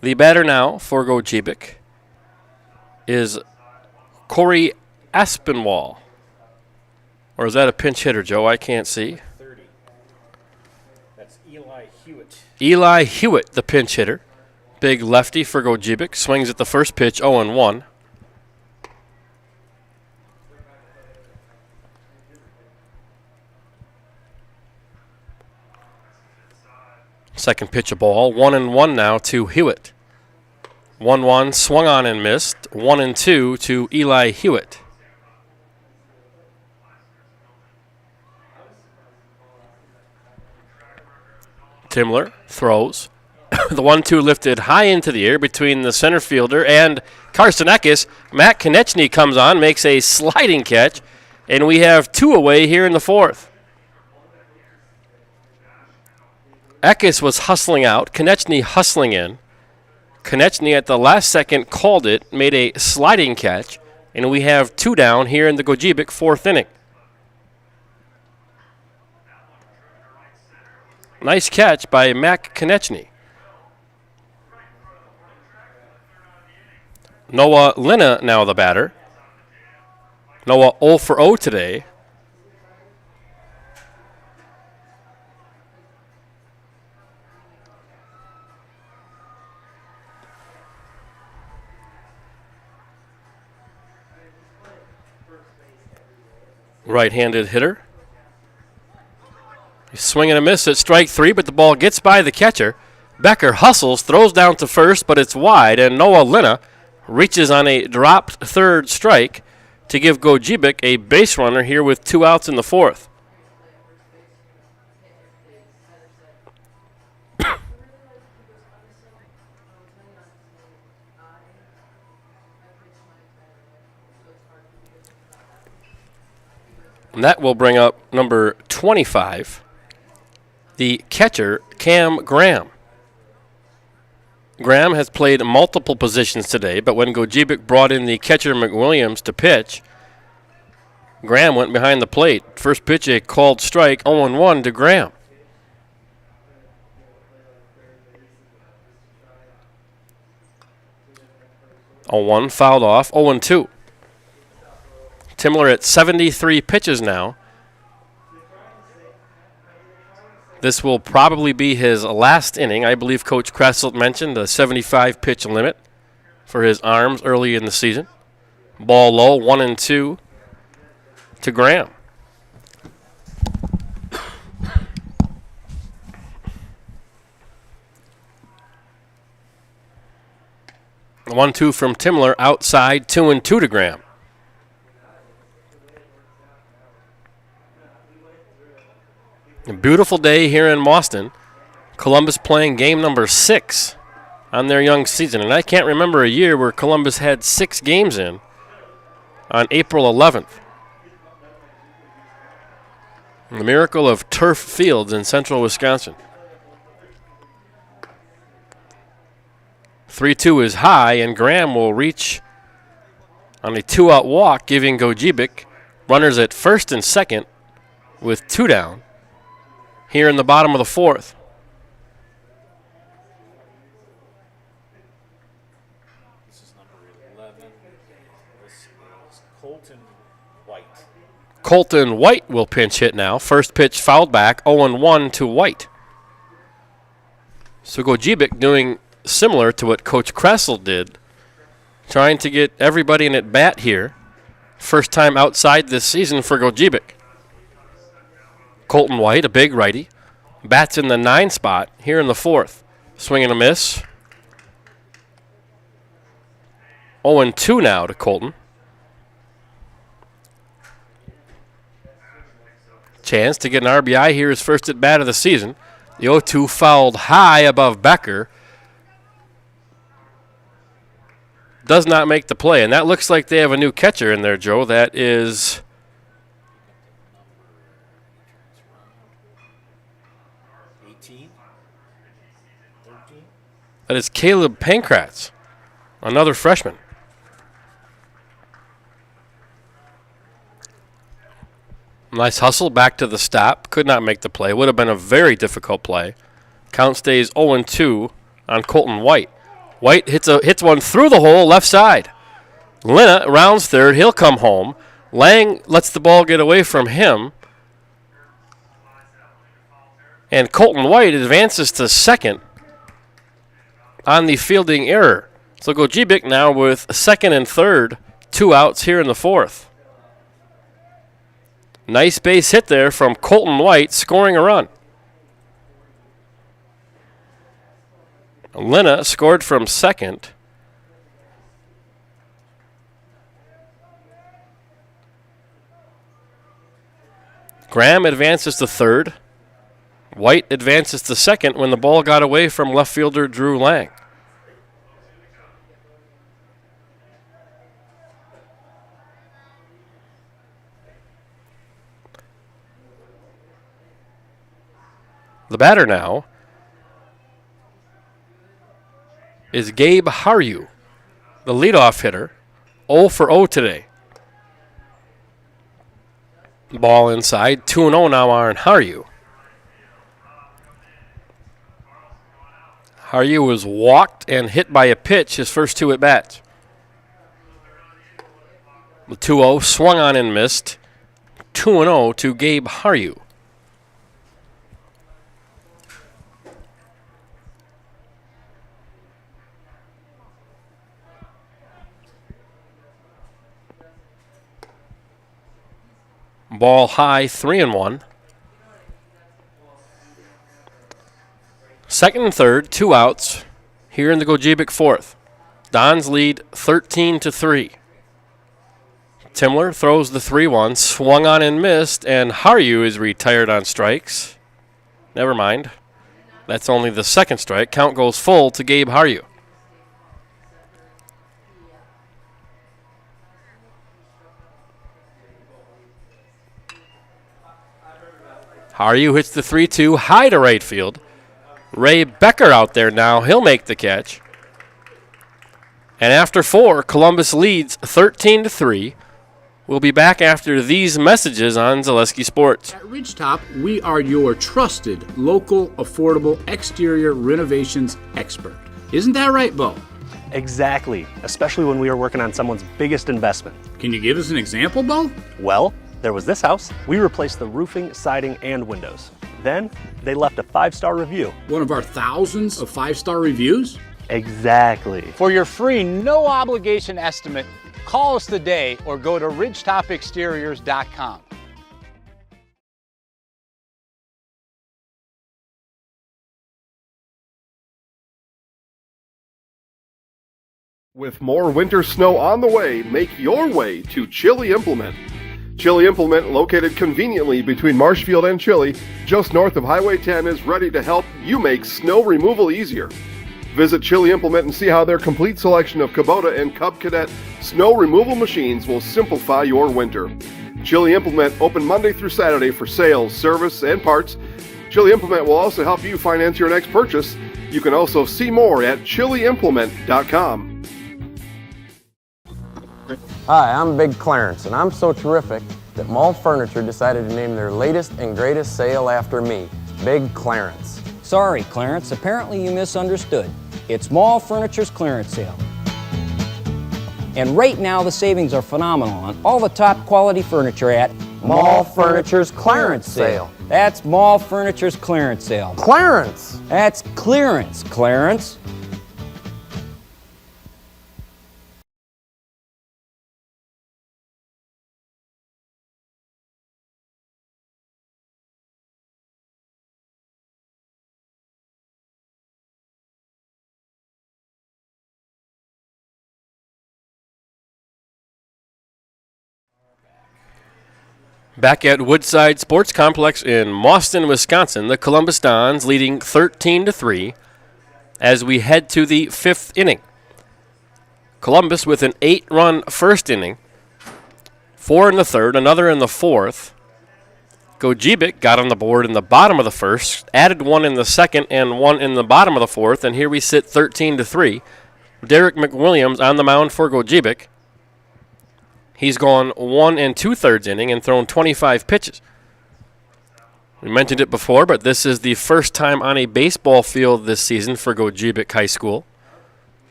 Speaker 1: The batter now for Gogebic is Corey Aspinwall. Or is that a pinch hitter, Joe? I can't see.
Speaker 14: 30. That's Eli Hewitt.
Speaker 1: Eli Hewitt, the pinch hitter. Big lefty for Gogebic. Swings at the first pitch, 0-1. Second pitch a ball, 1-1 now to Hewitt. 1-1, swung on and missed. 1-2 to Eli Hewitt. Timler throws. The 1-2 lifted high into the air between the center fielder and Carson Eckes. Matt Konechny comes on, makes a sliding catch, and we have two away here in the fourth. Eckes was hustling out, Konechny hustling in. Konechny at the last second called it, made a sliding catch, and we have two down here in the Gogebic fourth inning. Nice catch by Mac Konechny. Noah Lina now the batter. Noah 0 for 0 today. Right-handed hitter. He's swinging a miss at strike three, but the ball gets by the catcher. Becker hustles, throws down to first, but it's wide, and Noah Lina reaches on a dropped third strike to give Gogebic a base runner here with two outs in the fourth. And that will bring up number 25, the catcher, Cam Graham. Graham has played multiple positions today, but when Gogebic brought in the catcher McWilliams to pitch, Graham went behind the plate. First pitch, a called strike, 0-1 to Graham. Oh-1 fouled off, 0-2. Timler at 73 pitches now. This will probably be his last inning. I believe Coach Krassel mentioned a 75-pitch limit for his arms early in the season. Ball low, 1-2 to Graham. The 1-2 from Timler outside, 2-2 to Graham. A beautiful day here in Boston. Columbus playing game number 6 on their young season. And I can't remember a year where Columbus had 6 games in on April 11th. The miracle of turf fields in central Wisconsin. 3-2 is high, and Graham will reach on a 2-out walk, giving Gogebic runners at first and second with 2 down here in the bottom of the fourth.
Speaker 14: This is number 11. This Colton White.
Speaker 1: Colton White will pinch hit now. First pitch fouled back, 0-1 to White. So Gogebic doing similar to what Coach Kressel did, trying to get everybody in at bat here. First time outside this season for Gogebic. Colton White, a big righty, bats in the 9 spot here in the 4th. Swing and a miss. 0-2 now to Colton. Chance to get an RBI here, his first at bat of the season. The 0-2 fouled high above Becker. Does not make the play, and that looks like they have a new catcher in there, Joe. That is Caleb Pankratz, another freshman. Nice hustle back to the stop. Could not make the play. Would have been a very difficult play. Count stays 0-2 on Colton White. White hits one through the hole, left side. Lina rounds third. He'll come home. Lang lets the ball get away from him. And Colton White advances to second on the fielding error. So Gogebic now with second and third, 2 outs here in the 4th. Nice base hit there from Colton White, scoring a run. Lina scored from second. Graham advances to third. White advances to second when the ball got away from left fielder Drew Lang. The batter now is Gabe Haryu, the leadoff hitter, 0 for 0 today. Ball inside, 2-0 now on Haryu. Haryu was walked and hit by a pitch his first 2 at-bats. The 2-0 swung on and missed. 2-0 to Gabe Haryu. Ball high, 3-1. Second and third, 2 outs here in the Gogebic 4th. Dons lead 13-3. Timler throws the 3-1, swung on and missed, and Haryu is retired on strikes. Never mind. That's only the second strike. Count goes full to Gabe Haryu. Haryu hits the 3-2 high to right field. Ray Becker out there now. He'll make the catch. And after 4, Columbus leads 13-3. We'll be back after these messages on Zaleski Sports.
Speaker 4: At Ridgetop, we are your trusted, local, affordable exterior renovations expert. Isn't that right, Bo?
Speaker 5: Exactly, especially when we are working on someone's biggest investment.
Speaker 4: Can you give us an example, Bo?
Speaker 5: Well, there was this house. We replaced the roofing, siding, and windows. Then they left a 5-star review.
Speaker 4: One of our thousands of 5-star reviews?
Speaker 5: Exactly.
Speaker 6: For your free, no obligation estimate, call us today or go to ridgetopexteriors.com.
Speaker 3: With more winter snow on the way, make your way to Chili Implement. Chili Implement, located conveniently between Marshfield and Chili, just north of Highway 10, is ready to help you make snow removal easier. Visit Chili Implement and see how their complete selection of Kubota and Cub Cadet snow removal machines will simplify your winter. Chili Implement open Monday through Saturday for sales, service, and parts. Chili Implement will also help you finance your next purchase. You can also see more at chiliimplement.com.
Speaker 7: Hi, I'm Big Clarence, and I'm so terrific that Mall Furniture decided to name their latest and greatest sale after me, Big Clarence.
Speaker 8: Sorry, Clarence, apparently you misunderstood. It's Mall Furniture's clearance sale.
Speaker 17: And right now, the savings are phenomenal on all the top quality furniture at Mall Furniture's Clearance Sale. That's Mall Furniture's Clearance Sale.
Speaker 7: Clarence!
Speaker 17: That's clearance, Clarence.
Speaker 1: Back at Woodside Sports Complex in Mauston, Wisconsin, the Columbus Dons leading 13-3 as we head to the 5th inning. Columbus with an 8-run first inning, 4 in the 3rd, another in the 4th. Gogebic got on the board in the bottom of the 1st, added 1 in the 2nd and 1 in the bottom of the 4th, and here we sit 13-3. Derek McWilliams on the mound for Gogebic. He's gone 1 2/3 inning and thrown 25 pitches. We mentioned it before, but this is the first time on a baseball field this season for Gogebic High School.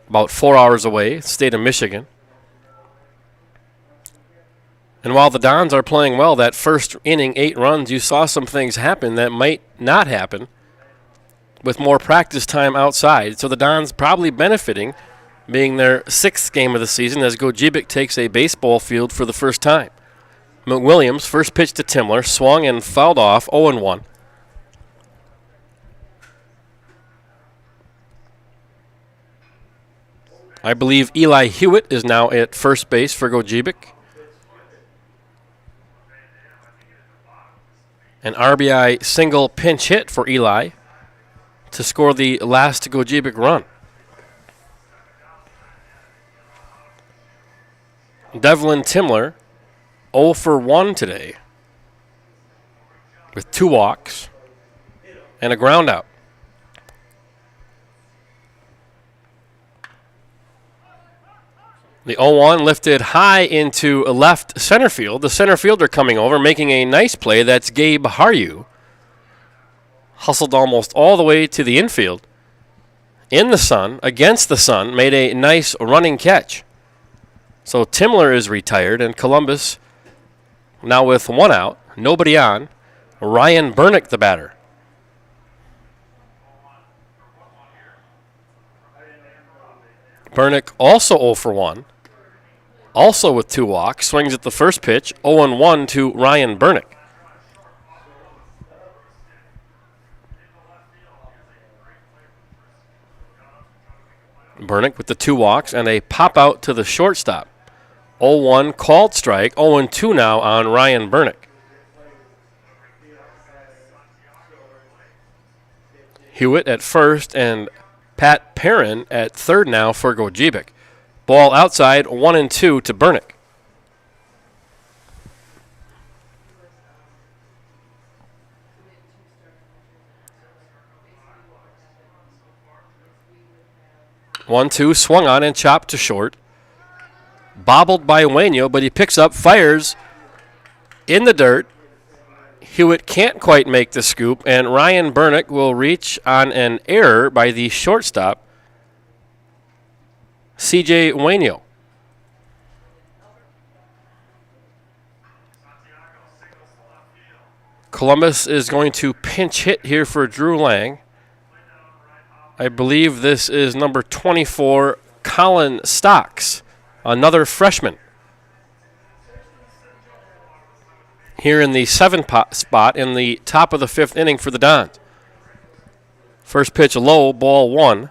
Speaker 1: About 4 hours away, state of Michigan. And while the Dons are playing well, that first inning, 8 runs, you saw some things happen that might not happen with more practice time outside. So the Dons probably benefiting, being their 6th game of the season as Gogebic takes a baseball field for the first time. McWilliams, first pitch to Timler, swung and fouled off, 0-1. I believe Eli Hewitt is now at first base for Gogebic. An RBI single pinch hit for Eli to score the last Gogebic run. Devlin Timler, 0 for 1 today, with 2 walks and a ground out. The 0-1 lifted high into left center field. The center fielder coming over, making a nice play. That's Gabe Haryu. Hustled almost all the way to the infield. In the sun, against the sun, made a nice running catch. So Timler is retired, and Columbus now with 1 out, nobody on. Ryan Bernick, the batter. Bernick also 0 for 1. Also with 2 walks, swings at the first pitch, 0-1 to Ryan Bernick. Bernick with the 2 walks and a pop out to the shortstop. 0-1 called strike, 0-2 now on Ryan Bernick. Hewitt at first and Pat Perrin at third now for Gogebic. Ball outside, 1-2 to Bernick. One-two, swung on and chopped to short. Bobbled by Waino, but he picks up, fires in the dirt. Hewitt can't quite make the scoop, and Ryan Bernick will reach on an error by the shortstop, C.J. Waino. Columbus is going to pinch hit here for Drew Lang. I believe this is number 24, Colin Stocks, another freshman. Here in the 7th spot in the top of the 5th inning for the Dons. First pitch low, ball 1.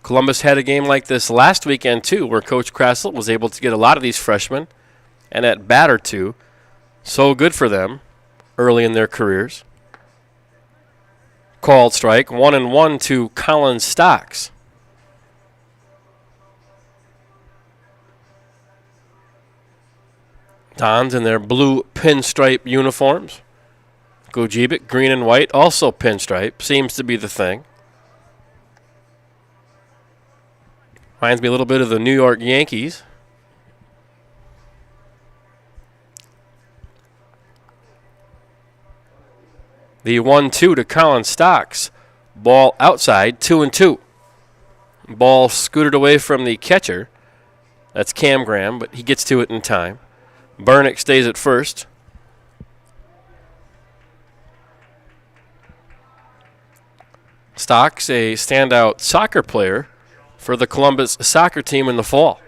Speaker 1: Columbus had a game like this last weekend too, where Coach Krassel was able to get a lot of these freshmen and at bat or two. So good for them early in their careers. Called strike, 1-1 to Colin Stocks. Dons in their blue pinstripe uniforms. Gogebic, green and white, also pinstripe. Seems to be the thing. Reminds me a little bit of the New York Yankees. The 1-2 to Colin Stocks. Ball outside, 2-2. Ball scooted away from the catcher. That's Cam Graham, but he gets to it in time. Burnick stays at first. Stocks, a standout soccer player for the Columbus soccer team in the fall.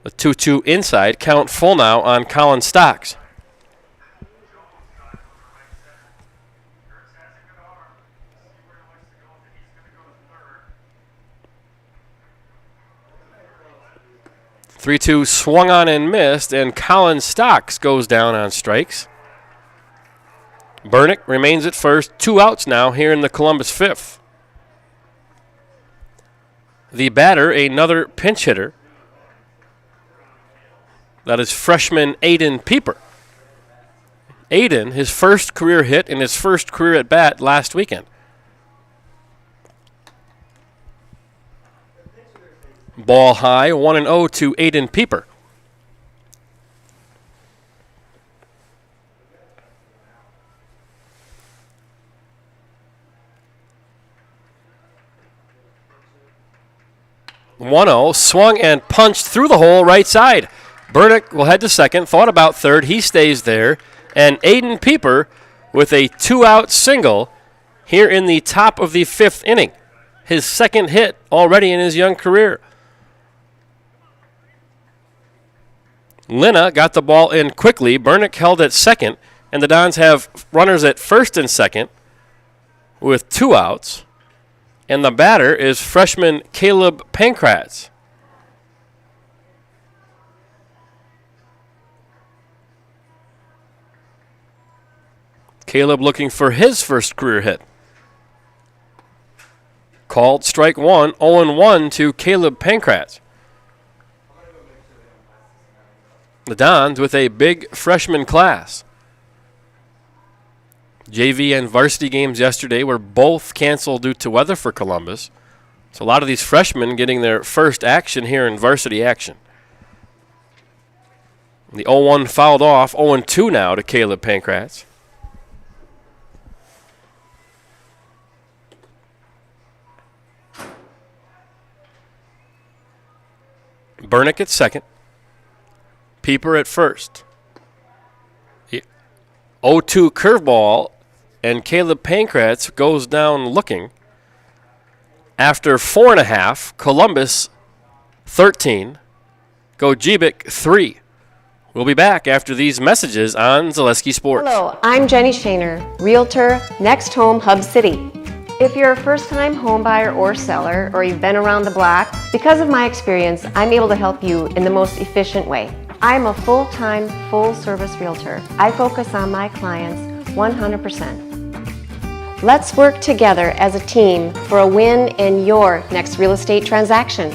Speaker 1: The 2-2 inside, count full now on Colin Stocks. Three-two swung on and missed, and Colin Stocks goes down on strikes. Burnick remains at first, 2 outs now here in the Columbus fifth. The batter, another pinch hitter. That is freshman Aiden Pieper. Aiden, his first career hit and his first career at bat last weekend. Ball high, 1-0 to Aiden Pieper. Swung and punched through the hole right side. Burnick will head to second, thought about third. He stays there. And Aiden Pieper with a 2-out single here in the top of the fifth inning. His second hit already in his young career. Lina got the ball in quickly. Burnick held at second. And the Dons have runners at first and second with 2 outs. And the batter is freshman Caleb Pankratz. Caleb looking for his first career hit. Called strike one, 0-1 to Caleb Pankratz. The Dons with a big freshman class. JV and varsity games yesterday were both canceled due to weather for Columbus. So a lot of these freshmen getting their first action here in varsity action. The 0-1 fouled off, 0-2 now to Caleb Pankratz. Burnick at second. Pieper at first. The 0-2 curveball, and Caleb Pankratz goes down looking. After 4.5, Columbus 13, Gogebic 3. We'll be back after these messages on Zaleski Sports.
Speaker 2: Hello, I'm Jenny Shaner, Realtor, Next Home Hub City. If you're a first-time home buyer or seller, or you've been around the block, because of my experience, I'm able to help you in the most efficient way. I'm a full-time, full-service realtor. I focus on my clients 100%. Let's work together as a team for a win in your next real estate transaction.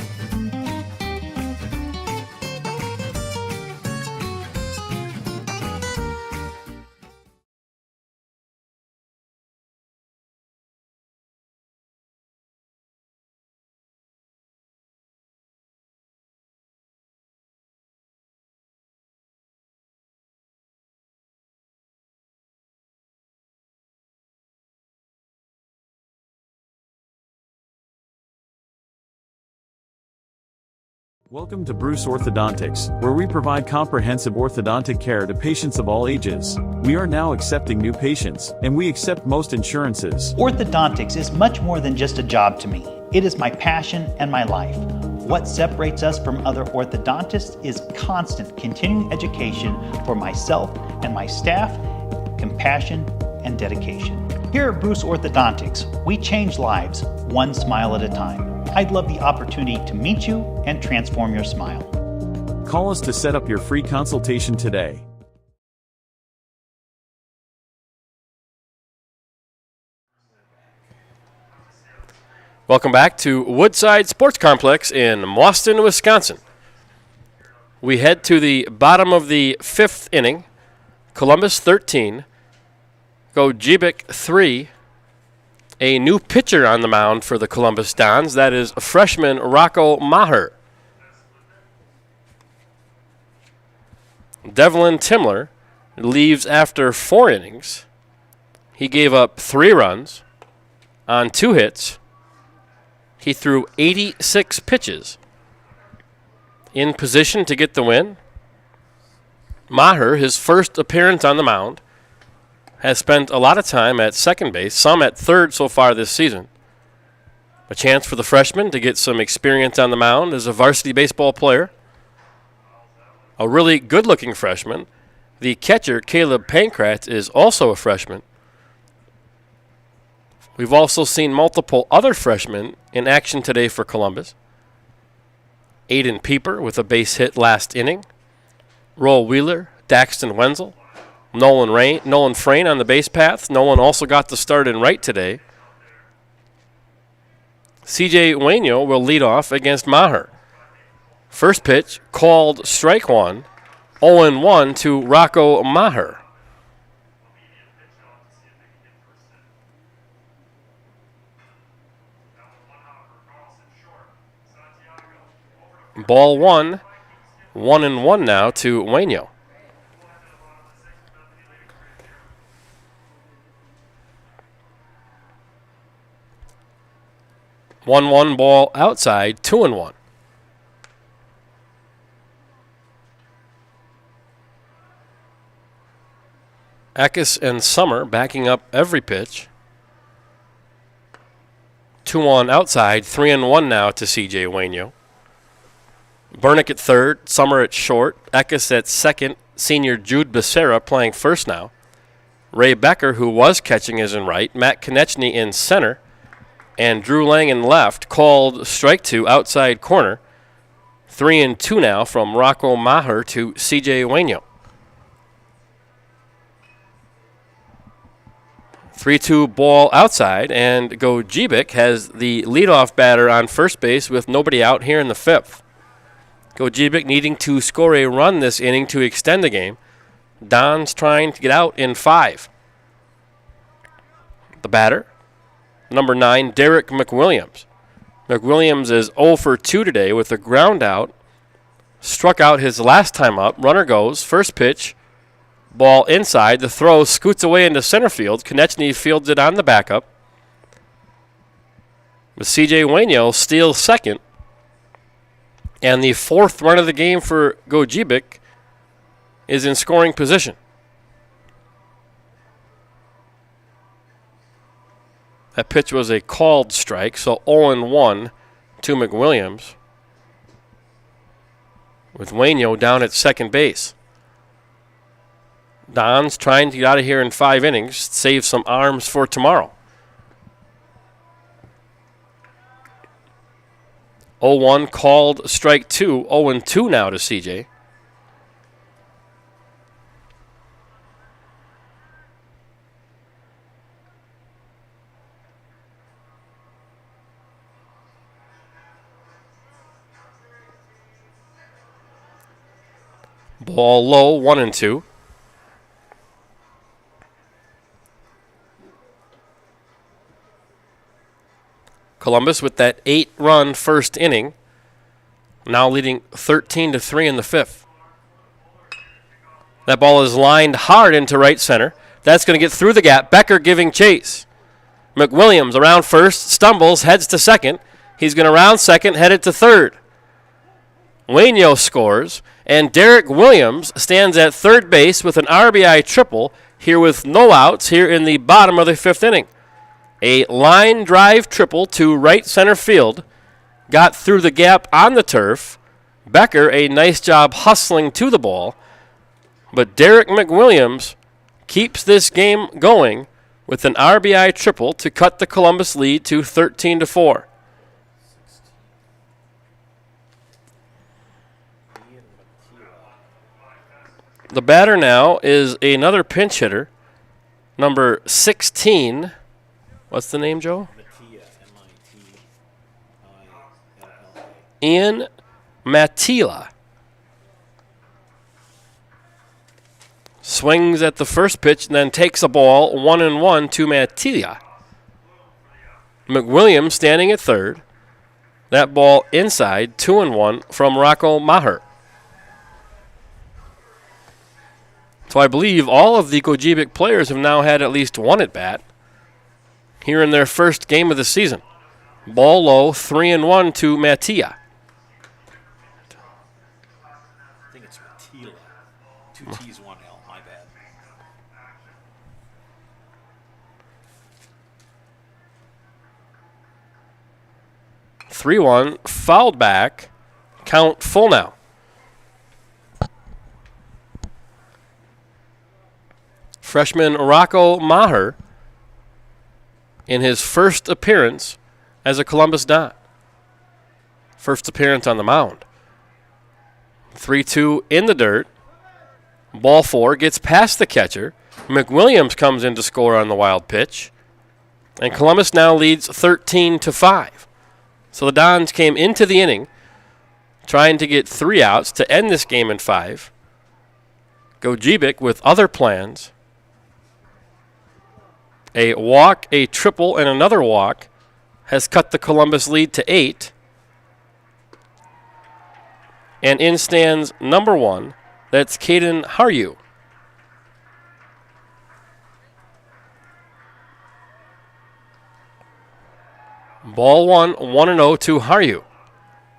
Speaker 10: Welcome to Bruce Orthodontics, where we provide comprehensive orthodontic care to patients of all ages. We are now accepting new patients, and we accept most insurances.
Speaker 11: Orthodontics is much more than just a job to me. It is my passion and my life. What separates us from other orthodontists is constant continuing education for myself and my staff, compassion, and dedication. Here at Bruce Orthodontics, we change lives one smile at a time. I'd love the opportunity to meet you and transform your smile.
Speaker 10: Call us to set up your free consultation today.
Speaker 1: Welcome back to Woodside Sports Complex in Mauston, Wisconsin. We head to the bottom of the fifth inning. Columbus 13, Gogebic 3. A new pitcher on the mound for the Columbus Dons. That is freshman Rocco Maher. Devlin Timler leaves after 4 innings. He gave up 3 runs on 2 hits. He threw 86 pitches. In position to get the win. Maher, his first appearance on the mound, has spent a lot of time at second base, some at third so far this season. A chance for the freshman to get some experience on the mound as a varsity baseball player. A really good-looking freshman. The catcher, Caleb Pankratz, is also a freshman. We've also seen multiple other freshmen in action today for Columbus. Aiden Pieper with a base hit last inning. Roel Wheeler, Daxton Wenzel, Nolan Frayne on the base path. Nolan also got the start in right today. CJ Waino will lead off against Maher. First pitch, called strike 1, 0-1 to Rocco Maher. Ball 1, 1-1 now to Waino. One ball outside, 2-1. Eckes and Summer backing up every pitch. 2-1 outside, 3-1 now to CJ Waino. Bernick at third, Summer at short, Eckes at second, senior Jude Becerra playing first now. Ray Becker, who was catching, is in right. Matt Konechny in center. And Drew Lang in left, called strike 2 outside corner. 3-2 now from Rocco Maher to CJ Waino. 3-2 ball outside, and Gogebic has the leadoff batter on first base with nobody out here in the 5th. Gogebic needing to score a run this inning to extend the game. Don's trying to get out in 5. The batter, number 9, Derek McWilliams. McWilliams is 0 for 2 today with a ground out. Struck out his last time up. Runner goes. First pitch. Ball inside. The throw scoots away into center field. Konechny fields it on the backup. But CJ Waino steals second. And the 4th run of the game for Gogebic is in scoring position. That pitch was a called strike, so 0-1 to McWilliams, with Waino down at second base. Don's trying to get out of here in 5 innings, save some arms for tomorrow. 0-1 called strike 2, 0-2 now to CJ. Ball low, 1-2. Columbus with that 8-run first inning, now leading 13-3 in the 5th. That ball is lined hard into right center. That's going to get through the gap. Becker giving chase. McWilliams around first, stumbles, heads to second. He's going to round second, headed to third. Waino scores, and Derek Williams stands at third base with an RBI triple here with no outs here in the bottom of the 5th inning. A line drive triple to right center field. Got through the gap on the turf. Becker, a nice job hustling to the ball. But Derek McWilliams keeps this game going with an RBI triple to cut the Columbus lead to 13-4. The batter now is another pinch hitter, number 16. What's the name, Joe? Ian Matila. Swings at the first pitch and then takes a ball 1-1 to Matila. McWilliams standing at third. That ball inside, 2-1 from Rocco Maher. So I believe all of the Gogebic players have now had at least one at-bat here in their first game of the season. Ball low, 3-1 to Mattia.
Speaker 14: I think it's Matila. 2 T's, 1 L. My bad.
Speaker 1: (3-1) fouled back. Count full now. Freshman Rocco Maher in his first appearance as a Columbus Don. First appearance on the mound. 3-2 in the dirt. Ball 4 gets past the catcher. McWilliams comes in to score on the wild pitch. And Columbus now leads 13-5. So the Dons came into the inning trying to get 3 outs to end this game in 5. Gogebic with other plans. A walk, a triple, and another walk has cut the Columbus lead to 8. And in stands number 1, that's Caden Haryu. Ball 1, 1-0 to Haryu.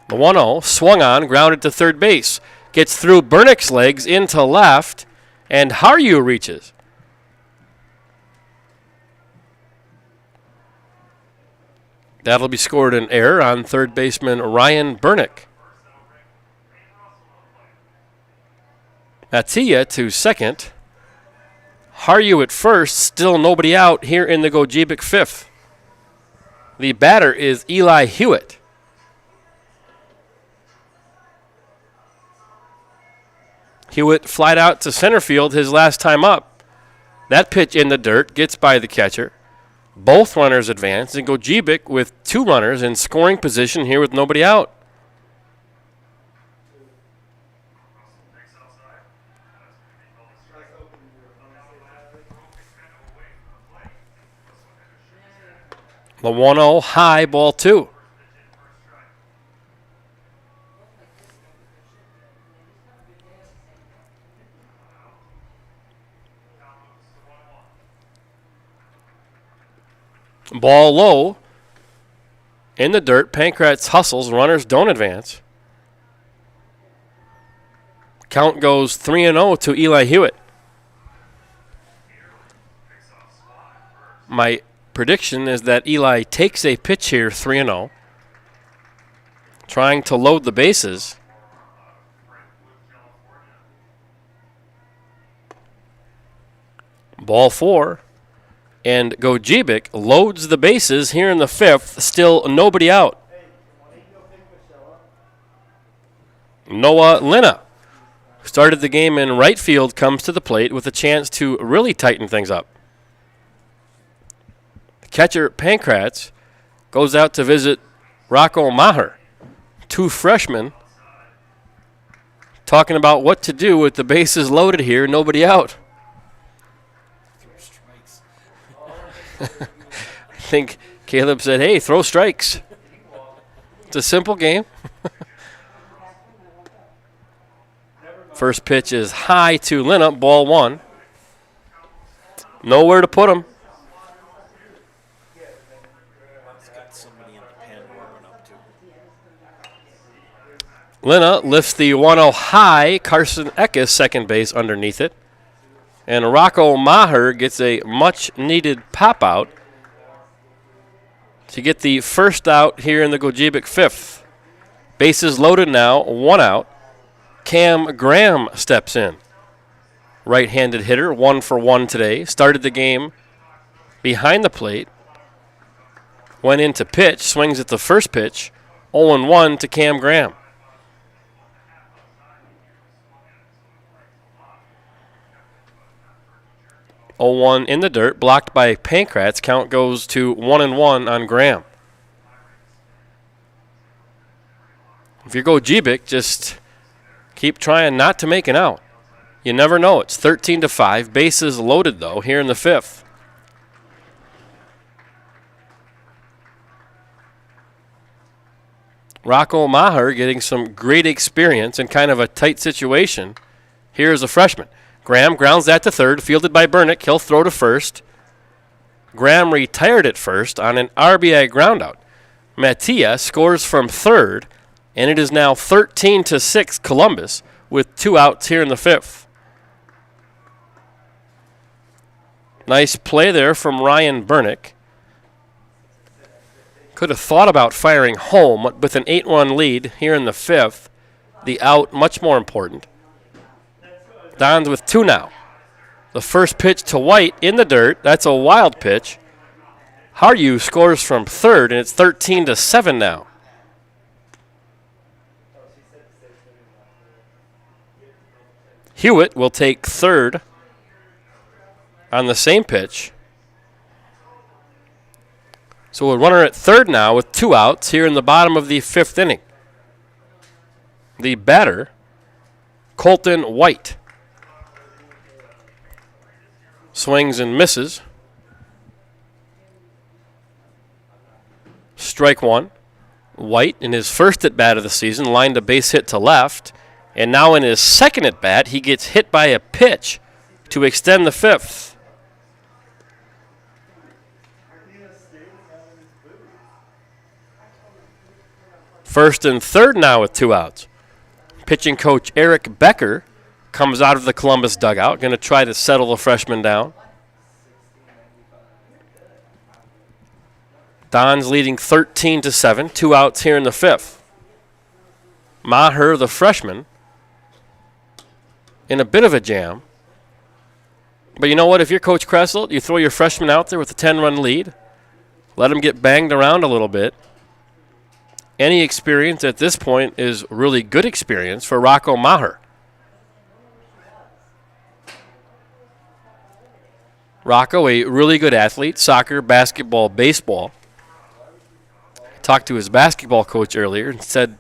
Speaker 1: The 1-0 swung on, grounded to third base. Gets through Bernick's legs into left, and Haryu reaches. That'll be scored an error on third baseman Ryan Bernick. Mattia to second. Haryu at first, still nobody out here in the Gogebic 5th. The batter is Eli Hewitt. Hewitt flied out to center field his last time up. That pitch in the dirt gets by the catcher. Both runners advance, and Gogebic with 2 runners in scoring position here with nobody out. The 1-0 high, ball 2. Ball low. In the dirt, Pankratz hustles. Runners don't advance. Count goes 3-0 to Eli Hewitt. My prediction is that Eli takes a pitch here, 3-0. Trying to load the bases. Ball 4. And Gogebic loads the bases here in the 5th. Still nobody out. Noah Lina, who started the game in right field, comes to the plate with a chance to really tighten things up. The catcher, Pankratz, goes out to visit Rocco Maher. 2 freshmen talking about what to do with the bases loaded here, nobody out. I think Caleb said, hey, throw strikes. It's a simple game. First pitch is high to Lina, ball 1. Nowhere to put him. Lina lifts the 1-0 high. Carson Eckes, second base, underneath it. And Rocco Maher gets a much-needed pop-out to get the first out here in the Gogebic 5th. Bases loaded now, 1 out. Cam Graham steps in. Right-handed hitter, 1 for 1 today. Started the game behind the plate. Went into pitch, swings at the first pitch. 0-1 to Cam Graham. (0-1) in the dirt, blocked by Pankratz. Count goes to 1-1 on Graham. If you go Gogebic, just keep trying not to make an out. You never know. It's 13-5. Bases loaded, though, here in the 5th. Rocco Maher getting some great experience in kind of a tight situation. Here's a freshman. Graham grounds that to third, fielded by Bernick. He'll throw to first. Graham retired at first on an RBI groundout. Mattia scores from third, and it is now 13-6 Columbus with 2 outs here in the 5th. Nice play there from Ryan Bernick. Could have thought about firing home, but with an 8-1 lead here in the 5th, the out much more important. Don's with 2 now. The first pitch to White in the dirt. That's a wild pitch. Haryu scores from third, and it's 13-7 now. Hewitt will take third on the same pitch. So a runner at third now with 2 outs here in the bottom of the 5th inning. The batter, Colton White. Swings and misses. Strike 1. White, in his first at-bat of the season, lined a base hit to left. And now in his second at-bat, he gets hit by a pitch to extend the 5th. First and third now with 2 outs. Pitching coach Eric Becker comes out of the Columbus dugout, going to try to settle the freshman down. Don's leading 13-7, 2 outs here in the 5th. Maher, the freshman, in a bit of a jam. But you know what? If you're Coach Kressel, you throw your freshman out there with a 10-run lead, let him get banged around a little bit. Any experience at this point is really good experience for Rocco Maher. Rocco, a really good athlete, soccer, basketball, baseball. Talked to his basketball coach earlier and said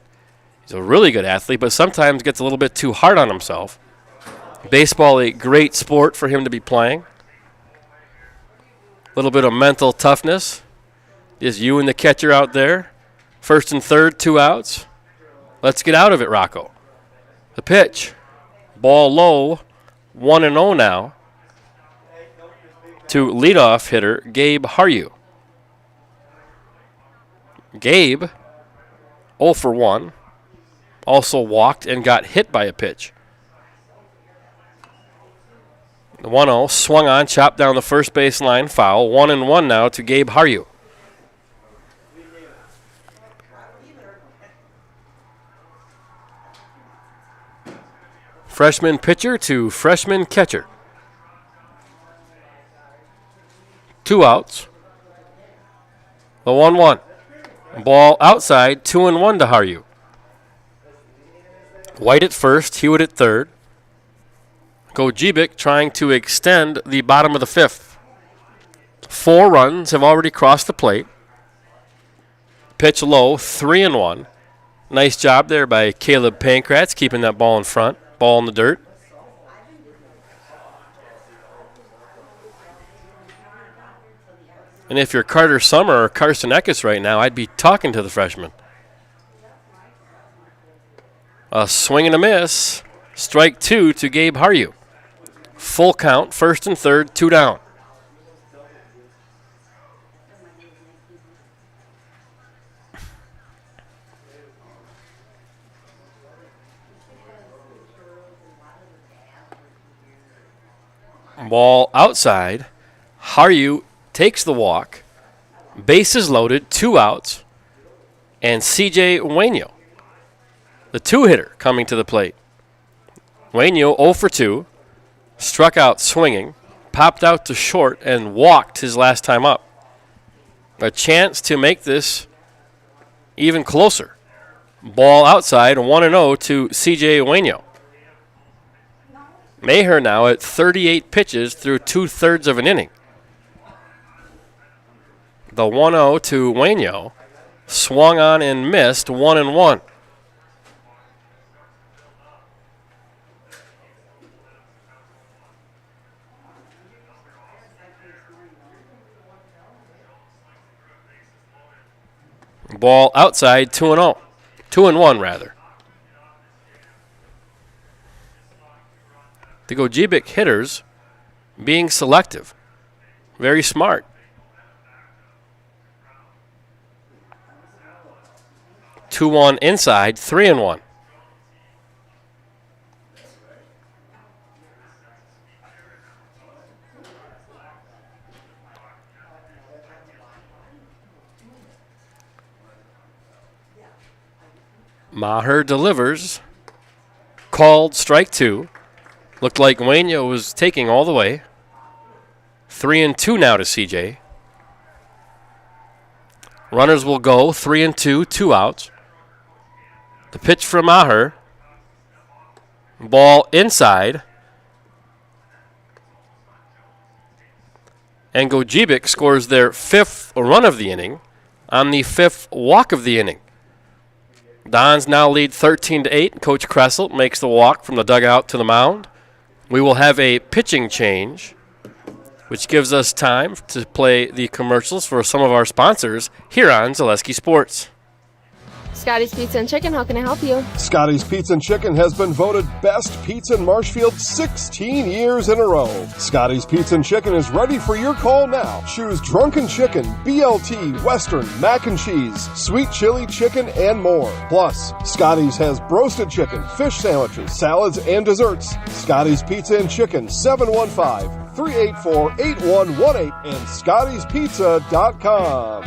Speaker 1: he's a really good athlete, but sometimes gets a little bit too hard on himself. Baseball, a great sport for him to be playing. A little bit of mental toughness. Is you and the catcher out there. First and third, 2 outs. Let's get out of it, Rocco. The pitch. Ball low, 1-0 now to leadoff hitter Gabe Haryu. Gabe, 0 for 1, also walked and got hit by a pitch. The 1-0 swung on, chopped down the first baseline, foul. 1-1 now to Gabe Haryu. Freshman pitcher to freshman catcher. 2 outs. The 1-1. Ball outside, 2-1 to Haryu. White at first, Hewitt at third. Gogebic trying to extend the bottom of the 5th. 4 runs have already crossed the plate. Pitch low, 3-1. Nice job there by Caleb Pankratz, keeping that ball in front. Ball in the dirt. And if you're Carter Summer or Carson Eckes right now, I'd be talking to the freshman. A swing and a miss. Strike 2 to Gabe Haryu. Full count, first and third, 2 down. Ball outside. Haryu takes the walk. Bases loaded, 2 outs. And CJ Waino, the 2-hitter, coming to the plate. Waino 0 for 2. Struck out swinging. Popped out to short and walked his last time up. A chance to make this even closer. Ball outside, 1-0 to CJ Waino. Maher now at 38 pitches through 2/3 of an inning. The 1-0 to Waino. Swung on and missed, 1-1. Ball outside, 2-0. 2-1 rather. The Gogebic hitters being selective. Very smart. 2-1 inside, 3-1. Maher delivers. Called strike 2. Looked like Wayno was taking all the way. 3-2 now to CJ. Runners will go 3-2, 2 outs. The pitch from Maher. Ball inside. And Gogebic scores their 5th run of the inning on the 5th walk of the inning. Dons now lead 13-8. Coach Kressel makes the walk from the dugout to the mound. We will have a pitching change, which gives us time to play the commercials for some of our sponsors here on Zaleski Sports.
Speaker 8: Scotty's Pizza and Chicken, how can I help you?
Speaker 3: Scotty's Pizza and Chicken has been voted best pizza in Marshfield 16 years in a row. Scotty's Pizza and Chicken is ready for your call now. Choose drunken chicken, BLT, Western, mac and cheese, sweet chili chicken, and more. Plus, Scotty's has broasted chicken, fish sandwiches, salads, and desserts. Scotty's Pizza and Chicken, 715-384-8118 and Scotty'sPizza.com.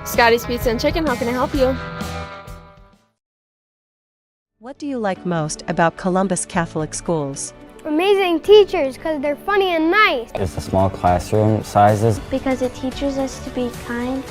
Speaker 8: Scotty's Pizza and Chicken, how can I help you?
Speaker 15: What do you like most about Columbus Catholic Schools?
Speaker 16: Amazing teachers, because they're funny and nice.
Speaker 17: It's the small classroom sizes.
Speaker 16: Because it teaches us to be kind.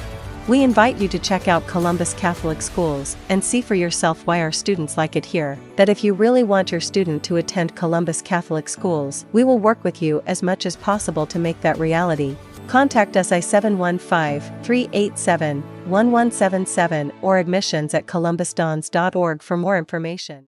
Speaker 15: We invite you to check out Columbus Catholic Schools and see for yourself why our students like it here. That if you really want your student to attend Columbus Catholic Schools, we will work with you as much as possible to make that reality. Contact us at 715-387-1177 or admissions@columbusdons.org for more information.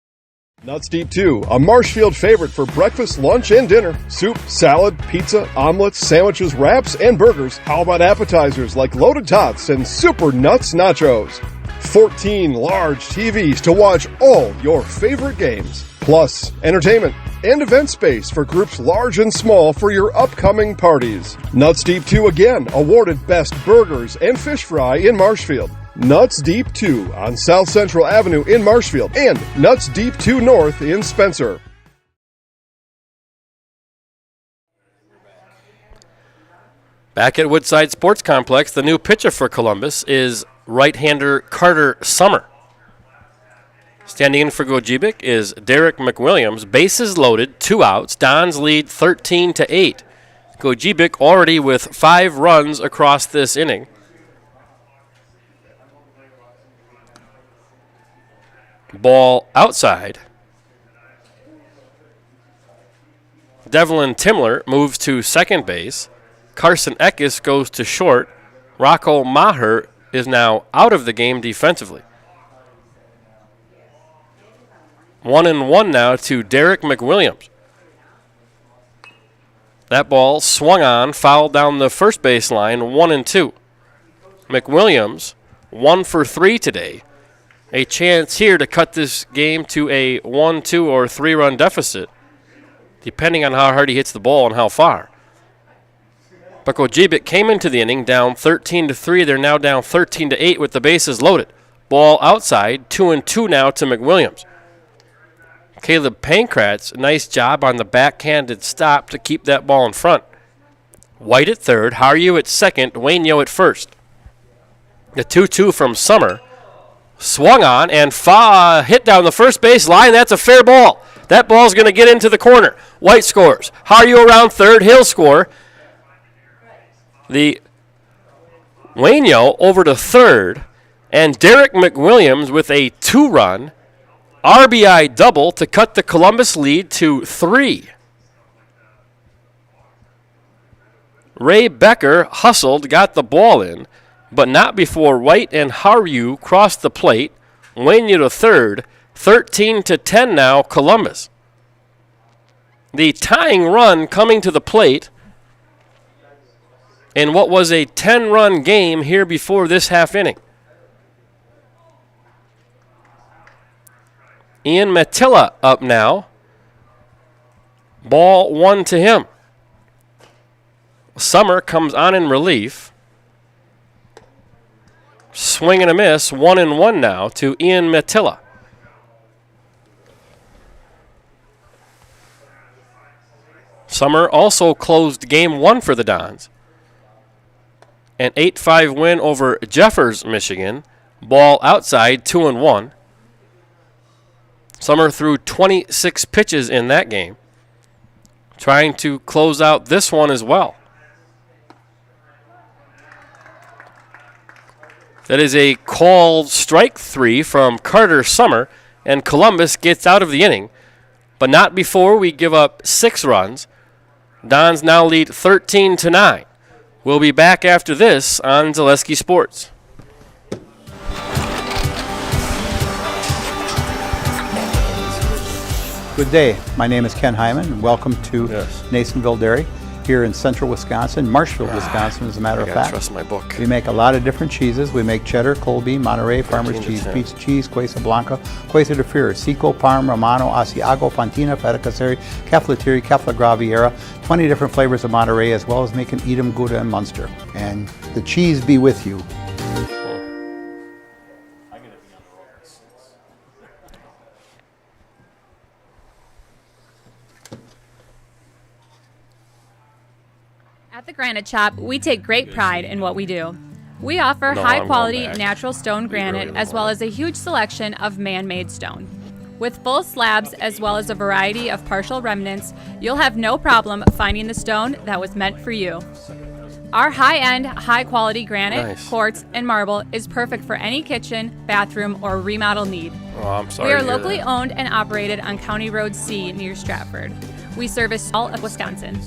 Speaker 3: Nuts Deep 2, a Marshfield favorite for breakfast, lunch, and dinner. Soup, salad, pizza, omelets, sandwiches, wraps, and burgers. How about appetizers like loaded tots and super nuts nachos? 14 large TVs to watch all your favorite games. Plus, entertainment and event space for groups large and small for your upcoming parties. Nuts Deep 2 again, awarded Best Burgers and Fish Fry in Marshfield. Nuts Deep 2 on South Central Avenue in Marshfield and Nuts Deep 2 North in Spencer.
Speaker 1: Back at Woodside Sports Complex, the new pitcher for Columbus is right-hander Carter Summer. Standing in for Gogebic is Derek McWilliams. Bases loaded, 2 outs. Dons lead 13-8. Gogebic already with 5 runs across this inning. Ball outside. Devlin Timler moves to second base. Carson Eckes goes to short. Rocco Maher is now out of the game defensively. 1-1 now to Derek McWilliams. That ball swung on, fouled down the first baseline, 1-2. McWilliams, 1 for 3 today. A chance here to cut this game to a 1, 2, or 3-run deficit, depending on how hard he hits the ball and how far. But Gogebic came into the inning down 13-3. They're now down 13-8 with the bases loaded. Ball outside, 2-2 now to McWilliams. Caleb Pankratz, nice job on the backhanded stop to keep that ball in front. White at third, Haryu at second, Wayno at first. The 2-2 from Summer. Swung on and hit down the first base line. That's a fair ball. That ball's going to get into the corner. White scores. Haryu around third. He'll score. The Wayno over to third. And Derek McWilliams with a 2-run RBI double to cut the Columbus lead to 3. Ray Becker hustled, got the ball in, but not before White and Haryu crossed the plate. Wayno to third, 13-10 now, Columbus. The tying run coming to the plate in what was a 10-run game here before this half inning. Ian Matilla up now. Ball 1 to him. Summer comes on in relief. Swing and a miss, 1-1 now to Ian Matilla. Summer also closed game 1 for the Dons. An 8-5 win over Jeffers, Michigan. Ball outside, 2-1. Summer threw 26 pitches in that game, trying to close out this one as well. That is a called strike 3 from Carter Summer, and Columbus gets out of the inning, but not before we give up 6 runs. Dons now lead 13-9. We'll be back after this on Zaleski Sports.
Speaker 18: Good day. My name is Ken Hyman, and welcome to Nasonville Dairy here in central Wisconsin, Marshfield, Wisconsin, as a matter of fact.
Speaker 1: Trust my book.
Speaker 18: We make a lot of different cheeses. We make cheddar, Colby, Monterey, Farmer's Cheese, Pizza Cheese, Quesa Blanca, Quesa de Fury, Seco, Parm, Romano, Asiago, Fontina, Feta Caseri, Caflateri, Cafla Graviera, 20 different flavors of Monterey, as well as making Edam, Gouda, and Munster. And the cheese be with you.
Speaker 9: At the Granite Shop, we take great pride in what we do. We offer high-quality natural stone granite as well as a huge selection of man-made stone. With full slabs as well as a variety of partial remnants, you'll have no problem finding the stone that was meant for you. Our high-end, high-quality granite, quartz, and marble is perfect for any kitchen, bathroom, or remodel need.
Speaker 1: Oh, I'm sorry.
Speaker 9: We are locally owned and operated on County Road C near Stratford. We service all of Wisconsin.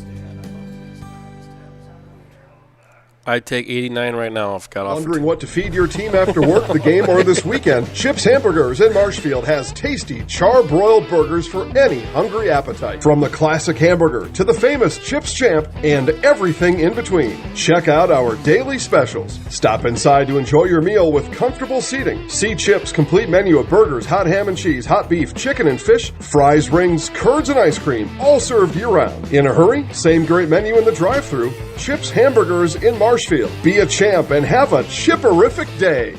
Speaker 1: I'd take 89 right now if got off.
Speaker 3: Wondering what to feed your team after work, the game, or this weekend? Chips Hamburgers in Marshfield has tasty char-broiled burgers for any hungry appetite. From the classic hamburger to the famous Chips Champ and everything in between. Check out our daily specials. Stop inside to enjoy your meal with comfortable seating. See Chips' complete menu of burgers, hot ham and cheese, hot beef, chicken and fish, fries, rings, curds, and ice cream, all served year-round. In a hurry? Same great menu in the drive-thru. Chips Hamburgers in Marshfield. Be a champ and have a chipperific day.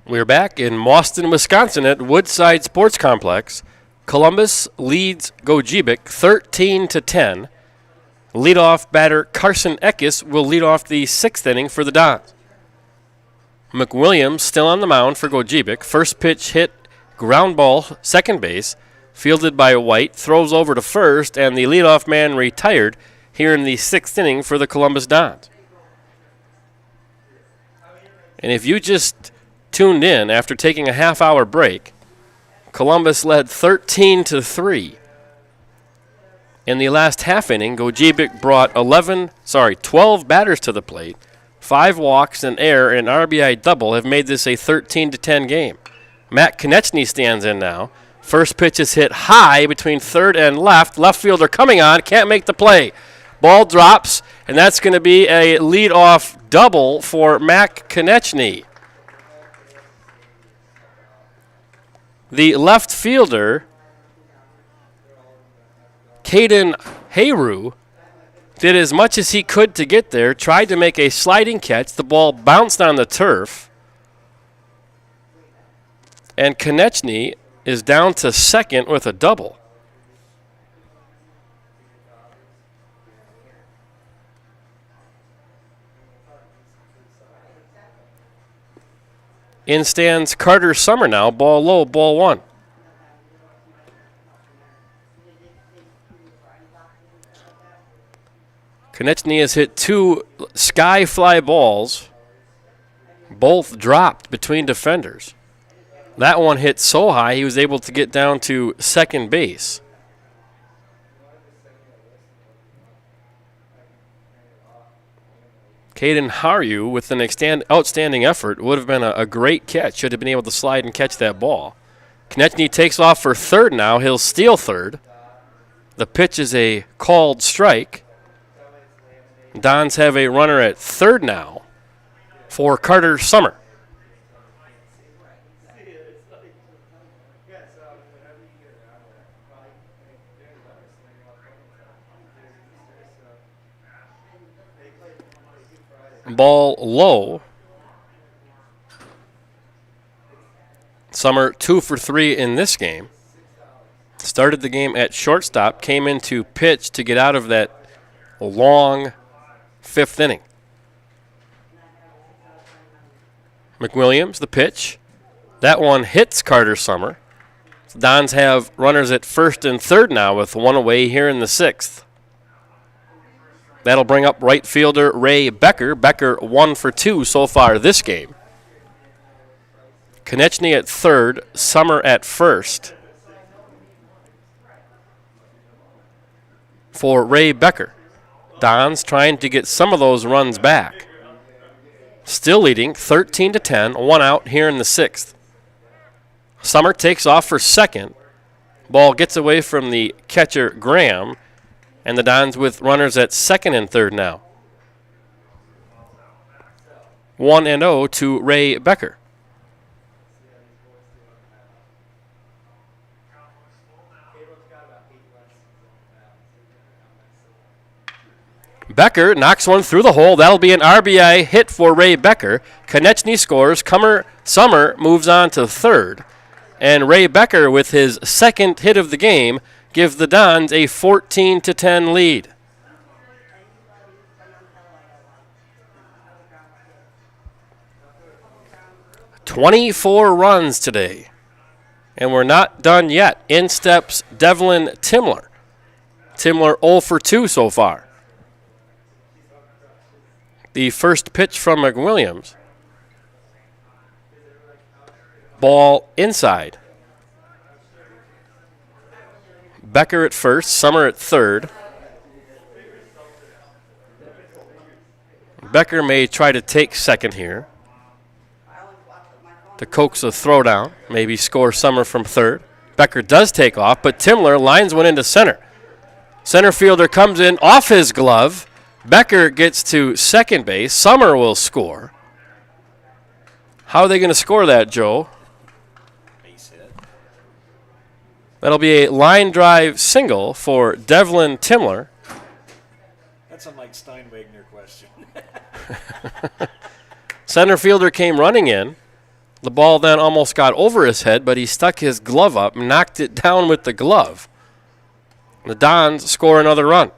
Speaker 1: We're back in Mauston, Wisconsin at Woodside Sports Complex. Columbus leads Gogebic 13-10. Leadoff batter Carson Eckes will lead off the 6th inning for the Dons. McWilliams still on the mound for Gogebic. First pitch hit, ground ball, second base. Fielded by White, throws over to first, and the leadoff man retired here in the 6th inning for the Columbus Dons. And if you just tuned in after taking a half-hour break, Columbus led 13-3. In the last half inning, Gogebic brought 12 batters to the plate. 5 walks, an error, and an RBI double have made this a 13-10 game. Matt Konechny stands in now. First pitch is hit high between third and left. Left fielder coming on, can't make the play. Ball drops, and that's going to be a leadoff double for Matt Konechny. The left fielder, Caden Hayru, did as much as he could to get there, tried to make a sliding catch. The ball bounced on the turf, and Konechny is down to second with a double. In stands Carter Summer now, ball low, ball 1. Konechny has hit 2 sky fly balls, both dropped between defenders. That one hit so high he was able to get down to second base. Caden Haru, with an outstanding effort, would have been a great catch. Should have been able to slide and catch that ball. Konechny takes off for third now. He'll steal third. The pitch is a called strike. Dons have a runner at third now for Carter Summer. Ball low. Summer 2 for 3 in this game. Started the game at shortstop, came into pitch to get out of that long 5th inning. McWilliams, the pitch. That one hits Carter Summer. Dons have runners at 1st and 3rd now with one away here in the 6th. That'll bring up right fielder Ray Becker. Becker 1 for 2 so far this game. Konechny at 3rd, Summer at 1st. For Ray Becker. Dons trying to get some of those runs back. Still leading 13-10, 1 out here in the 6th. Summer takes off for 2nd. Ball gets away from the catcher Graham, and the Dons with runners at 2nd and 3rd now. 1-0 to Ray Becker. Becker knocks one through the hole. That'll be an RBI hit for Ray Becker. Konechny scores. Summer moves on to 3rd. And Ray Becker, with his 2nd hit of the game, gives the Dons a 14-10 lead. "24 runs today. And we're not done yet. In steps Devlin Timler. Timler 0 for 2 so far. The first pitch from McWilliams. Ball inside. Becker at 1st, Summer at 3rd. Becker may try to take 2nd here. To coax a throwdown, maybe score Summer from 3rd. Becker does take off, but Timler lines one into center. Center fielder comes in off his glove. Becker gets to 2nd base. Summer will score. How are they going to score that, Joe? That'll be a line drive single for Devlin Timler.
Speaker 14: That's a Mike Steinwagner question.
Speaker 1: Center fielder came running in. The ball then almost got over his head, but he stuck his glove up and knocked it down with the glove. The Dons score another run.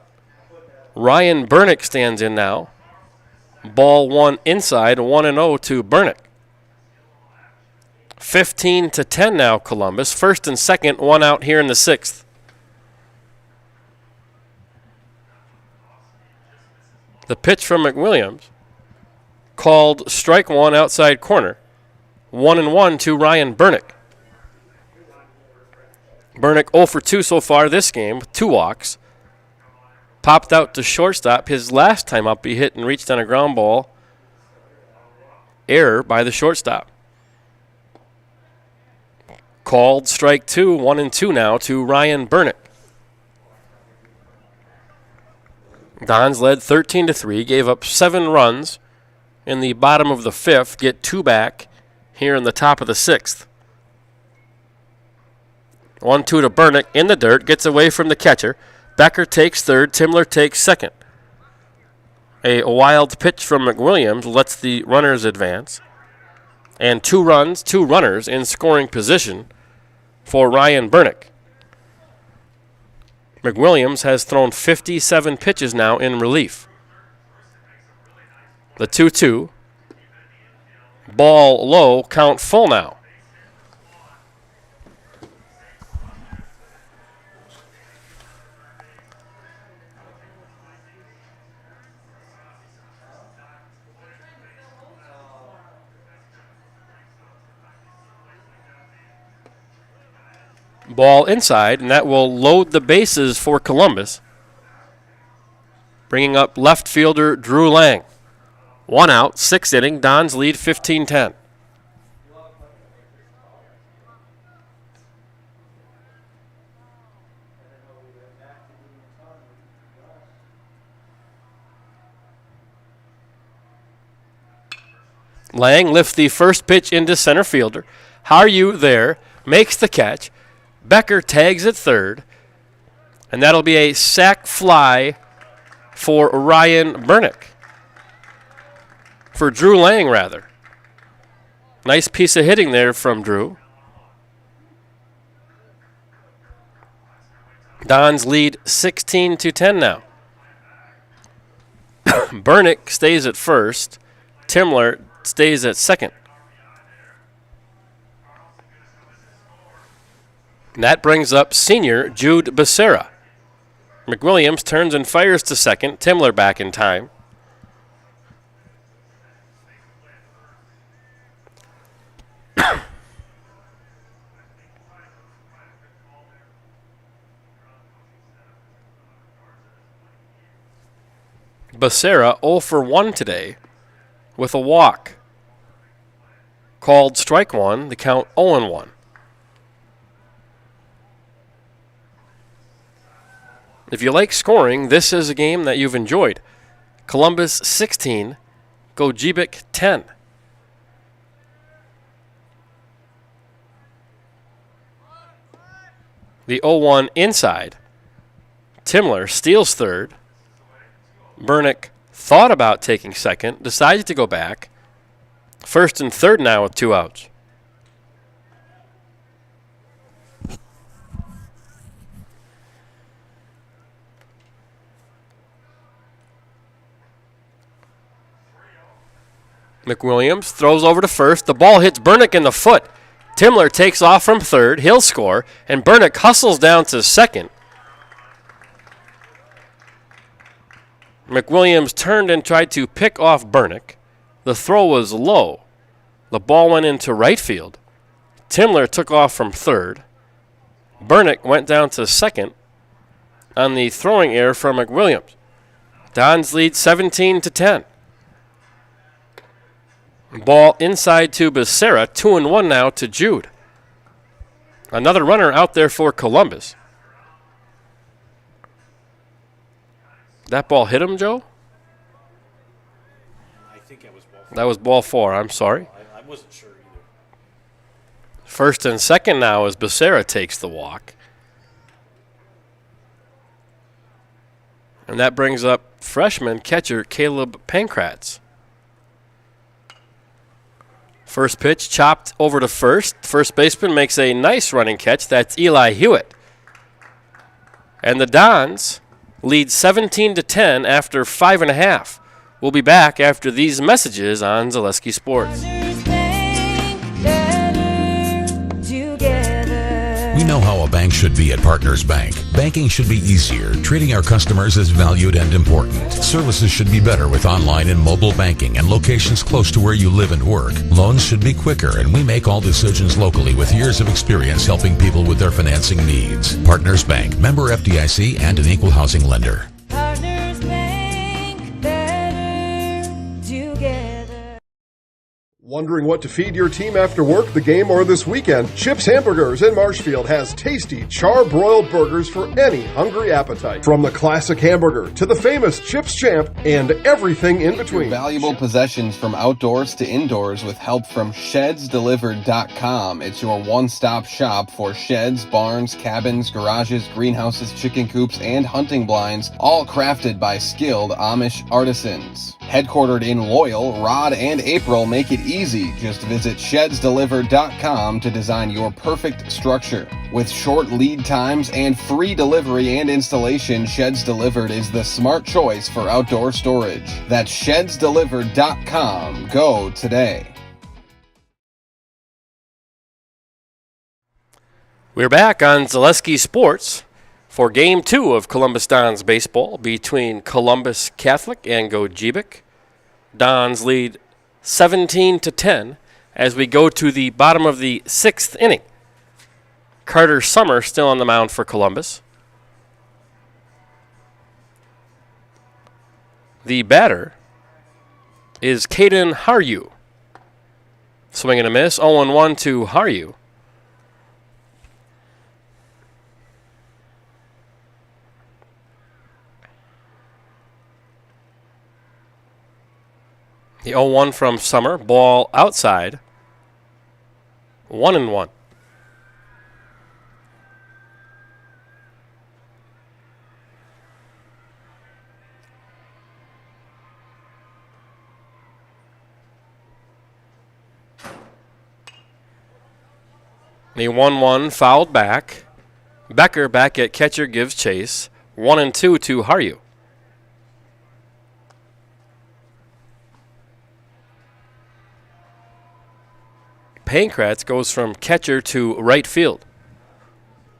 Speaker 1: Ryan Bernick stands in now. Ball 1 inside, 1-0 to Bernick. 15-10 now, Columbus. 1st and 2nd, 1 out here in the 6th. The pitch from McWilliams. Called strike 1 outside corner. 1-1 to Ryan Bernick. Bernick 0 for 2 so far this game with 2 walks. Popped out to shortstop. His last time up, he hit and reached on a ground ball. Error by the shortstop. Called strike 2, 1-2 now to Ryan Bernick. Dons led 13-3, gave up 7 runs in the bottom of the 5th, get 2 back here in the top of the 6th. 1-2 to Bernick in the dirt, gets away from the catcher. Becker takes 3rd, Timler takes 2nd. A wild pitch from McWilliams lets the runners advance. And 2 runs, 2 runners in scoring position for Ryan Bernick. McWilliams has thrown 57 pitches now in relief. The 2-2. Ball low, count full now. Ball inside, and that will load the bases for Columbus. Bringing up left fielder Drew Lang. 1 out, 6th inning. Dons lead 15-10. Lang lifts the first pitch into center fielder. How are you there? Makes the catch. Becker tags at 3rd. And that'll be a sac fly for Ryan Bernick. for Drew Lang, rather. Nice piece of hitting there from Drew. Dons lead 16-10 now. Bernick stays at first. Timler stays at second. And that brings up senior Jude Becerra. McWilliams turns and fires to second. Timler back in time. Becerra 0 for 1 today with a walk. Called strike one, the count 0-1. If you like scoring, this is a game that you've enjoyed. Columbus 16, Gogebic 10. The 0-1 inside. Timler steals third. Bernick thought about taking second, decided to go back. First and third now with 2 outs. McWilliams throws over to first. The ball hits Bernick in the foot. Timler takes off from third. He'll score, and Bernick hustles down to second. McWilliams turned and tried to pick off Bernick. The throw was low. The ball went into right field. Timler took off from third. Bernick went down to second on the throwing error from McWilliams. Dons lead 17-10. Ball inside to Becerra, 2-1 now to Jude. Another runner out there for Columbus. That ball hit him, Joe?
Speaker 14: I think that was ball 4.
Speaker 1: That was ball 4, I'm sorry.
Speaker 14: I wasn't sure either.
Speaker 1: First and second now as Becerra takes the walk. And that brings up freshman catcher Caleb Pankratz. First pitch chopped over to first. First baseman makes a nice running catch. That's Eli Hewitt. And the Dons lead 17-10 after 5.5. We'll be back after these messages on Zaleski Sports.
Speaker 12: We know how a bank should be at Partners Bank. Banking should be easier. Treating our customers as valued and important. Services should be better with online and mobile banking and locations close to where you live and work. Loans should be quicker, and we make all decisions locally with years of experience helping people with their financing needs. Partners Bank, member FDIC, and an equal housing lender.
Speaker 3: Wondering what to feed your team after work, the game, or this weekend? Chips Hamburgers in Marshfield has tasty char-broiled burgers for any hungry appetite. From the classic hamburger to the famous Chips Champ and everything in between.
Speaker 13: Valuable possessions from outdoors to indoors with help from ShedsDelivered.com. It's your one-stop shop for sheds, barns, cabins, garages, greenhouses, chicken coops, and hunting blinds, all crafted by skilled Amish artisans. Headquartered in Loyal, Rod and April make it easy. Just visit ShedsDelivered.com to design your perfect structure. With short lead times and free delivery and installation, Sheds Delivered is the smart choice for outdoor storage. That's ShedsDelivered.com. Go today.
Speaker 1: We're back on Zaleski Sports for Game 2 of Columbus Dons baseball between Columbus Catholic and Gogebic. Dons lead 17-10 as we go to the bottom of the 6th inning. Carter Summer still on the mound for Columbus. The batter is Caden Haryu. Swing and a miss, 0-1 to Haryu. The 0-1 from Summer, ball outside, 1-1. The 1-1 fouled back. Becker back at catcher gives chase. 1-2 to Haryu. Pankratz goes from catcher to right field.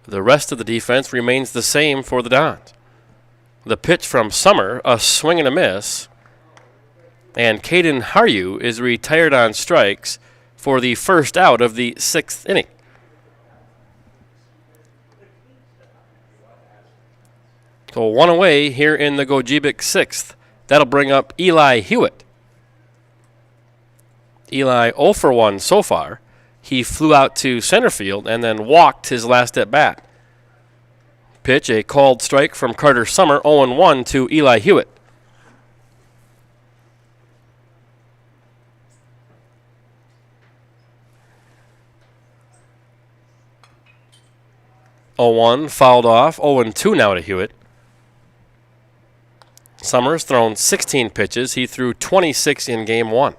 Speaker 1: The rest of the defense remains the same for the Dons. The pitch from Summer, a swing and a miss. And Caden Haryu is retired on strikes for the first out of the 6th inning. So 1 away here in the Gogebic 6th. That'll bring up Eli Hewitt. Eli 0 for 1 so far. He flew out to center field and then walked his last at bat. Pitch, a called strike from Carter Summer, 0-1 to Eli Hewitt. Fouled off, 0-2 now to Hewitt. Summers thrown 16 pitches. He threw 26 in game 1.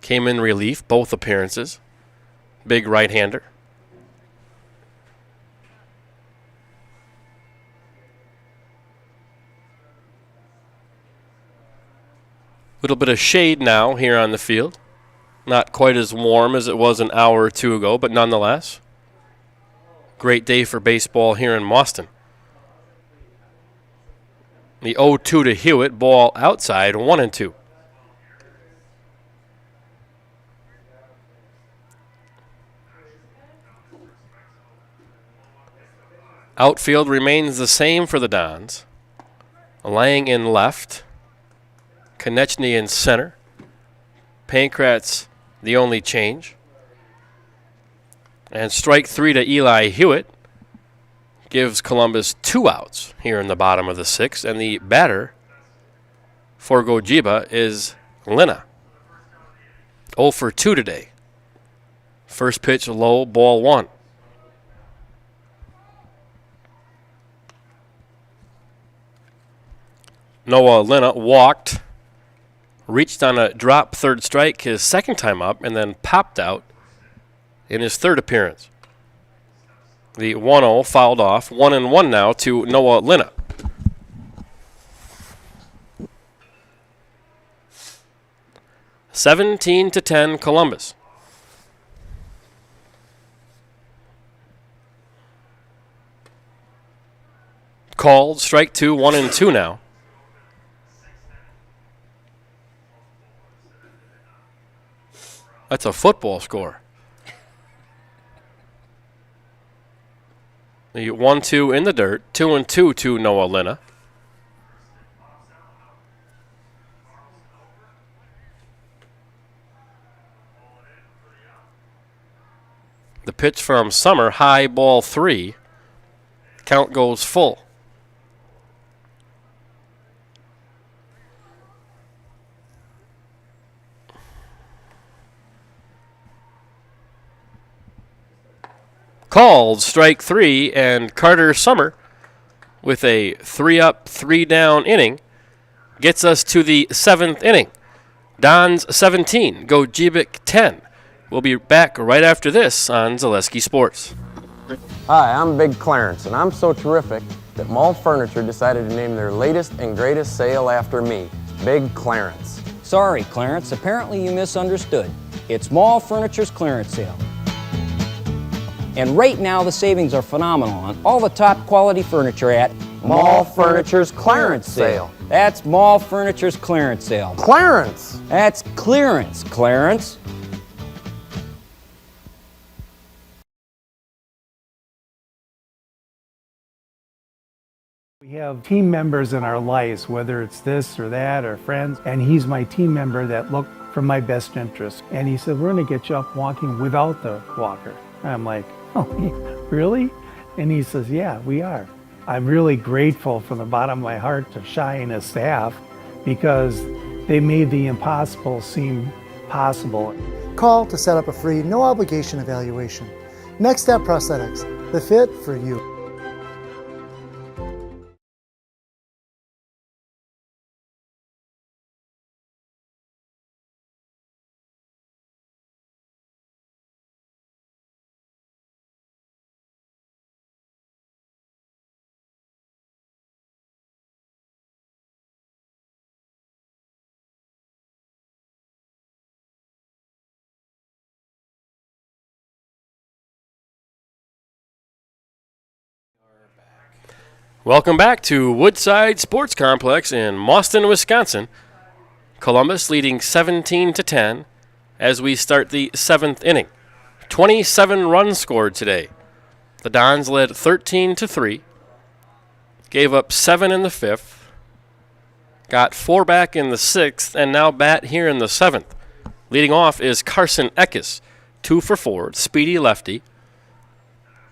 Speaker 1: Came in relief, both appearances. Big right-hander. Little bit of shade now here on the field. Not quite as warm as it was an hour or two ago, but nonetheless. Great day for baseball here in Mauston. The 0-2 to Hewitt, ball outside, 1-2. Outfield remains the same for the Dons. Lang in left. Konechny in center. Pankratz the only change. And strike 3 to Eli Hewitt gives Columbus 2 outs here in the bottom of the 6th. And the batter for Gogebic is Lina. 0 for 2 today. First pitch low, ball 1. Noah Lina walked, reached on a drop third strike his second time up, and then popped out in his third appearance. The 1-0 fouled off, 1-1 now to Noah Lina. (17-10) Columbus. Called, strike 2, 1-2 now. That's a football score. The 1-2 in the dirt, 2-2 to Noah Lina. The pitch from Summer, high, ball 3. Count goes full. Called, strike 3, and Carter Summer, with a 3-up, 3-down inning, gets us to the 7th inning. Dons 17, Gogebic 10. We'll be back right after this on Zaleski Sports.
Speaker 7: Hi, I'm Big Clarence, and I'm so terrific that Mall Furniture decided to name their latest and greatest sale after me, Big Clarence.
Speaker 17: Sorry, Clarence. Apparently you misunderstood. It's Mall Furniture's clearance sale. And right now the savings are phenomenal on all the top quality furniture at
Speaker 7: Mall Furniture's clearance sale.
Speaker 17: That's Mall Furniture's clearance sale.
Speaker 7: Clarence!
Speaker 17: That's clearance, Clarence.
Speaker 19: We have team members in our lives, whether it's this or that or friends, and he's my team member that look for my best interest. And he said, we're going to get you up walking without the walker. And I'm like, oh, really? And he says, yeah, we are. I'm really grateful from the bottom of my heart to Shai and his staff because they made the impossible seem possible.
Speaker 21: Call to set up a free, no obligation evaluation. Next Step Prosthetics, the fit for you.
Speaker 1: Welcome back to Woodside Sports Complex in Mauston, Wisconsin. Columbus leading 17-10 as we start the 7th inning. 27 runs scored today. The Dons led 13-3, gave up 7 in the 5th, got 4 back in the 6th, and now bat here in the 7th. Leading off is Carson Eckes, 2 for 4, speedy lefty.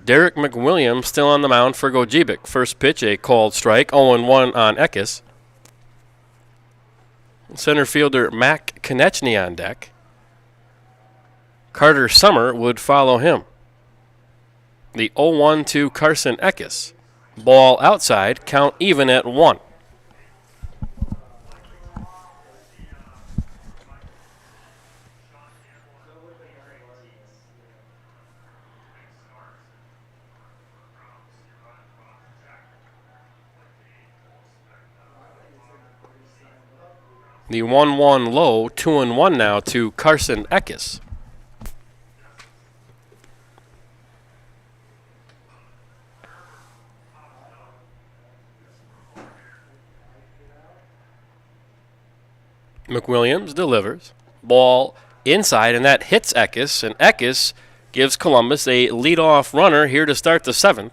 Speaker 1: Derek McWilliams still on the mound for Gogebic. First pitch, a called strike, 0-1 on Eckes. Center fielder Mac Konechny on deck. Carter Summer would follow him. The 0-1 to Carson Eckes. Ball outside, count even at 1. The 1-1 low, 2-1 now to Carson Eckes. McWilliams delivers. Ball inside, and that hits Eckes, and Eckes gives Columbus a leadoff runner here to start the 7th.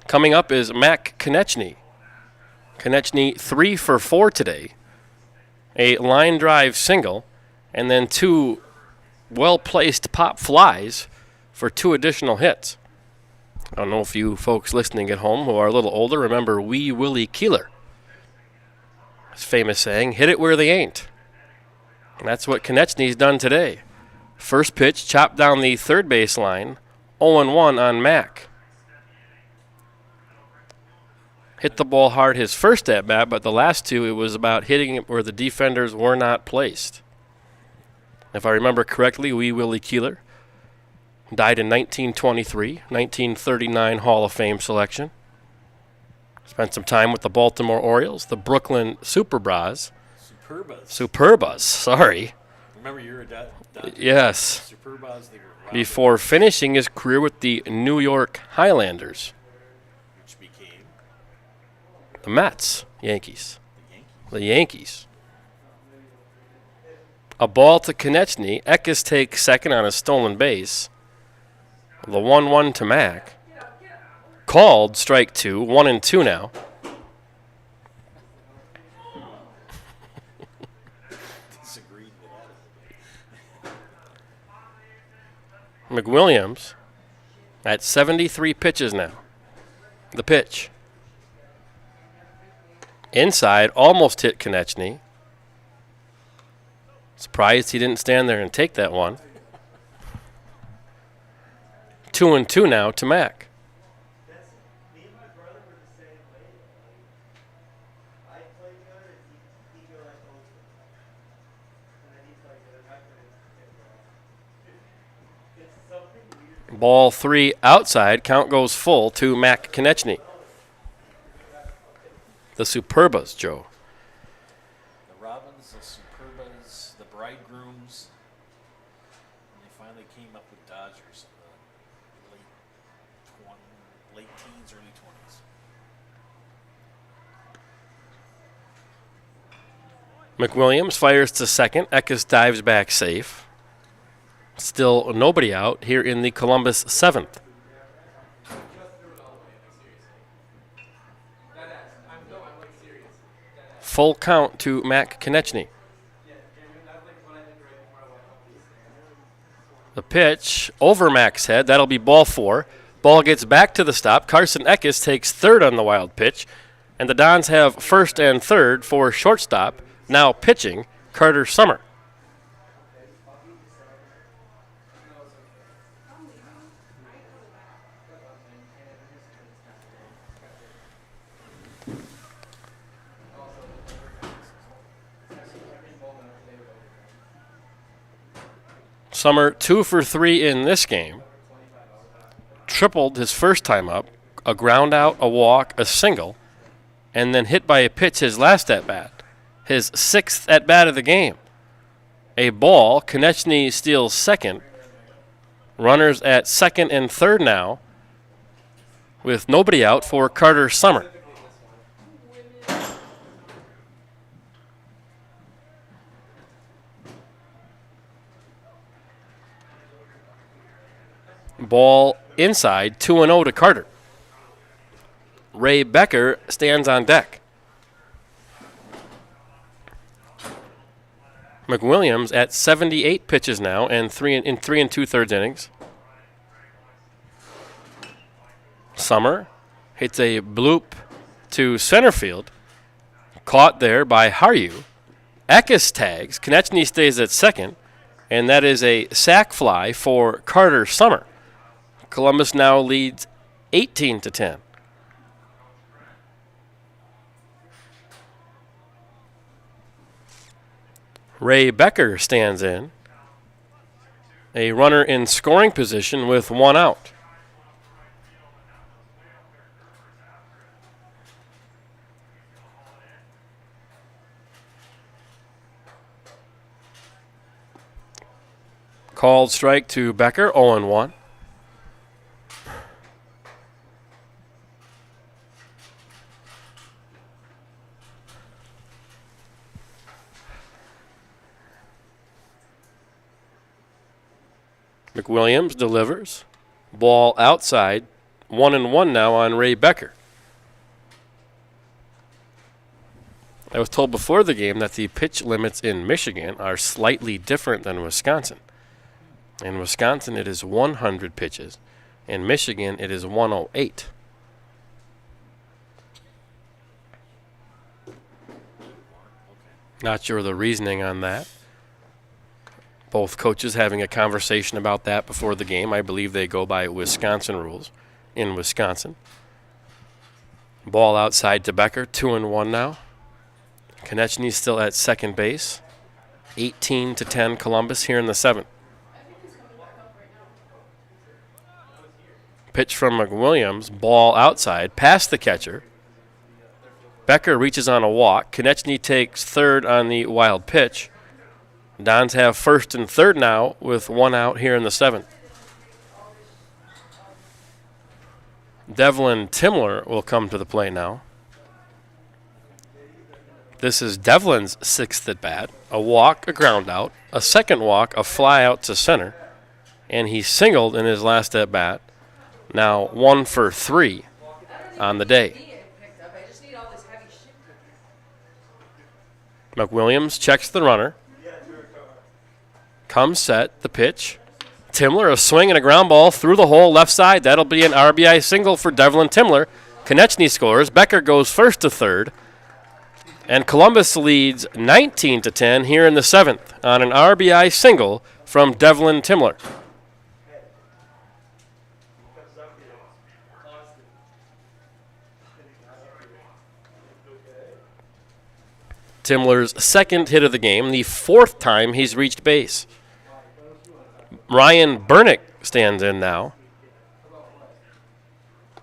Speaker 1: Coming up is Mac Konechny. Konechny 3 for 4 today. A line drive single, and then 2 well-placed pop flies for 2 additional hits. I don't know if you folks listening at home who are a little older remember Wee Willie Keeler. His famous saying, hit it where they ain't. And that's what Konechny's done today. First pitch, chopped down the third base line, 0-1 on Mac. Hit the ball hard his first at-bat, but the last 2, it was about hitting it where the defenders were not placed. If I remember correctly, Wee Willie Keeler died in 1923, 1939 Hall of Fame selection. Spent some time with the Baltimore Orioles, the Brooklyn Superbras. Superbas, sorry.
Speaker 14: Remember you're a Dodger?
Speaker 1: Yes.
Speaker 14: Superbas, they were
Speaker 1: before finishing his career with the New York Highlanders.
Speaker 14: Which became?
Speaker 1: The Mets, Yankees. The Yankees. A ball to Konechny. Eckes takes second on a stolen base. The 1-1 to Mac. Called strike 2, 1-2 now. McWilliams at 73 pitches now. The pitch. Inside, almost hit Konechny. Surprised he didn't stand there and take that one. 2-2 now to Mac. Ball 3 outside. Count goes full to Mac Konechny. The Superbas, Joe.
Speaker 14: The Robins, the Superbas, the Bridegrooms. And they finally came up with Dodgers in the late teens, early 20s.
Speaker 1: McWilliams fires to second. Eckes dives back safe. Still nobody out here in the Columbus 7th. Full count to Mac Konechny. The pitch over Mac's head. That'll be ball 4. Ball gets back to the stop. Carson Eckes takes third on the wild pitch. And the Dons have first and third for shortstop. Now pitching, Carter Summer. Summer 2 for 3 in this game. Tripled his first time up, a ground out, a walk, a single, and then hit by a pitch his last at-bat, his 6th at-bat of the game. A ball, Konechny steals second. Runners at second and third now. with nobody out for Carter Summer. Ball inside, 2-0 to Carter. Ray Becker stands on deck. McWilliams at 78 pitches now and 3 2/3 innings. Summer hits a bloop to center field. Caught there by Haryu. Eckes tags. Konechny stays at second. And that is a sac fly for Carter Summer. Columbus now leads 18-10. Ray Becker stands in. A runner in scoring position with 1 out. Called strike to Becker, 0-1. McWilliams delivers. Ball outside. 1-1 now on Ray Becker. I was told before the game that the pitch limits in Michigan are slightly different than Wisconsin. In Wisconsin, it is 100 pitches. In Michigan, it is 108. Not sure the reasoning on that. Both coaches having a conversation about that before the game. I believe they go by Wisconsin rules in Wisconsin. Ball outside to Becker, 2-1 now. Konechny still at second base. 18-10 Columbus here in the 7th. Pitch from McWilliams, ball outside, past the catcher. Becker reaches on a walk. Konechny takes third on the wild pitch. Dons have first and third now with 1 out here in the 7th. Devlin Timler will come to the plate now. This is Devlin's 6th at bat. A walk, a ground out, a second walk, a fly out to center, and he singled in his last at bat. Now 1 for 3 on the day. McWilliams checks the runner. Comes set, the pitch. Timler, a swing and a ground ball through the hole left side. That'll be an RBI single for Devlin Timler. Konechny scores. Becker goes first to third. And Columbus leads 19-10 here in the 7th on an RBI single from Devlin Timler. Timler's 2nd hit of the game, the 4th time he's reached base. Ryan Bernick stands in now.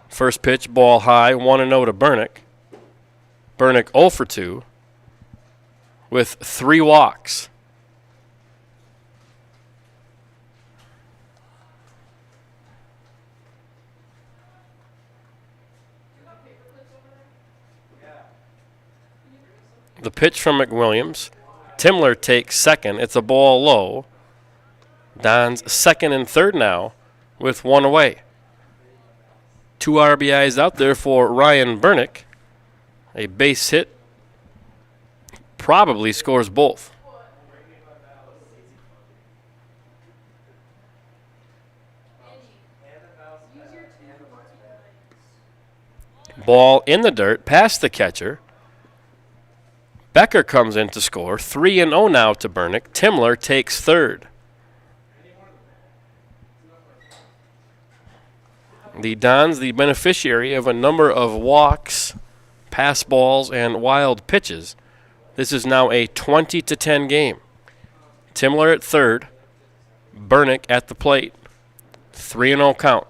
Speaker 1: First pitch, ball high, 1-0 to Bernick. Bernick 0 for 2 with 3 walks. The pitch from McWilliams. Timler takes second. It's a ball low. Don's second and third now with 1 away. 2 RBIs out there for Ryan Bernick. A base hit. Probably scores both. Ball in the dirt, past the catcher. Becker comes in to score. 3-0 now to Bernick. Timler takes third. The Dons, the beneficiary of a number of walks, pass balls, and wild pitches. This is now a 20-10 game. Timler at third. Bernick at the plate. 3-0 count.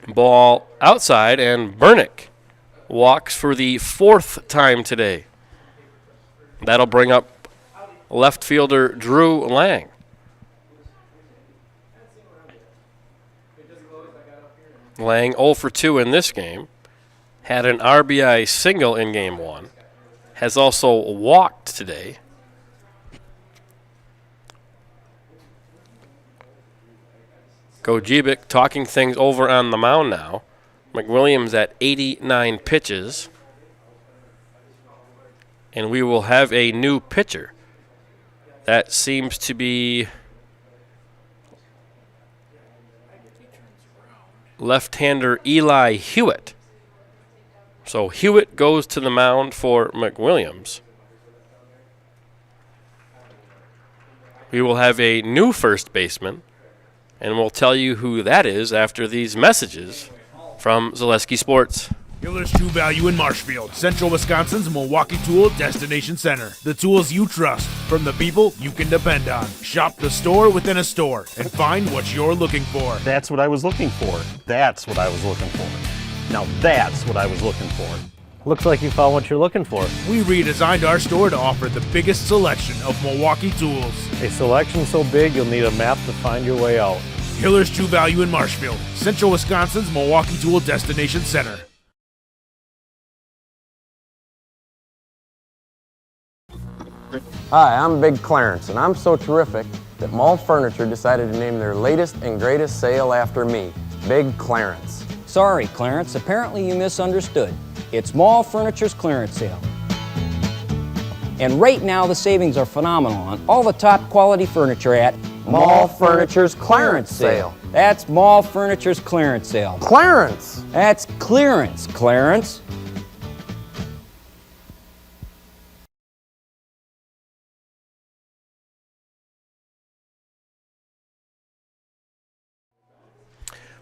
Speaker 1: Ball outside, and Bernick walks for the 4th time today. That'll bring up left fielder Drew Lang. Lang 0 for 2 in this game. Had an RBI single in game 1. Has also walked today. Gogebic talking things over on the mound now. McWilliams at 89 pitches. And we will have a new pitcher. That seems to be left-hander Eli Hewitt. So Hewitt goes to the mound for McWilliams. We will have a new first baseman, and we'll tell you who that is after these messages from Zaleski Sports.
Speaker 20: Hiller's True Value in Marshfield, Central Wisconsin's Milwaukee Tool Destination Center. The tools you trust from the people you can depend on. Shop the store within a store and find what you're looking for.
Speaker 5: That's what I was looking for. That's what I was looking for. Now that's what I was looking for. Looks like you found what you're looking for.
Speaker 20: We redesigned our store to offer the biggest selection of Milwaukee tools.
Speaker 5: A selection so big you'll need a map to find your way out.
Speaker 20: Hiller's True Value in Marshfield, Central Wisconsin's Milwaukee Tool Destination Center.
Speaker 7: Hi, I'm Big Clarence, and I'm so terrific that Mall Furniture decided to name their latest and greatest sale after me, Big Clarence.
Speaker 17: Sorry, Clarence, apparently you misunderstood. It's Mall Furniture's clearance sale. And right now the savings are phenomenal on all the top quality furniture at
Speaker 7: Mall Furniture's clearance sale.
Speaker 17: That's Mall Furniture's clearance sale.
Speaker 7: Clarence!
Speaker 17: That's clearance, Clarence.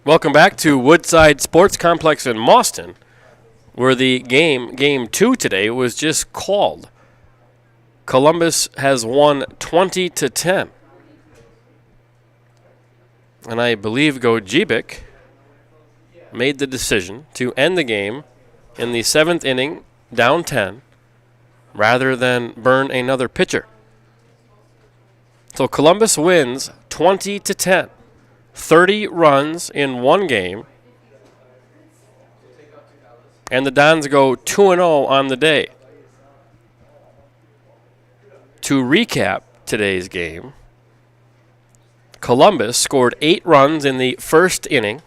Speaker 1: Welcome back to Woodside Sports Complex in Mauston, where the game 2 today, was just called. Columbus has won 20-10. And I believe Gogebic made the decision to end the game in the 7th inning, down 10, rather than burn another pitcher. So Columbus wins 20-10. 30 runs in one game, and the Dons go 2-0 on the day. To recap today's game, Columbus scored 8 runs in the first inning,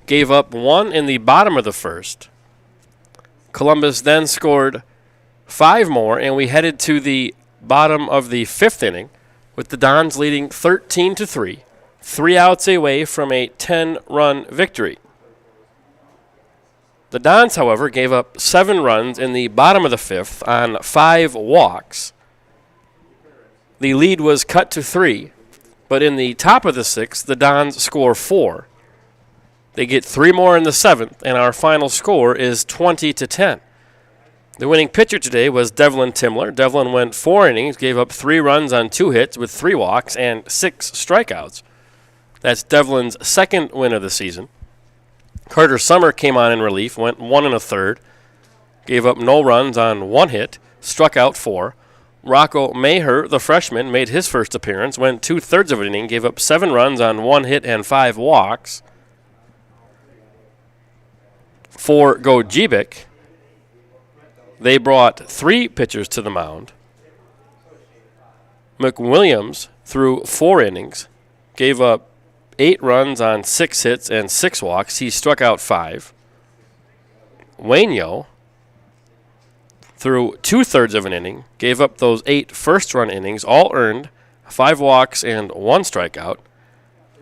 Speaker 1: gave up 1 in the bottom of the first. Columbus then scored 5 more, and we headed to the bottom of the 5th inning with the Dons leading 13-3. 3 outs away from a 10-run victory. The Dons, however, gave up 7 runs in the bottom of the 5th on 5 walks. The lead was cut to 3, but in the top of the 6th, the Dons score 4. They get 3 more in the 7th, and our final score is 20-10. The winning pitcher today was Devlin Timler. Devlin went 4 innings, gave up 3 runs on 2 hits with 3 walks and 6 strikeouts. That's Devlin's 2nd win of the season. Carter Summer came on in relief, went 1 1/3, gave up no runs on 1 hit, struck out 4. Rocco Maher, the freshman, made his first appearance, went 2/3 of an inning, gave up 7 runs on 1 hit and 5 walks. For Gogebic, they brought 3 pitchers to the mound. McWilliams threw 4 innings, gave up 8 runs on 6 hits and 6 walks. He struck out 5. Wainio threw 2/3 of an inning, gave up those 8 first-run innings, all earned, 5 walks and 1 strikeout.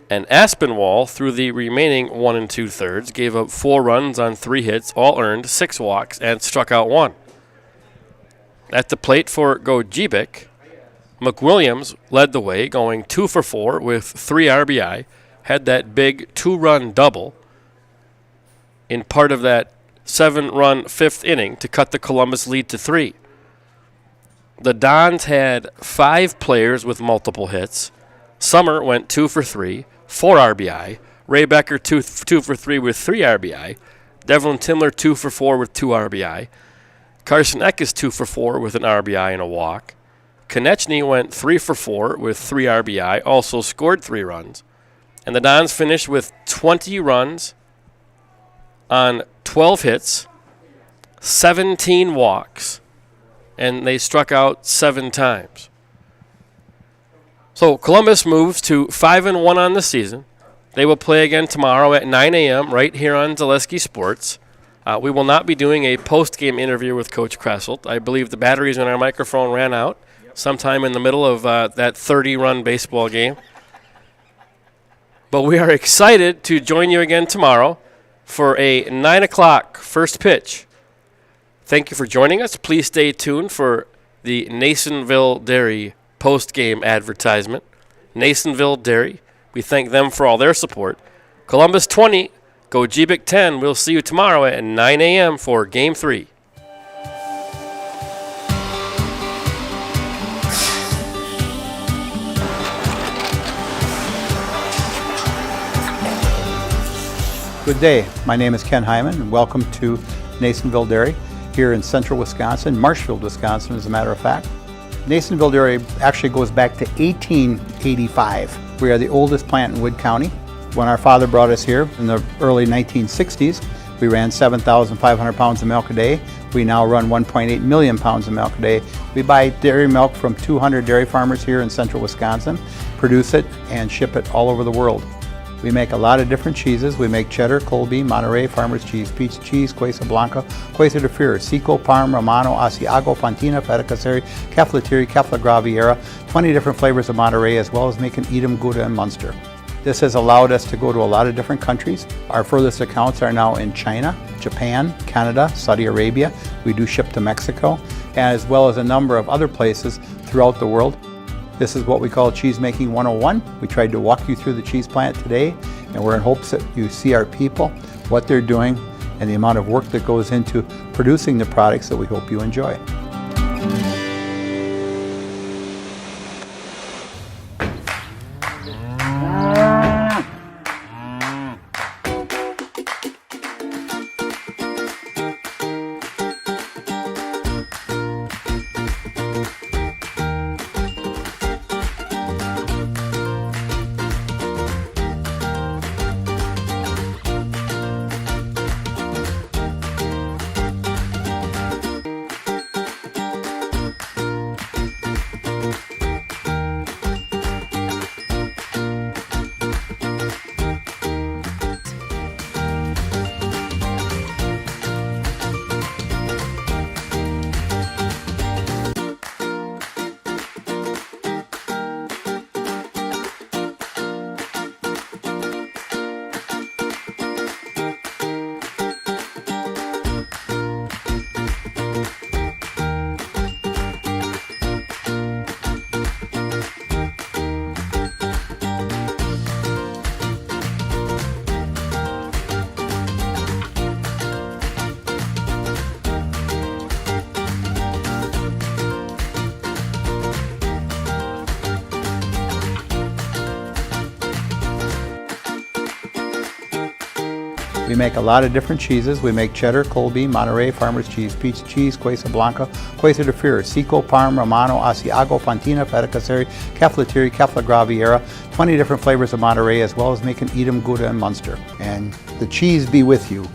Speaker 1: And Aspinwall threw the remaining 1 2/3, gave up 4 runs on 3 hits, all earned, 6 walks, and struck out 1. At the plate for Gogebic, McWilliams led the way, going 2 for 4 with 3 RBI. Had that big 2-run double in part of that 7-run 5th inning to cut the Columbus lead to 3. The Dons had 5 players with multiple hits. Summer went 2 for 3, 4 RBI. Ray Becker 2 for 3 with 3 RBI. Devlin Timler 2 for 4 with 2 RBI. Carson Eck is 2 for 4 with an RBI and a walk. Konechny went 3 for 4 with 3 RBI, also scored 3 runs. And the Dons finished with 20 runs on 12 hits, 17 walks, and they struck out 7 times. So Columbus moves to 5-1 on the season. They will play again tomorrow at 9 a.m. right here on Zaleski Sports. We will not be doing a post-game interview with Coach Kresselt. I believe the batteries in our microphone ran out sometime in the middle of that 30-run baseball game. But we are excited to join you again tomorrow for a 9 o'clock first pitch. Thank you for joining us. Please stay tuned for the Nasonville Dairy post-game advertisement. Nasonville Dairy, we thank them for all their support. Columbus 20, Gogebic 10. We'll see you tomorrow at 9 a.m. for Game 3.
Speaker 18: Good day. My name is Ken Hyman, and welcome to Nasonville Dairy here in central Wisconsin, Marshfield, Wisconsin, as a matter of fact. Nasonville Dairy actually goes back to 1885. We are the oldest plant in Wood County. When our father brought us here in the early 1960s, we ran 7,500 pounds of milk a day. We now run 1.8 million pounds of milk a day. We buy dairy milk from 200 dairy farmers here in central Wisconsin, produce it, and ship it all over the world. We make a lot of different cheeses. We make cheddar, Colby, Monterey, Farmer's Cheese, Pizza Cheese, Queso Blanca, Queso de Fir, Seco, Parm, Romano, Asiago, Fontina, Feta Caseri, Caflateri, Cafla Graviera, 20 different flavors of Monterey, as well as making Edam, Gouda, and Munster. This has allowed us to go to a lot of different countries. Our furthest accounts are now in China, Japan, Canada, Saudi Arabia. We do ship to Mexico, as well as a number of other places throughout the world. This is what we call Cheese Making 101. We tried to walk you through the cheese plant today, and we're in hopes that you see our people, what they're doing, and the amount of work that goes into producing the products that we hope you enjoy. We make a lot of different cheeses. We make cheddar, Colby, Monterey, Farmer's Cheese, Pizza Cheese, Queso Blanca, Queso de Fir, Seco, Parm, Romano, Asiago, Fontina, Feta Caseri, Caflateri, Cafla Graviera, 20 different flavors of Monterey, as well as making Edam, Gouda, and Munster. And the cheese be with you.